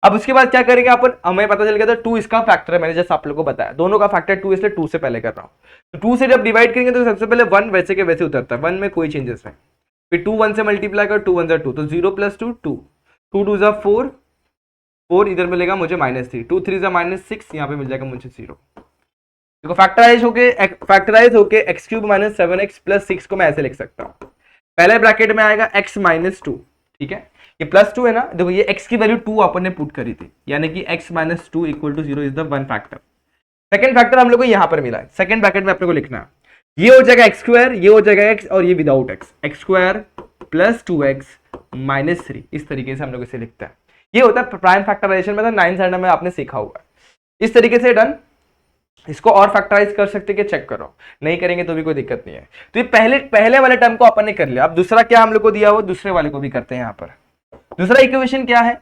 अब उसके बाद क्या करेंगे अपन, हमें पता चल गया था 2 इसका फैक्टर है, मैंने जस्ट आप लोगों को बताया दोनों का फैक्टर 2, इसलिए 2 से पहले कर रहा हूं। तो 2 से जब डिवाइड करेंगे तो सबसे पहले 1 वैसे के वैसे उतरता है, 1 में कोई चेंजेस नहीं। फिर 2 1 से मल्टीप्लाई कर, 2 1 2, तो 0 + 2 2, 2 2 4, 4 इधर मिलेगा मुझे -3, 2 3 -6, यहाँ पे मिल जाएगा मुझे 0। देखो फैक्टराइज होके x³ - 7x + 6 को मैं ऐसे लिख सकता हूँ। पहले ब्रैकेट में आएगा x - 2, ठीक है, ये +2 है ना, देखो ये x की वैल्यू 2 अपन ने पुट करी थी, यानी कि x - 2 = 0 is the one factor. Second factor हम लोग को यहां पर मिला है, सेकंड ब्रैकेट में अपने को लिखना है, ये हो जाएगा x², ये हो जाएगा x, और ये विदाउट x, x² + 2x - 3, इस तरीके से हम लोग इसे लिखते हैं। ये होता है प्राइम फैक्टराइजेशन में, 9th स्टैंडर्ड में आपने सीखा हुआ है। इस तरीके से डन। इसको और फैक्टराइज कर सकते कि चेक करो, नहीं करेंगे तो भी कोई दिक्कत नहीं है। तो ये पहले वाले टर्म को अपन ने कर लिया। अब दूसरा क्या हम लोग को दिया हो, दूसरे वाले को भी करते हैं। यहाँ पर दूसरा इक्वेशन क्या है,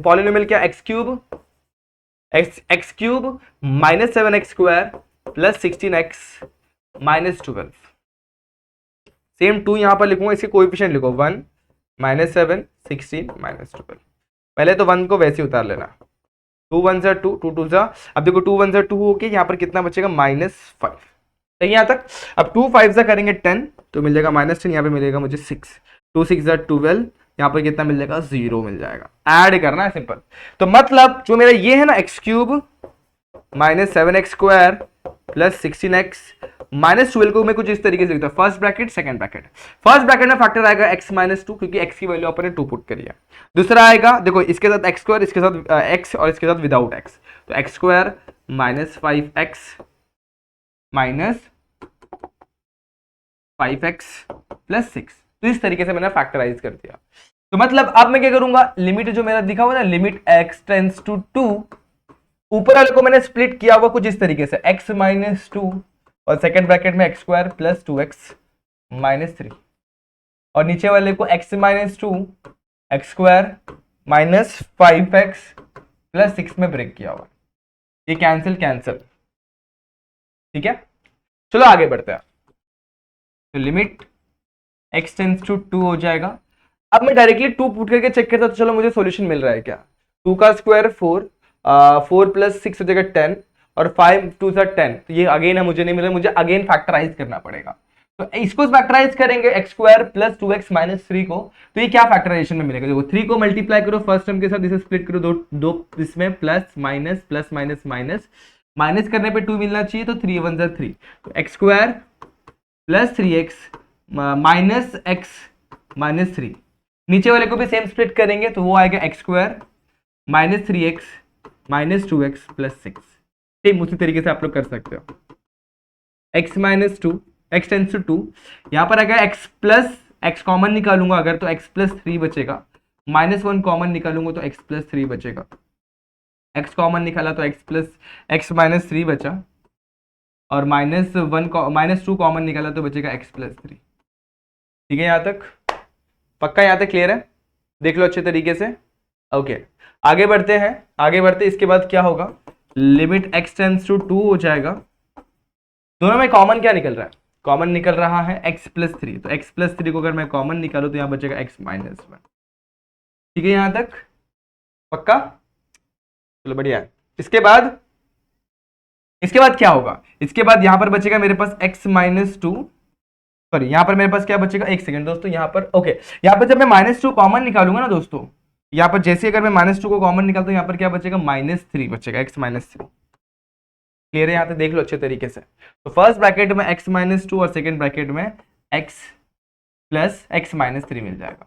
पॉलिनोमियल क्या, x³ -7x² + 16x - 12। सेम 2 यहाँ पर लिखूंगा, इसके कोएफिशिएंट लिखो 1 -7 16 -12। पहले तो 1 को वैसे ही उतार लेना, 2 1 सा 2 2 2 सा, अब देखो 2 1 सा 2 हो के यहाँ पर कितना बचेगा -5। सही यहाँ तक। अब 2 5 सा करेंगे 10 तो मिल जाएगा -10, यहाँ पे मिलेगा मुझे 6, 2 6 सा 12, यहाँ पर कितना मिल जाएगा 0 मिल जाएगा। ऐड करना है सिंपल। तो मतलब जो मेरा ये है ना x³ -7x² प्लस 16x -12 को मैं कुछ इस तरीके से लिखता हूँ, first bracket second bracket. First bracket में फैक्टर आएगा x -2 क्योंकि x की वैल्यू अपन ने 2 पुट करी है। दूसरा आएगा देखो इसके साथ x², इसके साथ x और इसके साथ विदाउट x, तो x² -5x -5x प्लस 6। तो इस तरीके से मैंने फैक्टराइज कर दिया। तो मतलब अब मैं क्या करूंगा, लिमिट जो मेरा दिखा हुआ ना, लिमिट x टेंड्स टू 2, ऊपर वाले को मैंने स्प्लिट किया हुआ कुछ इस तरीके से x -2 और सेकंड ब्रैकेट में x² प्लस 2x -3, और नीचे वाले को x -2 x² -5x प्लस 6 में ब्रेक किया हुआ। ये कैंसिल कैंसिल, ठीक है। चलो आगे बढ़ते हैं। तो लिमिट x टेंड्स टू 2 हो जाएगा। अब मैं डायरेक्टली 2 पुट करके चेक करता तो चलो मुझे सॉल्यूशन मिल रहा है क्या। 2 का स्क्वायर 4, 4 प्लस 6 हो जाएगा 10 और 5 2 सा 10, तो ये अगेन है मुझे नहीं मिला, मुझे अगेन फैक्टराइज करना पड़ेगा। तो इसको फैक्टराइज करेंगे x² प्लस 2x -3 को, तो ये क्या फैक्टराइजेशन में मिलेगा। देखो 3 को मल्टीप्लाई करो फर्स्ट टर्म के साथ, इसे स्प्लिट करो दो इसमें, plus minus plus minus minus, minus करने पे 2 मिलना चाहिए, तो 3 1 3, तो x² प्लस 3x -x -3, नीचे वाले को भी सेम स्प्लिट करेंगे तो वो आएगा x² -3x -2x plus 6। Same उसी तरीके से आप लोग कर सकते हो। x -2 x टेंड्स टू 2, यहां पर आएगा x प्लस x कॉमन निकालूंगा अगर तो x प्लस 3 बचेगा, -1 कॉमन निकालूंगा तो x प्लस 3 बचेगा, x कॉमन निकाला तो x प्लस x -3 बचा, और -2 कॉमन निकाला तो बचेगा x प्लस 3। ठीक है, यहां तक पक्का, यहां तक क्लियर है, देख लो अच्छे तरीके से। ओके आगे बढ़ते हैं, आगे बढ़ते इसके बाद क्या होगा, लिमिट x टेंड्स टू 2 हो जाएगा। दोनों में कॉमन क्या निकल रहा है, कॉमन निकल रहा है x प्लस 3, तो x प्लस 3 को अगर मैं कॉमन निकालू तो यहां बचेगा x -1। ठीक है यहां तक पक्का, चलो बढ़िया है। इसके बाद क्या होगा, इसके बाद यहां पर बचेगा मेरे पास x -2, सॉरी यहां पर मेरे पास क्या बचेगा, एक सेकंड दोस्तों, यहां पर ओके, यहां पर जब मैं -2 कॉमन निकालूंगा ना दोस्तों, यहां पर जैसे अगर मैं -2 को कॉमन निकालता हूं, यहां पर क्या बचेगा -3 बचेगा, x -3। क्लियर है, यहां तक देख लो अच्छे तरीके से। तो फर्स्ट ब्रैकेट में x -2 और सेकंड ब्रैकेट में x प्लस x -3 मिल जाएगा।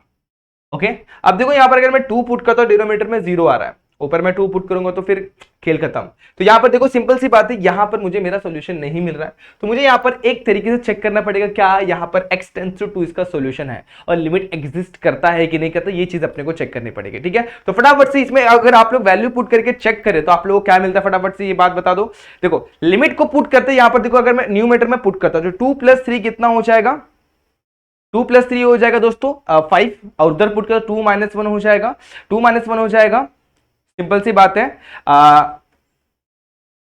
ओके अब देखो यहां पर अगर मैं 2 पुट करता हूं, डिनोमिनेटर में 0 आ रहा है, ऊपर मैं 2 पुट करूंगा तो फिर खेल खत्म। तो यहां पर देखो सिंपल सी बात है, यहां पर मुझे मेरा सॉल्यूशन नहीं मिल रहा है, तो मुझे यहां पर एक तरीके से चेक करना पड़ेगा क्या यहां पर x टेंड्स टू 2 इसका सॉल्यूशन है और लिमिट एग्जिस्ट करता है कि नहीं करता, ये चीज अपने को चेक करनी पड़ेगी। ठीक है, तो फटाफट से इसमें अगर आप लोग वैल्यू पुट करके चेक करें तो आप लोगों को क्या मिलता है, फटाफट से ये बात बता दो। देखो लिमिट को पुट करते यहां पर देखो, अगर मैं न्यूमरेटर में पुट करता हूं, जो 2 + 3 कितना हो जाएगा, 2 + 3 हो जाएगा दोस्तों 5, और उधर पुट कर 2 - 1 हो जाएगा, 2 - 1 हो जाएगा, सिंपल सी बात है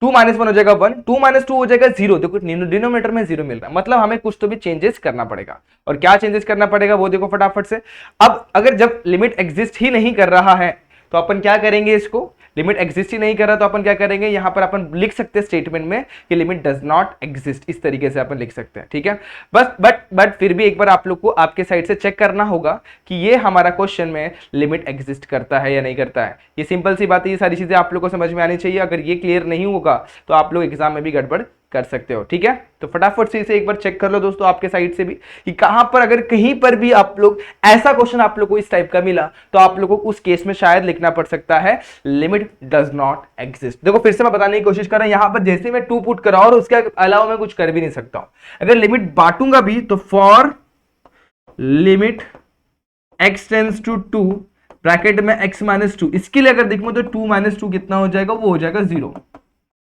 2 - 1 हो जाएगा 1, 2 - 2 हो जाएगा 0। देखो डिनोमिनेटर में 0 मिल रहा है, मतलब हमें कुछ तो भी चेंजेस करना पड़ेगा, और क्या चेंजेस करना पड़ेगा वो देखो फटाफट से। अब अगर जब लिमिट एग्जिस्ट ही नहीं कर रहा है तो अपन क्या करेंगे, इसको लिमिट एग्जिस्ट ही नहीं कर रहा तो अपन क्या करेंगे, यहां पर अपन लिख सकते हैं स्टेटमेंट में कि लिमिट डज नॉट एग्जिस्ट, इस तरीके से अपन लिख सकते हैं। ठीक है, बस बट फिर भी एक बार आप लोग को आपके साइड से चेक करना होगा कि ये हमारा क्वेश्चन में लिमिट एग्जिस्ट करता है या नहीं करता है। ये सिंपल सी बात है, ये सारी चीजें आप लोग को समझ में आनी चाहिए। अगर ये क्लियर नहीं होगा तो आप लोग एग्जाम में भी गड़बड़ कर सकते हो। ठीक है, तो फटाफट से इसे एक बार चेक कर लो दोस्तों आपके साइड से भी कि कहां पर अगर कहीं पर भी आप लोग ऐसा क्वेश्चन आप लोग को इस टाइप का मिला तो आप लोगों को उस केस में शायद लिखना पड़ सकता है लिमिट डज नॉट एग्जिस्ट। देखो फिर से मैं बताने की कोशिश कर रहा हूं, यहां पर जैसे मैं 2 पुट कर रहा हूं और उसके अलावा मैं कुछ कर भी नहीं सकता हूं। अगर लिमिट बांटूंगा भी तो for limit x tends to 2 bracket में x -2, इसके लिए अगर देखूं तो 2 - 2 कितना हो जाएगा, वो हो जाएगा 0,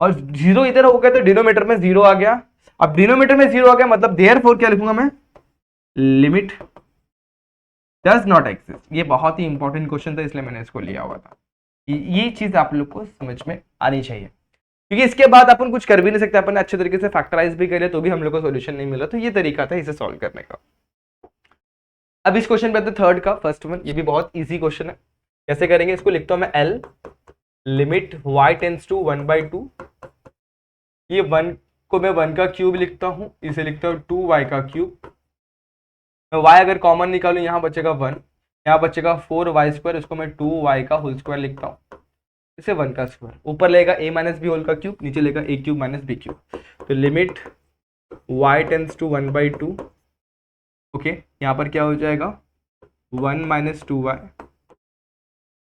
और 0 इधर हो गया तो डिनोमिनेटर में 0 आ गया। अब डिनोमिनेटर में 0 आ गया मतलब देयरफॉर क्या लिखूंगा मैं, लिमिट डज नॉट एग्जिस्ट। ये बहुत ही इंपॉर्टेंट क्वेश्चन था इसलिए मैंने इसको लिया हुआ था। ये चीज आप लोग को समझ में आनी चाहिए, क्योंकि इसके बाद अपन कुछ कर भी नहीं सकते, अपन अच्छे तरीके से फैक्टराइज भी करें तो भी हम लोग को सॉल्यूशन नहीं मिला। तो ये तरीका था इसे सॉल्व करने का। अब इस क्वेश्चन पे आते थर्ड का फर्स्ट वन, ये भी बहुत इजी क्वेश्चन है। कैसे करेंगे इसको, लिखता हूं मैं L limit y tends to 1/2, ये 1 को मैं 1 का क्यूब लिखता हूं, इसे लिखता हूं 2y का क्यूब। मैं y अगर कॉमन निकालूं यहाँ बचेगा 1, यहाँ बचेगा 4y², इसको मैं 2y का होल स्क्वायर लिखता हूँ, इसे 1 का स्क्वायर, ऊपर लेगा a माइनस बी होल का क्यूब, नीचे लेगा a cube minus B cube. तो limit y tends to 1/2, okay, यहाँ पर क्या हो जाएगा 1 माइनस 2y,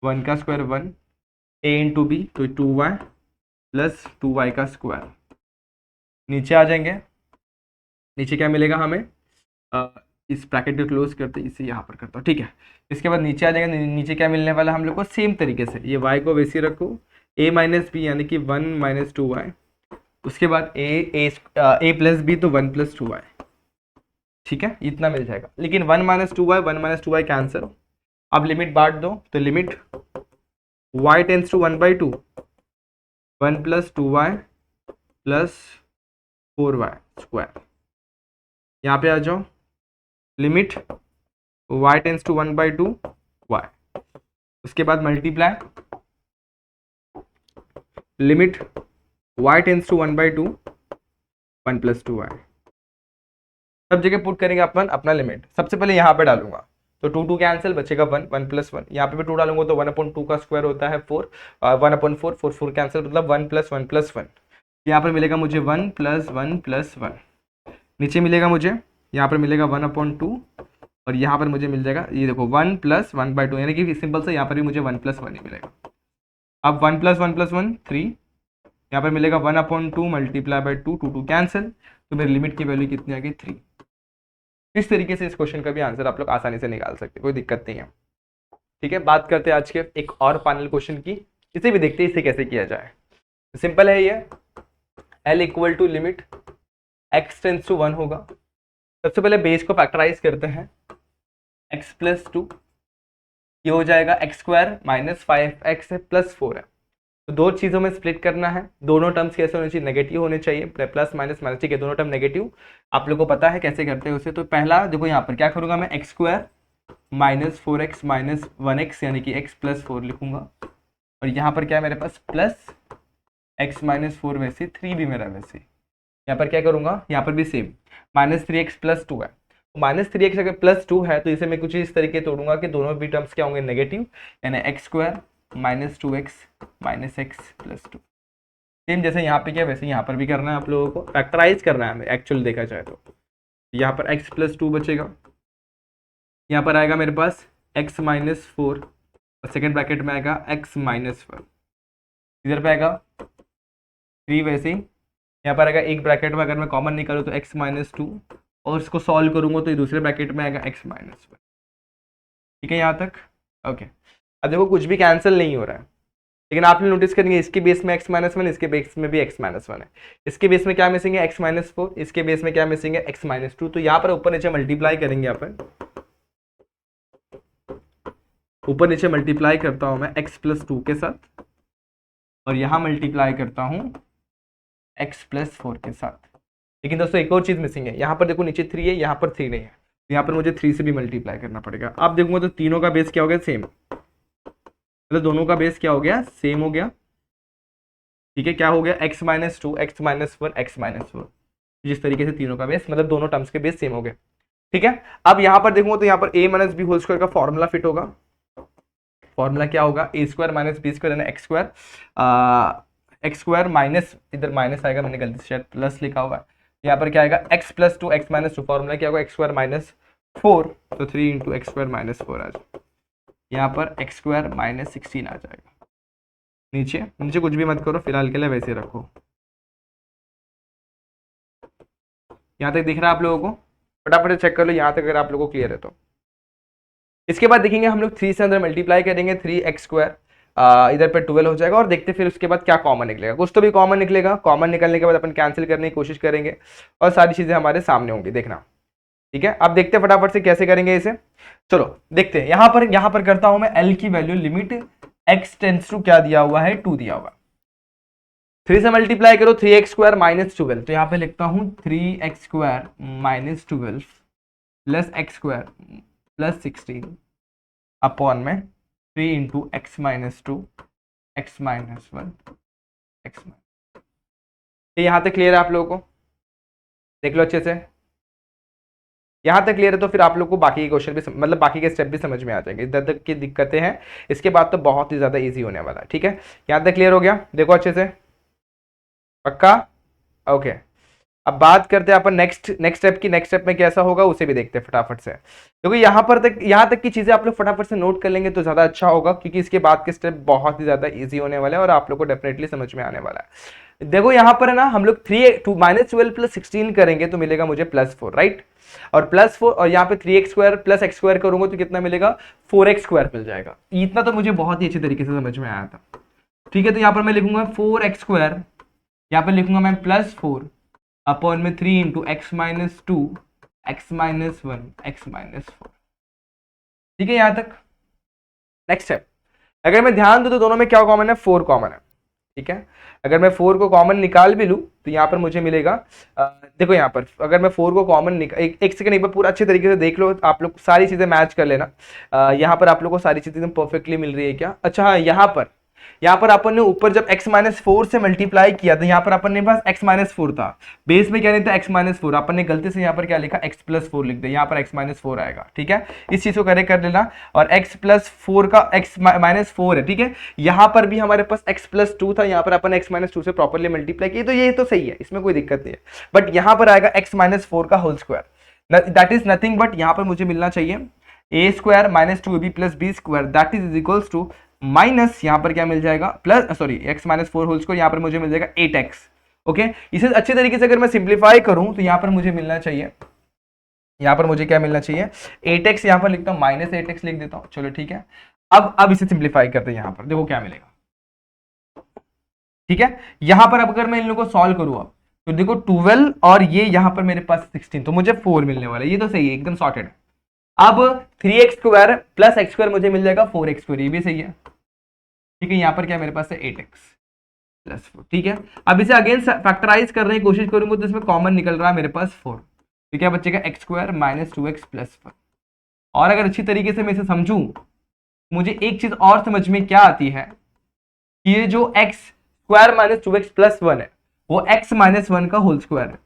1 का स्क्वायर 1, a इंटू बी तो 2y प्लस 2y का स्क्वायर। नीचे आ जाएंगे, नीचे क्या मिलेगा हमें, इस ब्रैकेट को क्लोज करते इसे यहाँ पर करता हूँ, ठीक है। इसके बाद नीचे आ जाएगा, नीचे क्या मिलने वाला हम लोग को, सेम तरीके से ये y को वैसे रखो, a माइनस बी यानी कि 1 माइनस 2y, उसके बाद a प्लस बी तो 1 प्लस 2y, ठीक है, इतना मिल जाएगा। लेकिन 1 माइनस 2y कैंसिल, अब लिमिट बांट दो, तो limit y tends to 1/2, 1 plus 2y plus 4y square. यहाँ पे आ जाओ, limit y tends to 1/2 y, उसके बाद multiply limit y tends to 1/2 1 plus 2y। सब जगह पुट करेंगे अपन अपना लिमिट, सबसे पहले यहाँ पे डालूंगा तो 2 कैंसिल, बचेगा 1, 1 प्लस 1, यहाँ पे भी 2 डालूंगा तो 1/2 का स्क्वायर होता है 4, 1/4, 4 कैंसिल, मतलब 1 प्लस 1 प्लस 1। यहाँ पर मिलेगा मुझे 1 प्लस 1 प्लस 1, नीचे मिलेगा मुझे, यहाँ पर मिलेगा 1/2, और यहाँ पर मुझे मिल जाएगा, ये देखो 1 प्लस 1/2, यानी कि सिंपल से यहाँ पर भी मुझे 1 प्लस 1 ही मिलेगा। अब 1 प्लस 1 प्लस 1 3, यहाँ पर मिलेगा 1/2 मल्टीप्लाई बाई 2, 2 कैंसिल, तो मेरी लिमिट की वैल्यू कितनी आ गई 3। इस तरीके से इस क्वेश्चन का भी आंसर आप लोग आसानी से निकाल सकते हैं, कोई दिक्कत नहीं है, ठीक है। बात करते हैं आज के एक और फाइनल क्वेश्चन की, इसे भी देखते हैं इसे कैसे किया जाए। सिंपल है ये, L equal to limit x tends to 1 होगा। सबसे पहले बेस को फैक्टराइज करते हैं, x प्लस 2, ये हो जाएगा x² माइनस 5x है प्लस 4 है, तो दो चीज़ों में स्प्लिट करना है। दोनों टर्म्स कैसे होने चाहिए, नेगेटिव होने चाहिए, प्लस माइनस माइनस, ठीक है, दोनों टर्म नेगेटिव, आप लोगों को पता है कैसे करते हैं उसे। तो पहला देखो, यहाँ पर क्या करूँगा मैं, x² minus 4x minus 1x यानी कि x प्लस 4 लिखूंगा, और यहाँ पर क्या मेरे पास प्लस x माइनस 4, वैसे 3 भी मेरा वैसे, यहाँ पर क्या करूँगा, यहाँ पर भी सेम माइनस 3x प्लस 2 है, माइनस 3x अगर प्लस 2 है तो इसे मैं कुछ इस तरीके तोड़ूंगा कि दोनों भी टर्म्स क्या होंगे, नेगेटिव, यानी x² minus 2x minus x plus 2। Same जैसे यहाँ पे क्या वैसे यहाँ पर भी करना है, आप लोगों को फैक्टराइज करना है हमें, एक्चुअल देखा जाए तो यहाँ पर x प्लस 2 बचेगा, यहाँ पर आएगा मेरे पास x माइनस 4, और सेकेंड ब्रैकेट में आएगा x माइनस 1, इधर पे आएगा 3, वैसे ही यहाँ पर आएगा एक ब्रैकेट में, अगर मैं कॉमन निकालूँ तो x माइनस 2, और इसको सॉल्व करूँगा तो ये दूसरे ब्रैकेट में आएगा x माइनस 1, ठीक है यहाँ तक, ओके। अब देखो कुछ भी कैंसिल नहीं हो रहा है, लेकिन आप लोग नोटिस करेंगे इसके बेस में x माइनस 1, इसके बेस में भी x माइनस 1 है, इसके बेस में क्या मिसिंग है, x माइनस 4, इसके बेस में क्या मिसिंग है, x माइनस 2। तो यहाँ पर ऊपर नीचे मल्टीप्लाई करेंगे, यहाँ पर ऊपर नीचे मल्टीप्लाई करता हूँ मैं x प्लस 2 के साथ, और यहाँ मल्टीप्लाई करता हूँ x प्लस 4 के साथ। लेकिन दोस्तों एक और चीज़ मिसिंग है, यहाँ पर देखो नीचे 3 है, यहाँ पर 3 नहीं है, तो यहाँ पर मुझे 3 से भी मल्टीप्लाई करना पड़ेगा। आप देखूंगा तो तीनों का बेस क्या हो गया, सेम, मतलब दोनों का बेस क्या हो गया, सेम हो गया, ठीक है। क्या हो गया, x minus 2, x minus 1, x minus 4, जिस तरीके से तीनों का बेस, मतलब दोनों टर्म्स के बेस सेम हो गए, ठीक है। अब यहाँ पर देखूंगा तो यहाँ पर a minus B whole square का फॉर्मूला फिट होगा। फॉर्मूला क्या होगा, a² माइनस b² यानी x² माइनस, इधर माइनस आएगा, मैंने गलती से शायद प्लस लिखा हुआ है, यहाँ पर क्या आएगा x plus 2 x minus 2, formula क्या होगा x² माइनस 4, तो 3 इंटू x² माइनस 4 आ जाए, यहाँ पर x² माइनस 16 आ जाएगा। नीचे नीचे कुछ भी मत करो, फिलहाल के लिए वैसे रखो। यहाँ तक दिख रहा है आप लोगों को, फटाफट चेक कर लो यहाँ तक अगर आप लोगों को क्लियर है तो। इसके बाद देखेंगे हम लोग 3 से अंदर मल्टीप्लाई करेंगे, 3x², इधर पे 12 हो जाएगा, और देखते फिर उसके बाद क्या कॉमन निकलेगा, कुछ तो भी कॉमन निकलेगा। कॉमन निकलने के बाद अपन कैंसिल करने की कोशिश करेंगे, और सारी चीजें हमारे सामने होंगी, देखना, ठीक है। अब देखते हैं फटाफट से कैसे करेंगे इसे, चलो देखते हैं। यहाँ पर करता हूं मैं L की value, limit x tends to क्या दिया हुआ है, 2 दिया हुआ, 3 से मल्टीप्लाई करो, 3x² माइनस 12, तो यहाँ पे लिखता हूं 3x² minus 12 plus x² plus 16 upon में 3 into x minus 2 x minus 1 x minus. ये यहाँ तक क्लियर है आप लोगों को? देख लो अच्छे से, यहाँ तक क्लियर है तो फिर आप लोग को बाकी के क्वेश्चन भी मतलब बाकी के स्टेप भी समझ में आ जाएंगे। इधर तक की दिक्कतें हैं, इसके बाद तो बहुत ही ज्यादा इजी होने वाला है। ठीक है, यहाँ तक क्लियर हो गया? देखो अच्छे से, पक्का? ओके, अब बात करते हैं अपन नेक्स्ट स्टेप की। नेक्स्ट स्टेप में कैसा होगा उसे भी देखते हैं फटाफट से। क्योंकि यहाँ तक की चीजें आप लोग फटाफट से नोट कर लेंगे तो ज्यादा अच्छा होगा, क्योंकि इसके बाद के स्टेप बहुत ही ज्यादा इजी होने वाले हैं और आप लोग को डेफिनेटली समझ में आने वाला है। देखो यहाँ पर है ना, हम लोग -12 प्लस 16 करेंगे तो मिलेगा मुझे +4, राइट? और +4 और यहाँ पे 3x square plus x square करूंगा तो कितना मिलेगा? 4x स्क्वायर मिल जाएगा। इतना तो मुझे बहुत ही अच्छे तरीके से समझ में आया था। ठीक है, तो यहाँ पर मैं लिखूंगा 4x स्क्वायर, यहाँ पर लिखूंगा मैं +4 अपॉन में 3 into x minus 2 x minus 1 x minus 4। ठीक है, यहां तक? नेक्स्ट स्टेप, अगर मैं ध्यान दूं तो दोनों में क्या कॉमन है? 4 कॉमन है। ठीक है, अगर मैं 4 को कॉमन निकाल भी लूं तो यहाँ पर मुझे मिलेगा, देखो यहाँ पर अगर मैं 4 को कॉमन निकाल, एक सेकंड एक बार पूरा अच्छे तरीके से देख लो, आप लोग सारी चीजें मैच कर लेना। यहाँ पर आप लोग को सारी चीजें एकदम परफेक्टली मिल रही है क्या? अच्छा हाँ, यहाँ पर अपन ने ऊपर जब x-4 से मल्टीप्लाई किया तो यहाँ पर अपन ने पास x-4 था, बेस में क्या नहीं था? x-4। अपन ने गलती से यहाँ पर क्या लिखा? x+4 लिख दिया, यहाँ पर x-4 आएगा। ठीक है, इस चीज को करेक्ट कर लेना। और x+4 का x-4 है। ठीक है, यहाँ पर भी हमारे पास x+2 था, यहाँ पर अपन x-2 से प्रॉपरली मल्टीप्लाई किया, तो ये तो सही है, इसमें कोई दिक्कत नहीं है। बट यहाँ पर आएगा x-4 का whole square, that is nothing but यहाँ पर मुझे मिलना चाहिए a square minus 2ab plus B square, that is equals to minus यहाँ पर क्या मिल जाएगा? Plus sorry x-4 whole square, यहाँ पर मुझे मिल जाएगा 8x। ओके, इसे अच्छे तरीके से अगर मैं सिंप्लीफाई करूं तो यहाँ पर मुझे मिलना चाहिए, यहाँ पर मुझे क्या मिलना चाहिए? 8x, यहाँ पर लिखता हूँ -8x लिख देता हूँ। चलो ठीक है, अब इसे सिंप्लीफाई करते हैं। यहाँ पर देखो क्या मिलेगा। ठीक है, यहाँ पर अब अगर मैं इन लोगों को सॉल्व करूँ अब तो देखो 12 और ये यहाँ पर मेरे पास 16, तो मुझे 4 मिलने वाला है। ये तो सही है, एकदम सॉर्टेड। अब 3x square plus x square मुझे मिल जाएगा 4x स्क्वायर, ये भी सही है। ठीक है, यहाँ पर क्या मेरे पास है? 8x plus 4। ठीक है, अब इसे अगेन फैक्टराइज करने की कोशिश करूंगा तो इसमें कॉमन निकल रहा है मेरे पास 4, तो क्या बचेगा? x square minus 2x plus 4। और अगर अच्छी तरीके से मैं इसे समझूं, मुझे एक चीज और समझ में क्या आती है कि ये जो x square minus 2x plus 1 है वो x माइनस 1 का होल स्क्वायर है।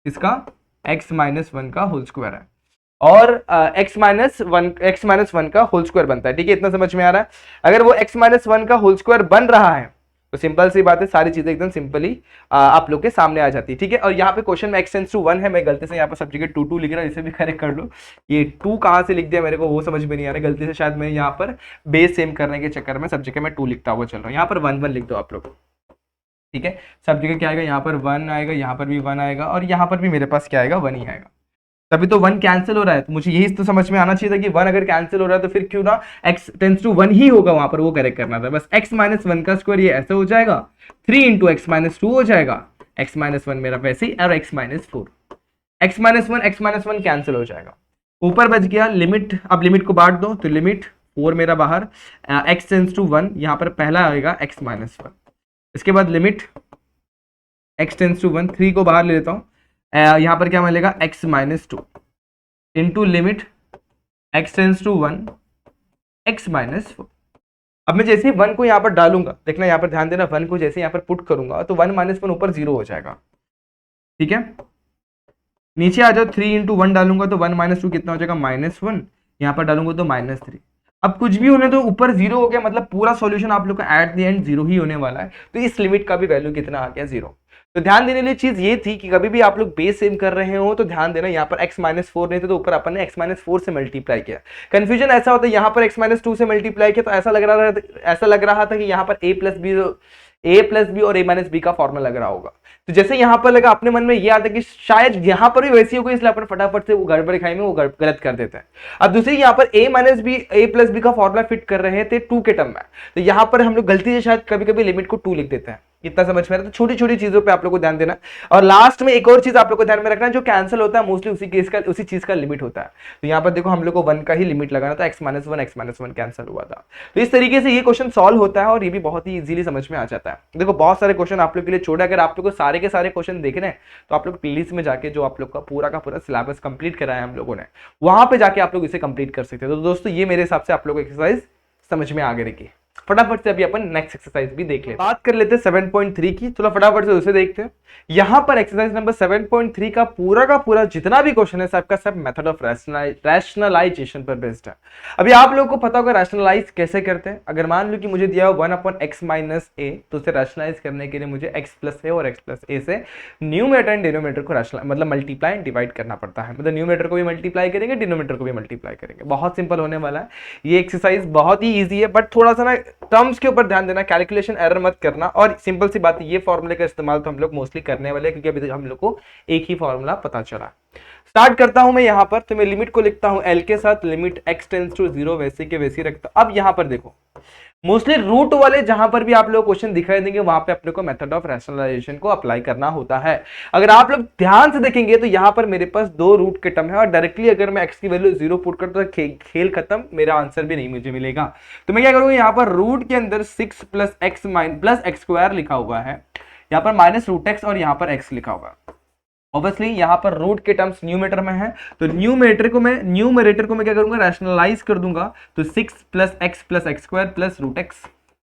इसका x माइनस 1 का होल स्क्वायर है और x माइनस 1 का होल स्क्वायर बनता है। ठीक है, इतना समझ में आ रहा है? अगर वो x माइनस 1 का होल स्क्वायर बन रहा है तो सिंपल सी बात है, सारी चीजें एकदम सिंपली आप लोग के सामने आ जाती है। ठीक है, और यहाँ पे क्वेश्चन में x टेंड्स टू 1 है, मैं गलती से यहाँ पर सब जगह 2 लिख रहा है, इसे भी करेक्ट कर लो। ये 2 कहाँ से लिख दिया मेरे को वो समझ में नहीं आ रहा है, गलती से शायद मैं यहाँ पर बेस सेम करने के चक्कर में सब जगह मैं 2 लिखता हुआ चल रहा हूँ। यहाँ पर 1 लिख दो आप लोग। ठीक है, सब जगह क्या आएगा? यहाँ पर 1 आएगा, यहाँ पर भी 1 आएगा और यहाँ पर भी मेरे पास क्या आएगा? 1 ही आएगा। तभी तो 1 कैंसिल हो रहा है, तो मुझे यही तो समझ में आना चाहिए था कि 1 अगर कैंसिल हो रहा है तो फिर क्यों ना x टेंड्स टू 1 ही होगा, वहां पर वो करेक्ट करना था। बस x माइनस 1 का स्क्वायर ये ऐसे हो जाएगा, 3 इंटू एक्स माइनस 2 हो जाएगा, x माइनस 1 मेरा वैसे ही, और x minus 4, x minus 1 cancel हो जाएगा। ऊपर बच गया लिमिट, अब लिमिट को बांट दो तो लिमिट 4 मेरा बाहर, x टेंड्स टू 1, यहाँ पर पहला आएगा x माइनस 1, इसके बाद लिमिट x टेंड्स टू 1, 3 को बाहर ले लेता हूँ, यहाँ पर क्या मिलेगा? x minus 2 into limit x tends to 1 x minus 4। अब मैं जैसे ही 1 को यहाँ पर डालूंगा, देखना यहाँ पर ध्यान देना, 1 को जैसे यहाँ पर पुट करूंगा तो 1 माइनस 1 ऊपर 0 हो जाएगा। ठीक है, नीचे आ जाओ, 3 इंटू 1 डालूंगा तो 1 माइनस 2 कितना हो जाएगा? -1, यहाँ पर डालूंगा तो -3। अब कुछ भी होने तो ऊपर 0 हो गया, मतलब पूरा सॉल्यूशन आप लोग का एट द एंड 0 ही होने वाला है। तो इस लिमिट का भी वैल्यू कितना आ गया? 0। तो ध्यान देने वाली चीज ये थी कि कभी भी आप लोग बेस सेम कर रहे हो तो ध्यान देना, यहाँ पर x माइनस 4 नहीं थे तो ऊपर अपन ने x माइनस 4 से मल्टीप्लाई किया। कंफ्यूजन ऐसा होता है, यहाँ पर x माइनस 2 से मल्टीप्लाई किया तो ऐसा लग रहा था कि यहाँ पर a प्लस बी और a माइनस बी का फॉर्मूला लग रहा होगा। तो जैसे यहाँ पर लगा, अपने मन में ये आता कि शायद यहाँ पर भी वैसी होगी, इसलिए अपन फटाफट से वो गड़बड़ खाई में वो गलत कर देते हैं। अब दूसरी यहाँ पर a प्लस बी का फॉर्मूला फिट कर रहे थे 2 के टर्म में, तो यहाँ पर हम लोग गलती से शायद कभी कभी लिमिट को 2 लिख देते हैं। इतना समझ में आ रहा है? तो छोटी छोटी चीजों पे आप लोग को ध्यान देना। और लास्ट में एक और चीज आप लोग को ध्यान में रखना है, जो कैंसिल होता है मोस्टली उसी चीज का लिमिट होता है। तो यहाँ पर देखो हम लोग को 1 का ही लिमिट लगाना था, x-1 कैंसिल हुआ था। तो इस तरीके से ये क्वेश्चन सॉल्व होता है और ये भी बहुत ही इजीली समझ में आ जाता है। देखो बहुत सारे क्वेश्चन आप लोग के लिए छोड़े, अगर आप लोग को सारे के सारे क्वेश्चन देखने हैं तो आप लोग प्लेलिस्ट में जाके जो आप लोग का पूरा सिलेबस कंप्लीट कराया हम लोगों ने, वहां पे जाके आप लोग इसे कंप्लीट कर सकते हैं। तो दोस्तों ये मेरे हिसाब से आप लोग एक्सरसाइज समझ में आ गई रहेगी। फटाफट से अभी अपन नेक्स्ट एक्सरसाइज भी देख लेते हैं। बात कर लेते हैं 7.3 की, चलो फटाफट से उसे देखते हैं। यहां पर एक्सरसाइज नंबर 7.3 का पूरा जितना भी क्वेश्चन है सबका सब मेथड ऑफ रैशनलाइजेशन पर बेस्ड है। अभी आप लोगों को पता होगा रैशनलाइज कैसे करते हैं। अगर मान लो कि मुझे दिया हो 1/x माइनस ए, तो उसे रैशनलाइज करने के लिए मुझे x प्लस ए और x प्लस ए से न्यूमरेटर एंड डिनोमिनेटर को मतलब मल्टीप्लाई एंड डिवाइड करना पड़ता है। मतलब न्यूमरेटर को भी मल्टीप्लाई करेंगे, डिनोमिनेटर को भी मल्टीप्लाई करेंगे। बहुत सिंपल होने वाला है ये एक्सरसाइज, बहुत ही ईजी है, बट थोड़ा सा ना टर्म्स के ऊपर ध्यान देना, कैलकुलेशन एरर मत करना। और सिंपल सी बात है, ये फॉर्मूले का इस्तेमाल तो हम लोग मोस्टली करने वाले हैं, क्योंकि अभी हम लोग को एक ही फॉर्मूला पता चला। स्टार्ट करता हूं मैं यहां पर, तो मैं लिमिट को लिखता हूं एल के साथ, लिमिट x टेंड्स टू 0 वैसे के वैसे रखता। अब यहां पर देखो मोस्टली रूट वाले जहां पर भी आप लोग क्वेश्चन दिखाई देंगे वहां पे अपने को मेथड ऑफ रैशनलाइजेशन को अप्लाई करना होता है। अगर आप लोग ध्यान से देखेंगे तो यहां पर मेरे पास 2 रूट के टर्म है, और डायरेक्टली अगर मैं x की वैल्यू 0 पुट करता तो खेल खत्म, मेरा आंसर भी नहीं मुझे मिलेगा। तो मैं क्या करूंगा, यहां पर रूट के अंदर 6 प्लस एक्स स्क्वायर लिखा हुआ है, यहां पर माइनस रूट एक्स और यहां पर x लिखा हुआ है। ऑब्वियसली यहां पर रूट के टर्म्स न्यूमरेटर में है, तो न्यूमरेटर को मैं क्या करूंगा, रैशनलाइज कर दूंगा। तो 6 plus X square plus root X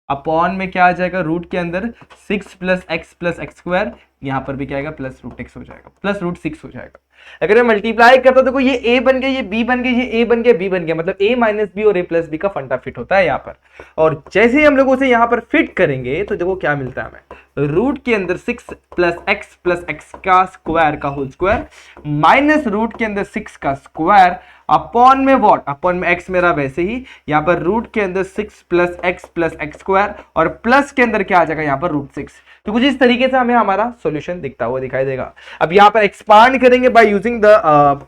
upon में क्या आ जाएगा, रूट के अंदर 6 प्लस एक्स स्क्वायर, यहां पर भी क्या आएगा, प्लस रूट एक्स हो जाएगा, प्लस रूट 6 हो जाएगा। अगर मैं मल्टीप्लाई करता हूं, देखो ये a बन गया, ये b बन गया, ये a बन गया, b बन गया, मतलब a माइनस बी और a प्लस बी का फंडा फिट होता है यहाँ पर। और जैसे ही हम लोग उसे यहाँ पर फिट करेंगे तो देखो क्या मिलता है हमें, रूट के अंदर 6 प्लस एक्स का स्क्वायर का होल स्क्वायर माइनस रूट के अंदर 6 का स्क्वायर अपॉन में व्हाट, अपॉन में x मेरा वैसे ही, यहाँ पर रूट के अंदर 6 प्लस एक्स स्क्वायर और प्लस के अंदर क्या आ जाएगा, यहाँ पर रूट 6। तो कुछ इस तरीके से हमें हमारा सॉल्यूशन दिखता हुआ दिखाई देगा। अब यहाँ पर एक्सपांड करेंगे by using the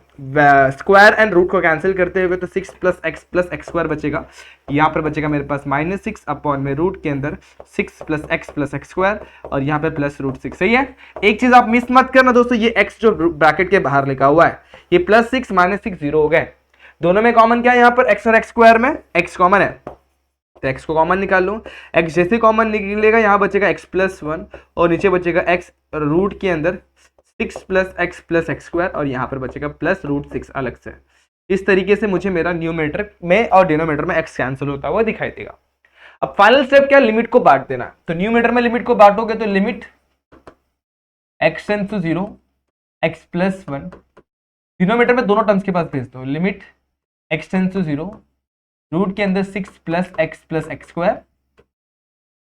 square and root को कैंसिल करते हुए, तो 6 प्लस एक्स स्क्वायर बचेगा, यहाँ पर बचेगा मेरे पास माइनस 6 अपॉन में रूट के अंदर 6 प्लस एक्स स्क्वायर और यहाँ पे प्लस रूट 6। सही है, एक चीज आप मिस मत करना दोस्तों, ये x जो ब्रैकेट के बाहर लिखा हुआ है, ये प्लस 6 माइनस 6 जीरो हो गए। दोनों में कॉमन क्या है, यहाँ पर x और x स्क्वायर में x कॉमन है, तो x को कॉमन निकाल लूं। x जैसे कॉमन निकलेगा, यहाँ बचेगा x प्लस 1 और नीचे बचेगा x रूट के अंदर 6 प्लस एक्स स्क्वायर और यहाँ पर बचेगा प्लस रूट 6 अलग से। इस तरीके से मुझे मेरा न्यूमरेटर में और डिनोमिनेटर में x कैंसिल होता हुआ दिखाई देगा। अब फाइनल स्टेप क्या, लिमिट को बांट देना। तो न्यूमरेटर में लिमिट को बांटोगे तो limit x tends to 0 x plus 1, denominator में दोनों टर्म्स के पास भेज दो, limit x tends to 0 root के अंदर 6 प्लस एक्स स्क्वायर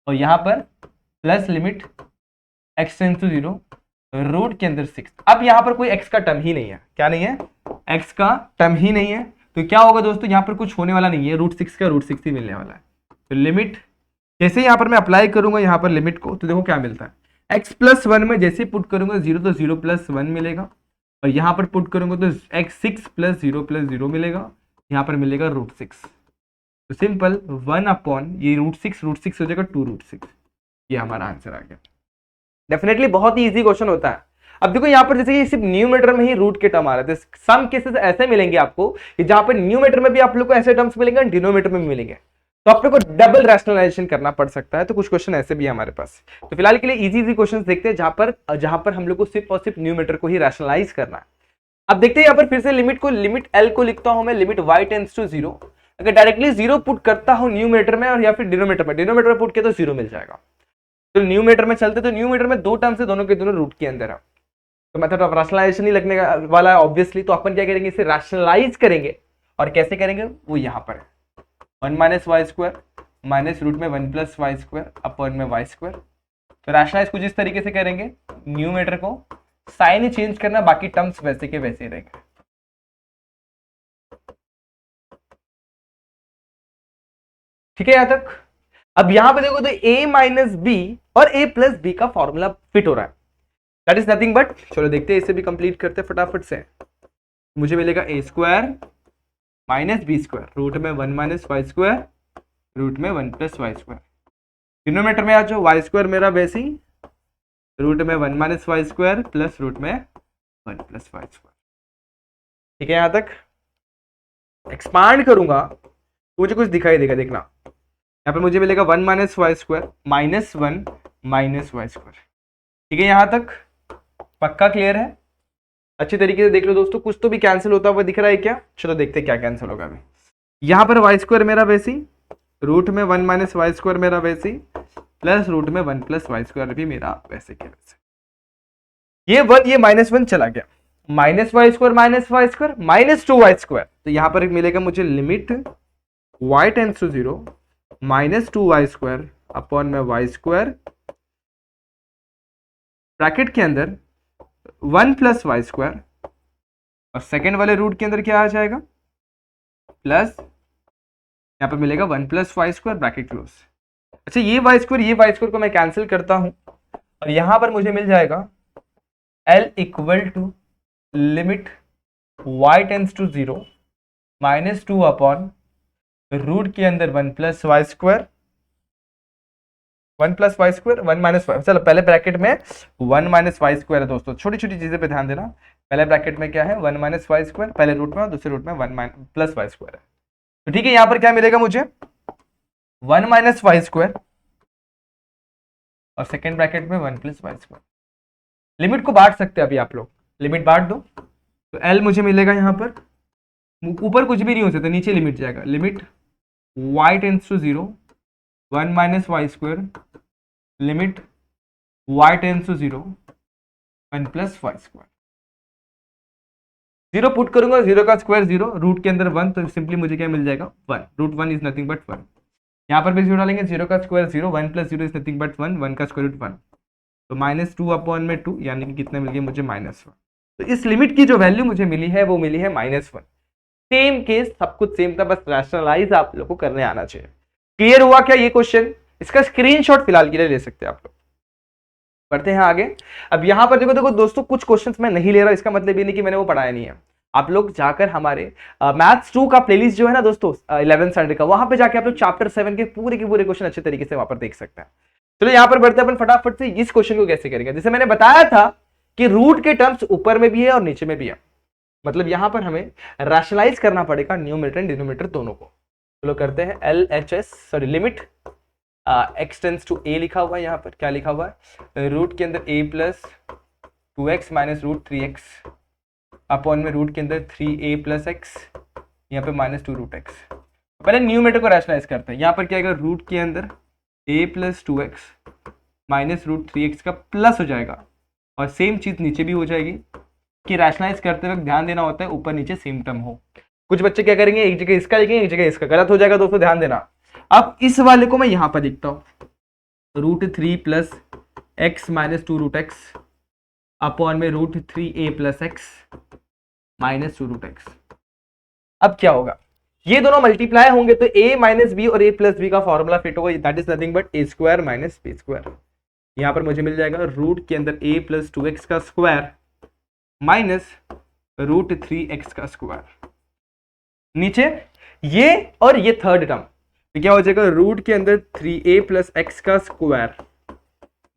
और यहां पर plus limit x tends to 0 root के अंदर 6। अब यहां पर कोई x का टर्म ही नहीं है, क्या नहीं है, x का टर्म ही नहीं है, तो क्या होगा दोस्तों, यहां पर कुछ होने वाला नहीं है, रूट 6 का रूट 6 ही मिलने वाला है। तो लिमिट जैसे यहां पर मैं अप्लाई करूंगा यहां पर लिमिट को, तो देखो क्या मिलता है, x प्लस 1 में जैसे पुट करूंगा 0 तो 0 प्लस 1 मिलेगा, और यहां पर पुट करूंगा तो x 6 प्लस 0 मिलेगा, यहां पर मिलेगा रूट 6। तो सिंपल 1 अपॉन ये रूट 6 हो जाएगा 2 रूट 6, ये हमारा आंसर आ गया। डेफिनेटली बहुत ही इजी क्वेश्चन होता है। अब देखो यहाँ पर जैसे कि सिर्फ न्यूमरेटर में ही रूट के टर्म आ रहे थे, सम केसेस ऐसे मिलेंगे आपको कि जहां पर न्यूमरेटर में भी आप लोग को ऐसे टर्म्स मिलेंगे, डिनोमिनेटर में भी मिलेंगे, तो आप लोग को डबल रैशनलाइजेशन करना पड़ सकता है। तो कुछ क्वेश्चन ऐसे भी है हमारे पास। तो फिलहाल के लिए इजी क्वेश्चन देखते हैं जहां पर हम लोग को सिर्फ और सिर्फ न्यूमरेटर को ही रैशनलाइज करना है। अब देखते हैं यहाँ पर फिर से लिमिट एल को लिखता हूं मैं, लिमिट y टेंड्स टू 0। अगर डायरेक्टली 0 पुट करता हूं न्यूमरेटर में और या फिर डिनोमिनेटर में पुट किया तो 0 मिल जाएगा। तो न्यूमरेटर में चलते, तो न्यूमरेटर में 2 टर्म्स है, दोनों के दोनों रूट के अंदर है, तो मेथड ऑफ रैशनलाइजेशन ही लगने वाला है ऑब्वियसली। तो अपन क्या करेंगे, इसे रैशनलाइज करेंगे, और कैसे करेंगे वो यहाँ पर है, 1 minus Y square minus root में 1 प्लस वाई स्क्वायर अपॉन में वाई स्क्वायर। तो रैशनलाइज कुछ इस तरीके से करेंगे, न्यूमरेटर को साइन ही चेंज करना, बाकी टर्म्स वैसे के वैसे रहेंगे। ठीक है यहां तक। अब यहां पे देखो तो a माइनस बी और a प्लस बी का फॉर्मूला फिट हो रहा है, दैट इज नथिंग बट, चलो देखते हैं इसे भी कंप्लीट करते हैं फटाफट से। मुझे मिलेगा a square minus B square root में 1 माइनस वाई स्क्वायर रूट में 1 प्लस वाई स्क्वायर। डिनोमिनेटर में आ जाओ, वाई स्क्वायर मेरा वैसे ही रूट में 1 minus Y square plus root में 1 प्लस वाई स्क्वायर। ठीक है, यहां तक एक्सपांड करूंगा तो मुझे कुछ दिखाई देगा, देखना यहाँ पर मुझे मिलेगा 1 minus Y square minus 1 minus Y square. ठीक है, यहां तक पक्का क्लियर है? अच्छी तरीके से देख लो दोस्तों, कुछ तो भी कैंसिल होता हुआ दिख रहा है क्या? चलो देखते हैं क्या कैंसिल होगा अभी। यहाँ पर वाई स्क्वायर मेरा वैसी, रूट में 1 माइनस वाई स्क्वायर मेरा वैसी, प्लस रूट में 1 प्लस वाई स्क्वायर भी मेरा वैसे के वैसे। ये -1 चला गया, minus Y square minus 2 Y square, तो यहाँ पर मिलेगा मुझे limit y tends to 0 minus 2 Y square upon में वाई स्क्वायर ब्रैकेट के अंदर 1 प्लस वाई स्क्वायर, और सेकेंड वाले रूट के अंदर क्या आ जाएगा प्लस, यहाँ पर मिलेगा 1 plus Y square bracket close. अच्छा, ये वाई स्क्वायर को मैं कैंसिल करता हूं और यहां पर मुझे मिल जाएगा L equal to limit y tends to 0 minus 2 upon root के अंदर 1 plus Y square 1 minus Y. चलो पहले ब्रैकेट में 1 माइनस वाई स्क्वायर है दोस्तों, छोटी छोटी चीजें पे ध्यान देना। पहले ब्रैकेट में क्या है 1 माइनस वाई स्क्वायर, पहले रूट में और दूसरे रूट में 1 प्लस वाई स्क्वायर है। तो ठीक है, यहां पर क्या मिलेगा मुझे 1 माइनस वाई स्क्वायर और सेकेंड ब्रैकेट में 1 प्लस वाई स्क्वायर। लिमिट को बांट सकते हैं अभी आप लोग, लिमिट बांट दो तो L मुझे मिलेगा यहाँ पर, ऊपर कुछ भी नहीं हो सकता, नीचे लिमिट जाएगा, limit y tends to 0 1 minus Y square limit y tends to 0 1 plus Y square. 0 put करूंगा, 0 का स्क्वायर 0, रूट के अंदर 1, तो सिंपली मुझे क्या मिल जाएगा 1, रूट 1 इज नथिंग बट 1। यहाँ पर भी 0 डालेंगे, 0 का square 0, 1 plus 0 is nothing but 1, 1 का स्क्वायर रूट 1, तो माइनस 2 अपॉन में 2, यानी कि कितने मिल गए मुझे -1। तो इस लिमिट की जो वैल्यू मुझे मिली है वो मिली है -1। सेम केस, सब कुछ सेम था, बस रैशनलाइज आप लोग को करने आना चाहिए। क्लियर हुआ क्या ये क्वेश्चन? इसका स्क्रीनशॉट फिलहाल के लिए ले सकते हैं आप लोग। बढ़ते हैं आगे। अब यहां पर देखो दोस्तों, कुछ क्वेश्चंस मैं नहीं ले रहा, इसका मतलब ये नहीं कि मैंने वो पढ़ाया नहीं है। आप लोग जाकर हमारे मैथ्स 2 का प्लेलिस्ट जो है ना दोस्तों 11 संडे का, वहां पे जाके आप लोग चैप्टर 7 के पूरे क्वेश्चन अच्छे तरीके से वहां पर देख सकते हैं। चलो यहाँ पर बढ़ते हैं अपन फटाफट से, इस क्वेश्चन को कैसे करेंगे। जैसे मैंने बताया था कि रूट के टर्म्स ऊपर में भी है और नीचे में भी है, मतलब यहां पर हमें रैशनलाइज करना पड़ेगा न्यूमरेटर एंड डिनोमिनेटर दोनों को। चलो करते हैं limit x tends to a लिखा हुआ है, यहाँ पर क्या लिखा हुआ है, रूट के अंदर a plus 2x minus root 3x upon में रूट के अंदर 3a प्लस x, यहाँ पे माइनस 2 रूट x। पहले न्यूमरेटर को रैशनलाइज करते हैं। यहाँ पर क्या आएगा, रूट के अंदर a plus 2x minus root 3x का प्लस हो जाएगा, और सेम चीज नीचे भी हो जाएगी कि रैशनलाइज करते वक्त ध्यान देना होता है ऊपर नीचे सेम टर्म हो। कुछ बच्चे क्या करेंगे, एक जगह इसका लिखेंगे एक जगह इसका, गलत हो जाएगा दोस्तों, ध्यान देना। अब इस वाले को मैं यहां पर लिखता हूं, root 3 plus X minus 2 root X upon में root 3a plus X minus 2 root X. अब क्या होगा, ये दोनों मल्टीप्लाई होंगे तो a माइनस बी और a प्लस बी का फॉर्मूला फिट होगा, that is nothing but a square minus b square. यहां पर मुझे मिल जाएगा रूट के अंदर a प्लस 2x का स्क्वायर माइनस रूट 3x का स्क्वायर। नीचे ये और ये थर्ड टर्म, तो क्या हो जाएगा, रूट के अंदर 3a प्लस एक्स का स्क्वायर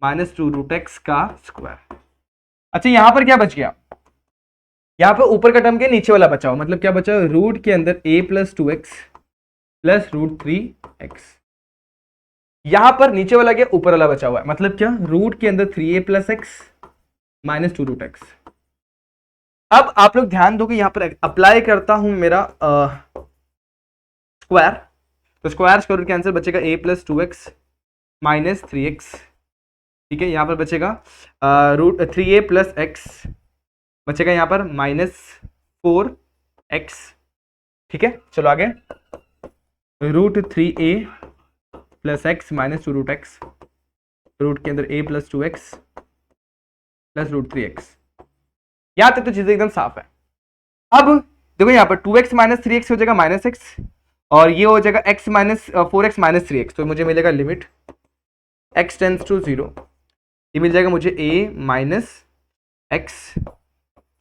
माइनस 2 रूट एक्स का स्क्वायर। अच्छा, यहां पर क्या बच गया, यहां पर ऊपर का टर्म के नीचे वाला बचा हुआ, मतलब क्या बचा, रूट के अंदर a plus 2x plus root 3x। यहां पर नीचे वाला क्या, ऊपर वाला बचा हुआ है, मतलब क्या, रूट के अंदर 3a plus X minus 2 root X. अब आप लोग ध्यान दो कि यहां पर अप्लाई करता हूं मेरा स्क्वायर, तो स्क्वायर रूट के आंसर बचेगा a plus 2x minus 3x। ठीक है, यहां पर बचेगा रूट 3a प्लस एक्स बचेगा यहां पर माइनस 4x। ठीक है, चलो आगे, root 3a plus X minus 2 root X, root के अंदर a plus 2x plus root 3x। यहां तक तो चीजें एकदम साफ है। अब देखो यहाँ पर 2x माइनस 3x हो जाएगा माइनस x, और ये हो जाएगा x minus 4x minus 3x, तो मुझे मिलेगा लिमिट x टेंड्स टू 0, ये मिल जाएगा मुझे a माइनस x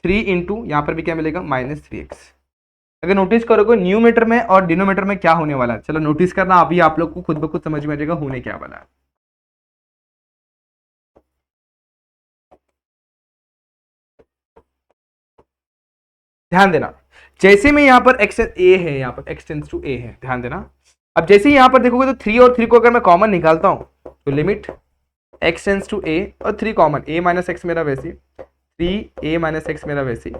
3 इंटू यहाँ पर भी क्या मिलेगा माइनस 3x। अगर नोटिस करोगे न्यूमरेटर में और डिनोमिनेटर में क्या होने वाला है, चलो नोटिस करना, अभी आप लोग को खुद ब खुद समझ में आ जाएगा होने क्या वाला है। ध्यान देना, जैसे मैं यहाँ पर x a है, यहाँ पर x टेंस टू a है, ध्यान देना। अब जैसे यहाँ पर देखोगे तो 3 और 3 को अगर मैं कॉमन निकालता हूँ तो limit x tends to a और 3 कॉमन, a माइनस एक्स मेरा वैसी, 3a माइनस एक्स मेरा वैसी,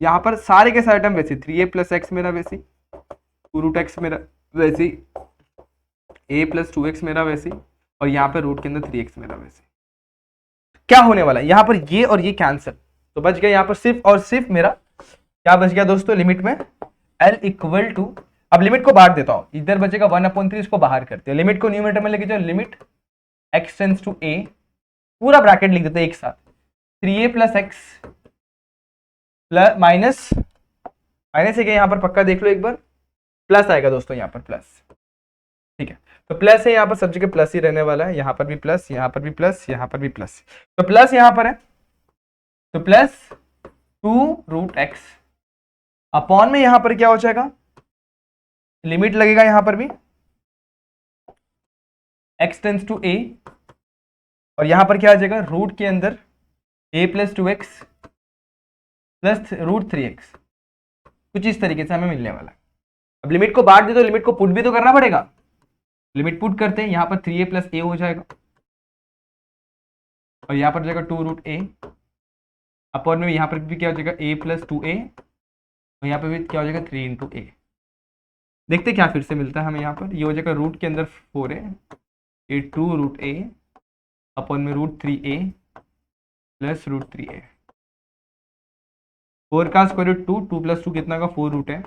यहाँ पर सारे के सारे टर्म वैसी, 3a प्लस एक्स मेरा वैसी, 2 रूट एक्स मेरा वैसी, a प्लस 2x मेरा वैसी, और यहाँ पर रूट के अंदर 3x मेरा वैसी। क्या होने वाला है यहाँ पर, ये और ये कैंसिल, तो बच गया यहाँ पर सिर्फ और सिर्फ मेरा क्या बच गया दोस्तों, लिमिट में L इक्वल टू, अब लिमिट को बाहर देता हूं, इधर बचेगा 1/3, इसको बाहर करते हैं, लिमिट को न्यूमरेटर में लेके जाओ, limit x tends to a, पूरा ब्रैकेट लिख देते हैं एक साथ, 3a plus X plus minus है क्या, यहाँ पर पक्का देख लो एक बार, प्लस आएगा दोस्तों यहाँ पर प्लस, ठीक है, तो प्लस है यहाँ पर, सब जगह प्लस ही रहने वाला है, यहाँ पर भी प्लस, यहाँ पर भी प्लस, यहाँ पर भी प्लस, तो प्लस यहाँ पर है, तो प्लस 2 रूट एक्स अपॉन में यहाँ पर क्या हो जाएगा, लिमिट लगेगा यहाँ पर भी x टेंस टू a, और यहाँ पर क्या आ जाएगा, रूट के अंदर a plus 2x plus root 3x, कुछ इस तरीके से हमें मिलने वाला है। अब लिमिट को बांट दे तो लिमिट को पुट भी तो करना पड़ेगा, लिमिट पुट करते हैं, यहाँ पर 3a प्लस a हो जाएगा, और यहाँ पर जाएगा 2 रूट a अपॉन में यहाँ पर भी क्या हो जाएगा, a प्लस 2a, और यहाँ पर भी क्या हो जाएगा 3 इंटू a। देखते क्या फिर से मिलता है हमें, यहाँ पर ये हो जाएगा रूट के अंदर 4a, ये 2 रूट a अपॉन में root 3a plus root 3a, 4 का स्क्वायर रूट 2, 2 प्लस 2 कितना का 4 रूट है,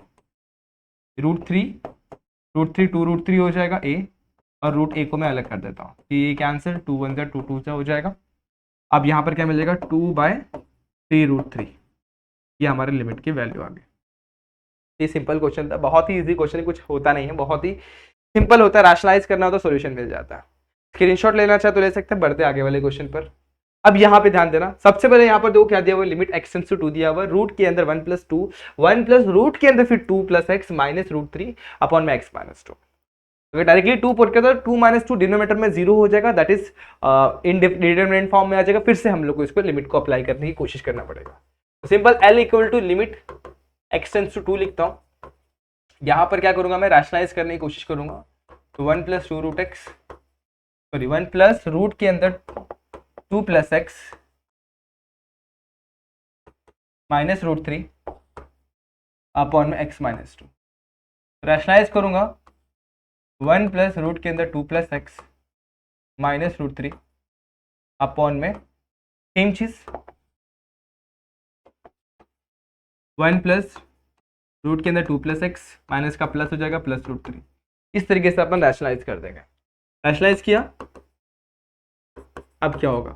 रूट 3 2 रूट 3 हो जाएगा a, और रूट a को मैं अलग कर देता हूँ, ये कैंसिल, 2 1 जा 2 2 जा हो जाएगा। अब यहाँ पर क्या मिलेगा, 2/3 रूट 3, ये हमारे लिमिट की वैल्यू आ गई। ये सिंपल क्वेश्चन था, बहुत ही इजी क्वेश्चन, कुछ होता नहीं है, बहुत ही सिंपल होता है, रैशनलाइज करना हो तो सॉल्यूशन मिल जाता है। स्क्रीनशॉट लेना चाहे तो ले सकते हैं, बढ़ते आगे वाले क्वेश्चन पर। अब यहाँ पे ध्यान देना, सबसे पहले यहाँ पर देखो क्या दिया हुआ, लिमिट x टेंस टू 2 दिया हुआ, रूट के अंदर 1 प्लस 2, 1 प्लस रूट के अंदर फिर 2 plus X minus root 3 upon में x माइनस 2। अगर डायरेक्टली 2 पुट करते तो 2 माइनस 2 डिनोमिनेटर में 0 हो जाएगा, दैट इज इनडिटरमिनेट फॉर्म में आ जाएगा, फिर से हम लोग को इसको लिमिट को अप्लाई करने की कोशिश करना पड़ेगा। Simple L equal to limit x tends to 2 लिखता हूँ, यहाँ पर क्या करूंगा मैं, रैशनलाइज करने की कोशिश करूंगा, तो 1 plus 2 root X, sorry 1 plus root के अंदर 2 plus X minus root 3 upon में x माइनस 2, रैशनलाइज करूंगा 1 प्लस रूट के अंदर 2 plus X minus root 3 upon में सेम चीज 1 प्लस रूट के अंदर 2 प्लस एक्स माइनस का प्लस हो जाएगा प्लस रूट 3, इस तरीके से अपन रैशनलाइज कर देंगे। रैशनलाइज किया, अब क्या होगा,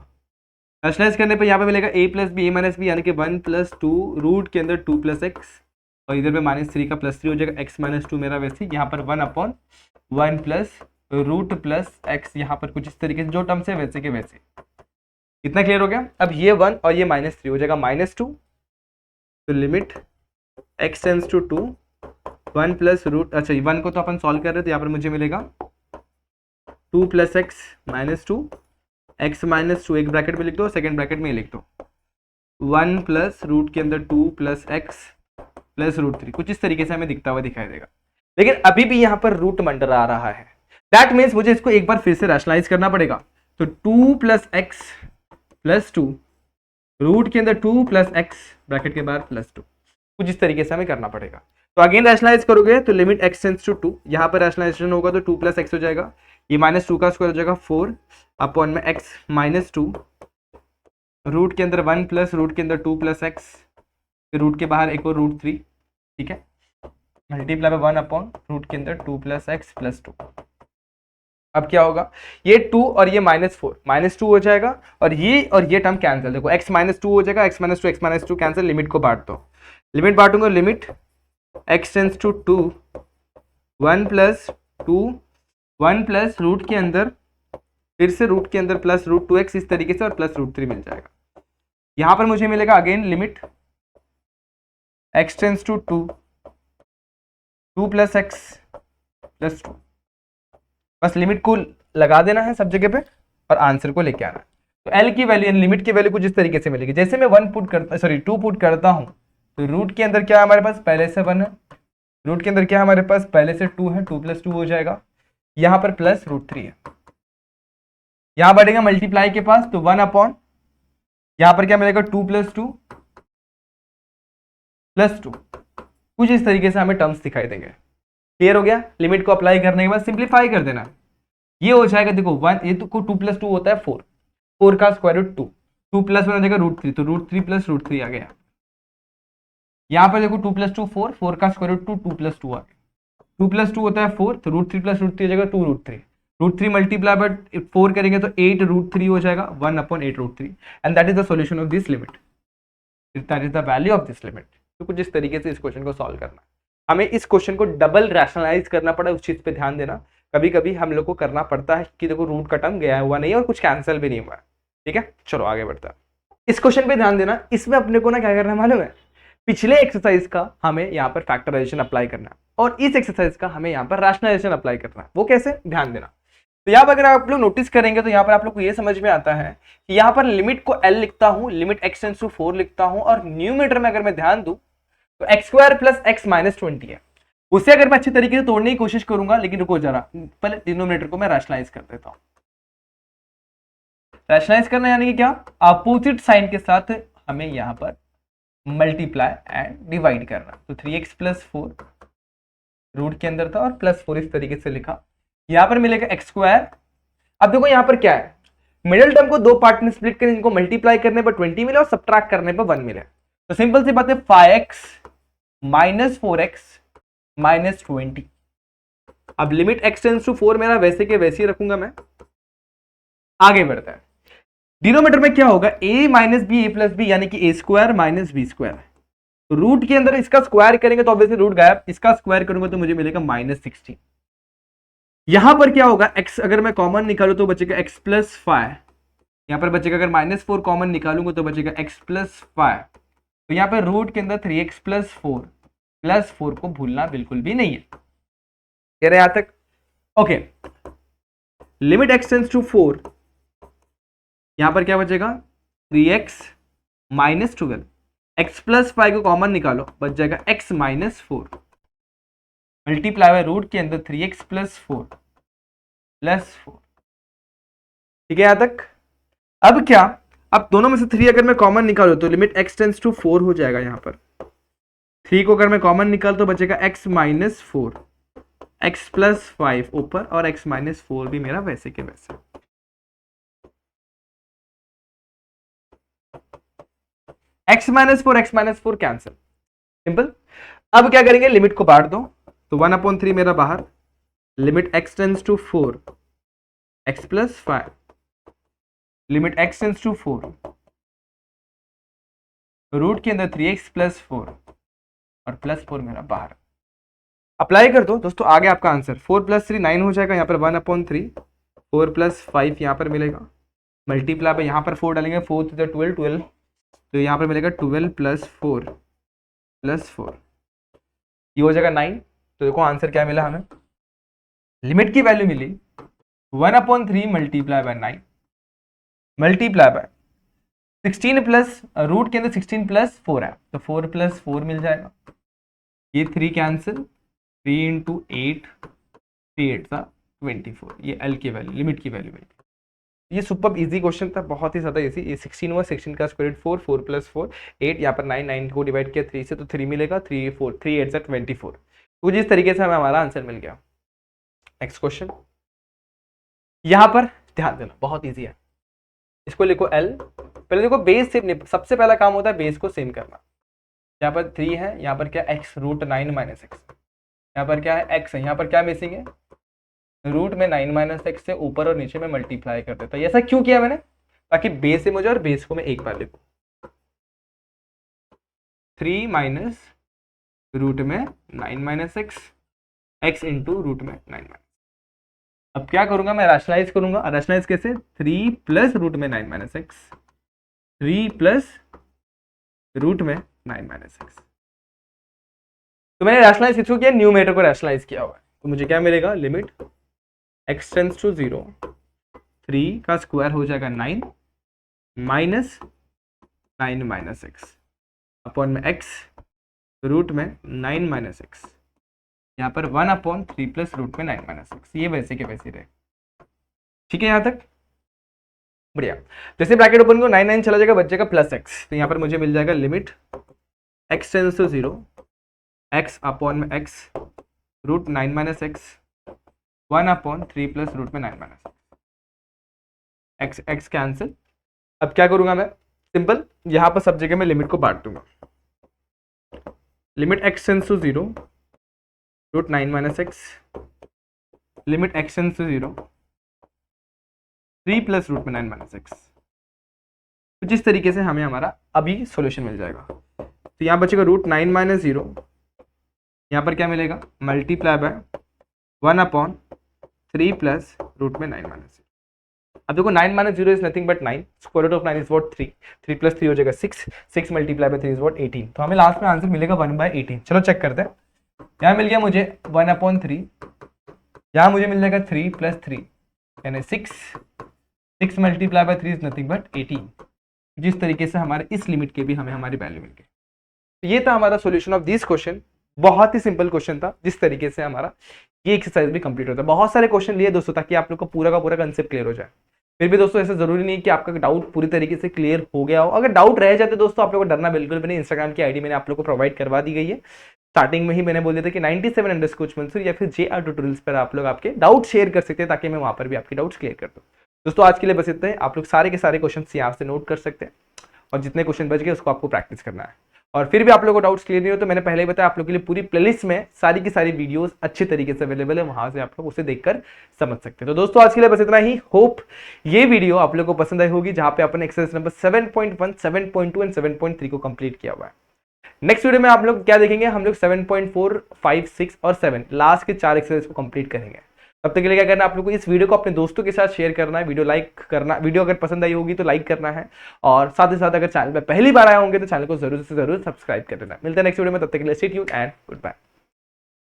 रैशनलाइज करने पर यहाँ पे मिलेगा a plus B, a minus B, यानी कि 1 प्लस 2 रूट के अंदर 2 प्लस एक्स, और इधर पे माइनस 3 का प्लस 3 हो जाएगा, x माइनस 2 मेरा वैसे, यहाँ पर 1 upon 1 plus root plus X, यहाँ पर कुछ इस तरीके से जो टर्म से वैसे के वैसे। इतना क्लियर हो गया। अब ये 1 और ये माइनस 3 हो जाएगा माइनस 2, तो limit x tends to 2 1 plus root, अच्छा 1 को तो अपन सॉल्व कर रहे थे, यहाँ पर मुझे मिलेगा 2 plus X minus 2, x minus 2 एक ब्रैकेट में लिख दो, सेकेंड ब्रैकेट में लिख दो, 1 प्लस रूट के अंदर 2 प्लस एक्स प्लस रूट 3, कुछ इस तरीके से हमें दिखता हुआ दिखाई देगा। लेकिन अभी भी यहाँ पर रूट मंडर आ रहा है, दैट मीन्स मुझे इसको एक बार फिर से रैशनलाइज करना पड़ेगा, तो 2 प्लस एक्स प्लस 2 रूट के अंदर 2 प्लस एक्स ब्रैकेट के बाहर प्लस 2, कुछ इस तरीके से हमें करना पड़ेगा। तो अगेन रैशनलाइज करोगे तो लिमिट x टेंस टू 2, यहाँ पर रैशनलाइजेशन होगा तो 2 प्लस एक्स हो जाएगा, ये माइनस 2 का स्क्वायर हो जाएगा 4 अपॉन में x माइनस 2 रूट के अंदर 1 प्लस रूट के अंदर 2 प्लस एक्स, फिर रूट के बाहर एक और रूट 3, ठीक है, मल्टीप्लाई बाय 1 अपॉन रूट के अंदर 2 प्लस एक्स प्लस 2। अब क्या होगा, ये 2 और ये -4 -2 हो जाएगा, और ये टर्म कैंसिल, देखो x माइनस 2 हो जाएगा, x माइनस 2 कैंसिल, लिमिट को बांट दो, लिमिट बांटूंगा, limit x tends to 2 1 plus 2 1 plus root के अंदर फिर से रूट के अंदर प्लस रूट 2x इस तरीके से, और प्लस रूट 3 मिल जाएगा। यहां पर मुझे मिलेगा again limit x tends to 2 plus X plus 2, बस लिमिट को लगा देना है सब जगह पे और आंसर को लेके आना है। तो L की वैल्यू, लिमिट की वैल्यू कुछ इस तरीके से मिलेगी, जैसे मैं 2 पुट करता हूं तो रूट के अंदर क्या है हमारे पास, पहले से 1 है, रूट के अंदर क्या है हमारे पास, पहले से 2 है, 2 + 2 हो जाएगा, यहाँ पर प्लस √3 है, यहाँ बढ़ेगा मल्टीप्लाई के पास, तो 1 अपॉन, यहाँ पर क्या मिलेगा 2 + 2 + 2, कुछ इस तरीके से हमें टर्म्स दिखाई देंगे। क्लियर हो गया। लिमिट को अप्लाई करने के बाद सिंप्लीफाई कर देना, ये हो जाएगा, देखो 1, ये तो 2 + 2 होता है 4, 4 का स्क्वायर रूट 2, 2 + 1 हो जाएगा √3, तो √3 + √3 आ गया। यहाँ पर देखो 2 + 2 4, 4 का स्क्वायर रूट 2, 2 + 2 आ गया, 2 + 2 होता है 4, तो √3 + √3 हो जाएगा 2 √3, √3 मल्टीप्लाई बाय 4 करेंगे तो 8 √3 हो जाएगा, 1/8 √3, and that is the solution of this limit, that is the value of this limit. तो कुछ इस तरीके से इस क्वेश्चन को सॉल्व करना, हमें इस क्वेश्चन को डबल रैशनलाइज करना पड़ा, उस चीज पे ध्यान देना। कभी कभी हम लोग को करना पड़ता है कि देखो रूट का टर्म गया हुआ नहीं है और कुछ कैंसिल भी नहीं हुआ है, ठीक है। चलो आगे बढ़ता है, इस क्वेश्चन पे ध्यान देना, इसमें अपने को ना क्या करना है मालूम है, पिछले एक्सरसाइज का हमें यहाँ पर फैक्टराइजेशन अप्लाई करना है और इस एक्सरसाइज का हमें यहाँ पर रैशनलाइजेशन अप्लाई करना है। वो कैसे, ध्यान देना। तो यहाँ पर अगर आप लोग नोटिस करेंगे तो यहाँ पर आप लोग को ये समझ में आता है कि यहाँ पर लिमिट को L लिखता हूँ, लिमिट x टेंड्स टू 4 लिखता हूँ, और न्यूमरेटर में अगर मैं ध्यान दूं तो x² + x - 20 है। उसे अगर मैं अच्छी तरीके से तोड़ने की कोशिश करूंगा, लेकिन रुको जरा, पहले डिनोमिनेटर को मैं रैशनलाइज कर देता हूं। रैशनलाइज करना यानी कि क्या, अपोजिट साइन के साथ हमें यहां पर मल्टीप्लाई एंड डिवाइड करना। तो 3x + 4 रूट के अंदर था और +4 इस तरीके से लिखा, यहां पर मिलेगा x²। अब देखो यहां पर क्या है, मिडिल टर्म को 2 पार्ट में स्प्लिट करें, इनको मल्टीप्लाई करने पर 20 मिले और सब्ट्रैक्ट करने पर 1 मिले। तो सिंपल सी बात है, 5x - 4x - 20। अब लिमिट x टेंड्स टू 4 मेरा वैसे के वैसे ही रखूंगा मैं। आगे बढ़ता है, डिनोमिनेटर में क्या होगा, a - b a + b यानी कि a² - b²। तो रूट के अंदर इसका स्क्वायर करेंगे तो ऑब्वियसली रूट गायब, इसका स्क्वायर करूंगा तो मुझे मिलेगा -16। यहां पर क्या होगा, x अगर मैं कॉमन निकालू तो बचेगा x + 5, यहां पर बचेगा, अगर -4 कॉमन निकालूंगा तो बचेगा x + 5। तो यहां पर रूट के अंदर 3x + 4 + 4 को भूलना बिल्कुल भी नहीं है। कह रहे यहां तक, okay. Limit x tends to 4, यहां पर क्या बचेगा, 3x - 12, x + 5 को कॉमन निकालो, बच जाएगा x - 4 मल्टीप्लाई बाय रूट के अंदर 3x + 4 + 4। ठीक है यहां तक। अब क्या, अब दोनों में से 3 अगर मैं कॉमन निकालू तो लिमिट x टेंड्स टू 4 हो जाएगा, यहां पर 3 को अगर मैं कॉमन निकाल तो बचेगा x - 4, x + 5 ऊपर और x - 4 भी मेरा वैसे के वैसे। x - 4 x - 4 cancel, simple. अब क्या करेंगे, लिमिट को बांट दो, तो 1/3 मेरा बाहर, limit x tends to 4 x + 5, limit x tends to 4 root के अंदर 3x + 4 और +4 मेरा बाहर। अप्लाई कर दो दोस्तों, आ गया आपका आंसर। 4 + 3 9 हो जाएगा, यहाँ पर 1/3, 4 + 5 यहाँ पर मिलेगा, मल्टीप्लाई पे यहाँ पर 4 डालेंगे, 4 × 12 12, तो यहाँ पर मिलेगा 12 + 4 + 4, ये हो जाएगा 9। तो देखो आंसर क्या मिला हमें, लिमिट की वैल्यू मिली 1/3 multiply by 9 multiply by 16 plus root के अंदर 16 + 4 है, तो 4 + 4 मिल जाएगा, ये 3 कैंसिल, 3 × 8, 3 8 सा 24, ये L की वैल्यू, लिमिट की वैल्यू मिली। ये सुपर इजी क्वेश्चन था, बहुत ही ज्यादा इजी। ये 16 हुआ, 16 का स्क्वायर रूट 4, 4 + 4 8, यहाँ पर 9, 9 को डिवाइड किया 3 से तो 3 मिलेगा, 3 4 3 8 सा 24। तो जिस तरीके से हमें हमारा आंसर मिल गया। नेक्स्ट क्वेश्चन, यहाँ पर ध्यान देना, बहुत ईजी है। इसको लिखो L, पहले देखो बेस से सबसे पहला काम होता है बेस को सेम करना। यहाँ पर 3 है, यहाँ पर क्या x √9 - x, यहाँ पर क्या है x है, यहाँ पर क्या मिसिंग है, रूट में 9 - x से ऊपर और नीचे में मल्टीप्लाई कर देता है। ऐसा क्यों किया मैंने, ताकि बेस से मुझे और बेस को मैं एक बार लिखूं, 3 - रूट में 9 - x, x इंटू रूट में 9 - अब क्या करूंगा मैं, रैशनलाइज करूंगा। रैशनलाइज कैसे, 3 + रूट में 9 - x, 3 + रूट में 9 - x। तो मैंने रैशनलाइज किसको किया, न्यूमरेटर को रैशनलाइज किया हुआ है। तो मुझे क्या मिलेगा, लिमिट x टेंड्स टू 0, 3 का स्क्वायर हो जाएगा 9 - 9 - x अपॉन में x रूट में 9 माइनस एक्स, यहाँ पर 1/3 प्लस रूट में 9 माइनस एक्स, ये वैसे के वैसे रहे। ठीक है यहाँ तक बढ़िया। जैसे ब्रैकेट ओपन को 9 9 चला जाएगा, बच जाएगा प्लस एक्स, तो यहाँ पर मुझे मिल जाएगा limit X tends to 0 X upon में X root 9 minus X 1/3 plus root में 9 माइनस एक्स, एक्स कैंसिल। अब क्या करूंगा मैं, सिंपल, यहां पर सब जगह मैं लिमिट को बांट दूंगा। Limit X tends to 0 root 9 minus X limit X tends to 0 3 plus root में 9 माइनस एक्स। कुछ इस तरीके से हमें हमारा अभी सॉल्यूशन मिल जाएगा। तो यहाँ बचेगा रूट 9 माइनस 0, यहाँ पर क्या मिलेगा, मल्टीप्लाई बाय 1/3 प्लस रूट में 9 माइनस। अब देखो 9 minus 0 is nothing but 9, square root of 9 is what 3, 3 plus 3 हो जाएगा 6, 6 मल्टीप्लाई बाय 3 इज व्हाट 18। तो हमें लास्ट में आंसर मिलेगा 1/18। चलो चेक करते हैं। यहाँ मिल गया मुझे 1/3, यहाँ मुझे मिल जाएगा 3 प्लस 3 यानी 6, 6 multiply by 3 is nothing but 18। जिस तरीके से हमारे इस लिमिट के भी हमें हमारी वैल्यू मिल गई। ये था हमारा सॉल्यूशन ऑफ दिस क्वेश्चन। बहुत ही सिंपल क्वेश्चन था, जिस तरीके से हमारा ये एक्सरसाइज भी कंप्लीट होता है। बहुत सारे क्वेश्चन लिए दोस्तों ताकि आप लोग का पूरा का पूरा कंसेप्ट क्लियर हो जाए। फिर भी दोस्तों ऐसा जरूरी नहीं कि आपका डाउट पूरी तरीके से क्लियर हो गया हो। अगर डाउट रह जाते दोस्तों आप लोग को डरना बिल्कुल भी नहीं। इंस्टाग्राम की आईडी मैंने आप लोग को प्रोवाइड करवा दी गई है। स्टार्टिंग में ही मैंने बोल दिया था कि 97_मंसूर या फिर JR ट्यूटोरियल्स पर आप लोग आपके डाउट शेयर कर सकते हैं, ताकि मैं वहां पर भी आपके डाउट्स क्लियर कर दूं। दोस्तों आज के लिए बस इतना है। आप लोग सारे के सारे क्वेश्चन यहाँ से नोट कर सकते हैं और जितने क्वेश्चन बच गए उसको आपको प्रैक्टिस करना है। और फिर भी आप लोगों को डाउट्स क्लियर नहीं हो तो मैंने पहले ही बताया, आप लोगों के लिए पूरी प्लेलिस्ट में सारी की सारी वीडियोस अच्छे तरीके से अवेलेबल है, वहां से आप लोग उसे देखकर समझ सकते हैं। तो दोस्तों आज के लिए बस इतना ही। होप ये वीडियो आप लोगों को पसंद आई होगी, जहां पे अपन एक्सरसाइज नंबर 7.1, 7.2 एंड 7.3 को कंप्लीट किया हुआ है। नेक्स्ट वीडियो में आप लोग क्या देखेंगे, हम लोग 7.4, 5, 6 और 7 लास्ट के 4 एक्सरसाइज को कंप्लीट करेंगे। तब तक के लिए क्या करना है, आप लोगों को इस वीडियो को अपने दोस्तों के साथ शेयर करना है, वीडियो लाइक करना, वीडियो अगर पसंद आई होगी तो लाइक करना है, और साथ ही साथ अगर चैनल पर पहली बार आए होंगे तो चैनल को जरूर से जरूर सब्सक्राइब कर देना। मिलते हैं नेक्स्ट वीडियो में, तब तक के लिए stay tuned and good bye.